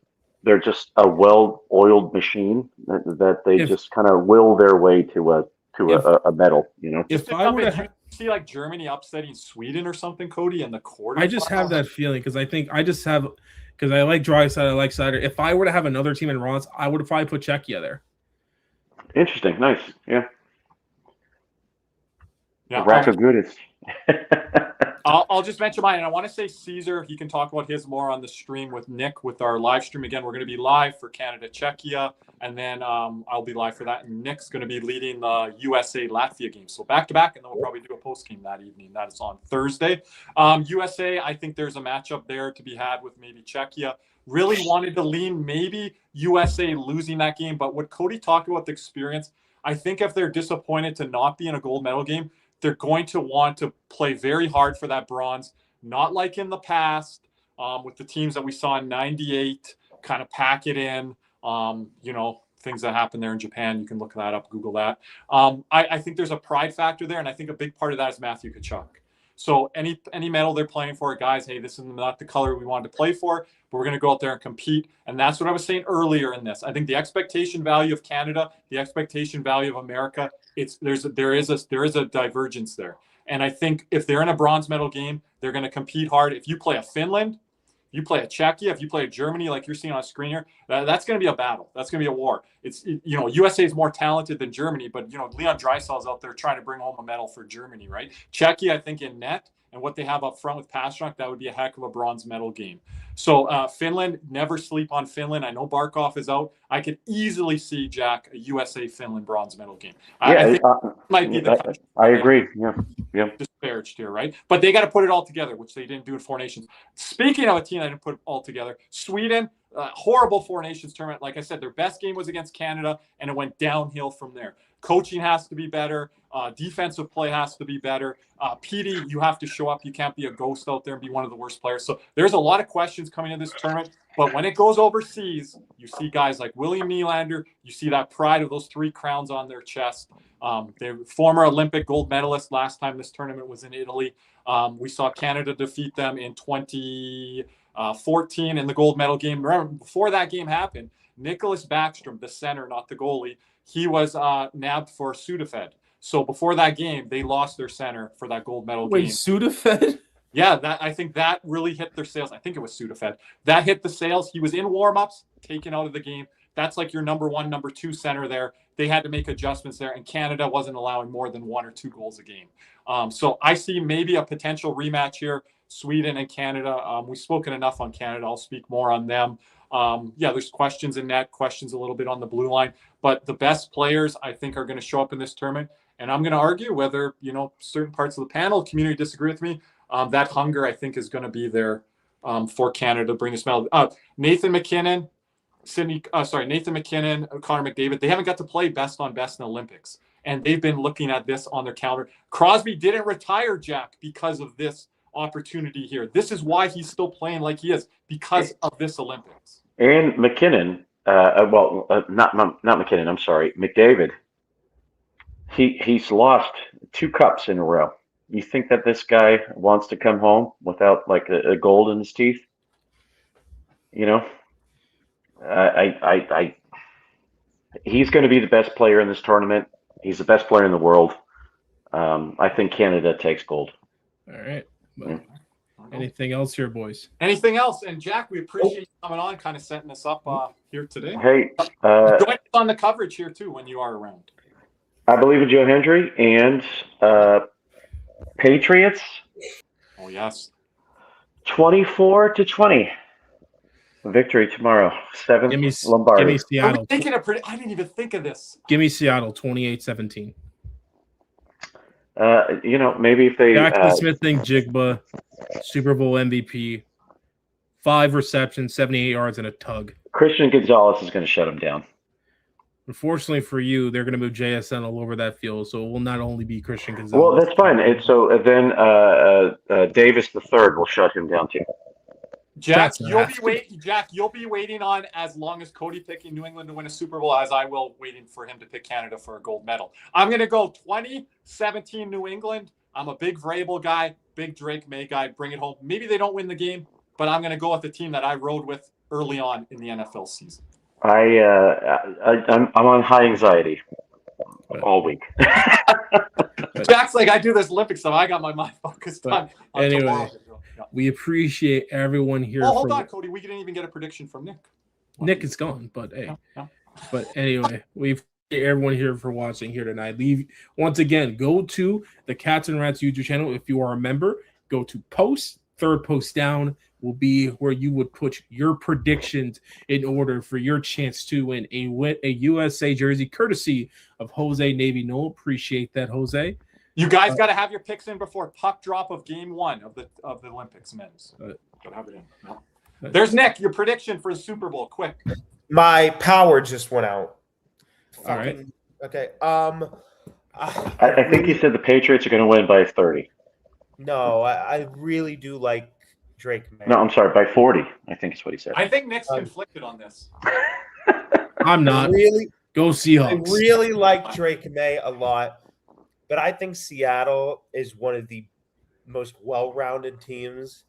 well-oiled machine that they just kind of will their way to a medal. You know, if I were to see like Germany upsetting Sweden or something, Cody, in the quarter, I just have that feeling because I like Draisaitl, I like Sider. If I were to have another team in bronze, I would probably put Czechia there. Interesting, nice, yeah. Rack of goodness. I'll just mention mine, and I want to say Caesar. He can talk about his more on the stream with Nick with our live stream. Again, we're going to be live for Canada, Czechia, and then I'll be live for that. And Nick's going to be leading the USA Latvia game. So back to back, and then we'll probably do a post game that evening. That is on Thursday. USA, I think there's a matchup there to be had with maybe Czechia. Really wanted to lean maybe USA losing that game, but what Cody talked about the experience, I think if they're disappointed to not be in a gold medal game, they're going to want to play very hard for that bronze, not like in the past with the teams that we saw in '98, kind of pack it in, things that happened there in Japan. You can look that up, Google that. I think there's a pride factor there, and I think a big part of that is Matthew Tkachuk. So any medal they're playing for, guys, hey, this is not the color we wanted to play for, but we're going to go out there and compete. And that's what I was saying earlier in this. I think the expectation value of Canada, the expectation value of America, there is a divergence there. And I think if they're in a bronze medal game, they're going to compete hard. If you play a Finland, you play a Czechia, if you play a Germany, like you're seeing on screen here, that's going to be a battle. That's going to be a war. USA is more talented than Germany, but Leon Draisaitl is out there trying to bring home a medal for Germany, right? Czechia, I think in net and what they have up front with Pastrnak, that would be a heck of a bronze medal game. So Finland, never sleep on Finland. I know Barkov is out. I could easily see, Jack, a USA-Finland bronze medal game. I think might be the country. I agree. Yeah. Disparaged here, right? But they got to put it all together, which they didn't do in Four Nations. Speaking of a team that didn't put it all together, Sweden, horrible Four Nations tournament. Like I said, their best game was against Canada, and it went downhill from there. Coaching has to be better. Defensive play has to be better. Petey, you have to show up. You can't be a ghost out there and be one of the worst players. So there's a lot of questions coming in this tournament. But when it goes overseas, you see guys like William Nylander. You see that pride of those 3 crowns on their chest. They're former Olympic gold medalist last time this tournament was in Italy. We saw Canada defeat them in 2014 in the gold medal game. Remember, before that game happened, Nicholas Backstrom, the center, not the goalie, he was nabbed for Sudafed. So before that game, they lost their center for that gold medal game. Wait, Sudafed? Yeah, I think that really hit their sales. I think it was Sudafed. That hit the sales. He was in warm-ups, taken out of the game. That's like your number 1, number 2 center there. They had to make adjustments there, and Canada wasn't allowing more than 1 or 2 goals a game. So I see maybe a potential rematch here, Sweden and Canada. We've spoken enough on Canada. I'll speak more on them. There's questions in net, questions a little bit on the blue line. But the best players, I think, are going to show up in this tournament. And I'm going to argue whether, certain parts of the panel community disagree with me. That hunger, I think, is going to be there for Canada to bring this medal. Nathan McKinnon, Connor McDavid, they haven't got to play best on best in the Olympics. and they've been looking at this on their calendar. Crosby didn't retire, Jack, because of this opportunity here. This is why he's still playing like he is, because of this Olympics. And McKinnon, not McKinnon, I'm sorry, McDavid. He's lost 2 cups in a row. You think that this guy wants to come home without like a gold in his teeth? You know, he's going to be the best player in this tournament. He's the best player in the world. I think Canada takes gold. All right. Anything else here, boys? Anything else? And Jack, we appreciate you coming on, kind of setting us up here today. Hey, join us on the coverage here too when you are around. I believe in Joe Hendry and Patriots. Oh yes. 24-20. Victory tomorrow. 7th Lombardi. Give me Seattle. I didn't even think of this. Give me Seattle 28-17. Maybe if they Jackson Smith-Njigba, Super Bowl MVP, 5 receptions, 78 yards, and a tug. Christian Gonzalez is going to shut him down. Unfortunately for you, they're going to move JSN all over that field, so it will not only be Christian Gonzalez. Well, that's fine. And so then Davis III will shut him down too. Jack, you'll be waiting on as long as Cody picking New England to win a Super Bowl as I will waiting for him to pick Canada for a gold medal. I'm going to go 2017 New England. I'm a big Vrabel guy, big Drake May guy. Bring it home. Maybe they don't win the game, but I'm going to go with the team that I rode with early on in the NFL season. I'm on high anxiety all week. Jack's like, I do this Olympic stuff. I got my mind focused on anyway. Tomorrow. We appreciate everyone here. Oh, hold on, Cody. We didn't even get a prediction from Nick. Nick is gone, but hey. No. But anyway, we appreciate everyone here for watching here tonight. Once again, go to the Cats and Rats YouTube channel. If you are a member, go to post. Third post down will be where you would put your predictions in order for your chance to win a USA jersey, courtesy of Jose Navy Noel. Appreciate that, Jose. You guys got to have your picks in before puck drop of game 1 of the Olympics men's. Have it in. No. There's Nick. Your prediction for the Super Bowl, quick. My power just went out. All right. Okay. I think he said the Patriots are going to win by 30. No, I really do like Drake May. No, I'm sorry, by 40. I think is what he said. I think Nick's conflicted on this. I'm not. Go Seahawks. I really like Drake May a lot. But I think Seattle is one of the most well-rounded teams,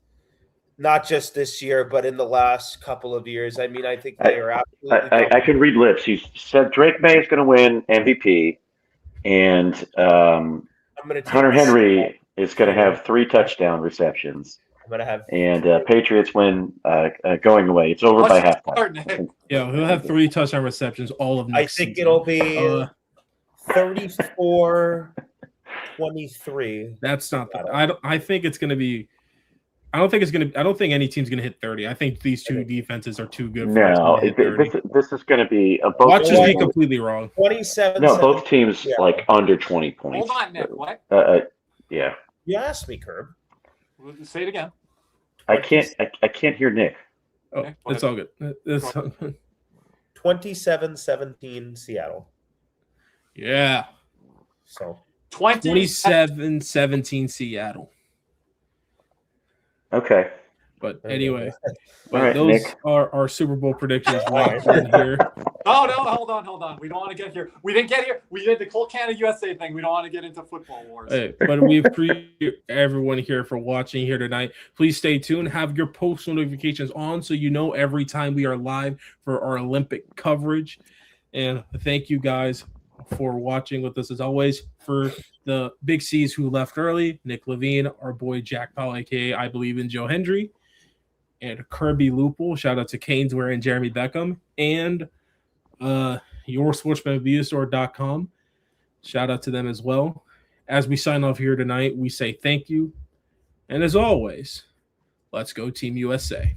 not just this year, but in the last couple of years. I mean, I think they are absolutely. I can read lips. He said Drake May is going to win MVP, and Hunter Henry is going to have 3 touchdown receptions. I'm going to have and Patriots win going away. It's over by halftime. Yeah, he'll have 3 touchdown receptions all of next season. It'll be 34-23. That's not I think it's going to be I don't think any team's going to hit 30. I think these two defenses are too good for us to hit 30. This is going to be watch us be completely wrong. 27. No, both teams like under 20 points. Hold on, Nick. What? Yeah. You asked me, Curb. Say it again. I can't hear Nick. Oh, Nick, it's all good. It's all good. 27-17 Seattle. Yeah. So 27-17 Seattle. Okay. But anyway, right, those Nick. are our Super Bowl predictions right here. Oh, no, hold on. We don't want to get here. We didn't get here. We did the Cool Canada USA thing. We don't want to get into football wars. Hey, but we appreciate everyone here for watching here tonight. Please stay tuned. Have your post notifications on so you know every time we are live for our Olympic coverage. And thank you guys for watching with us as always. For the Big C's who left early, Nick Levine, our boy Jack Powell, aka I Believe in Joe Hendry, and Kirby Lupul. Shout out to Caneswear and Jeremy Beckham, and YourSportsmanAbuseStore.com. Shout out to them as well. As we sign off here tonight, we say thank you, and as always, let's go Team USA.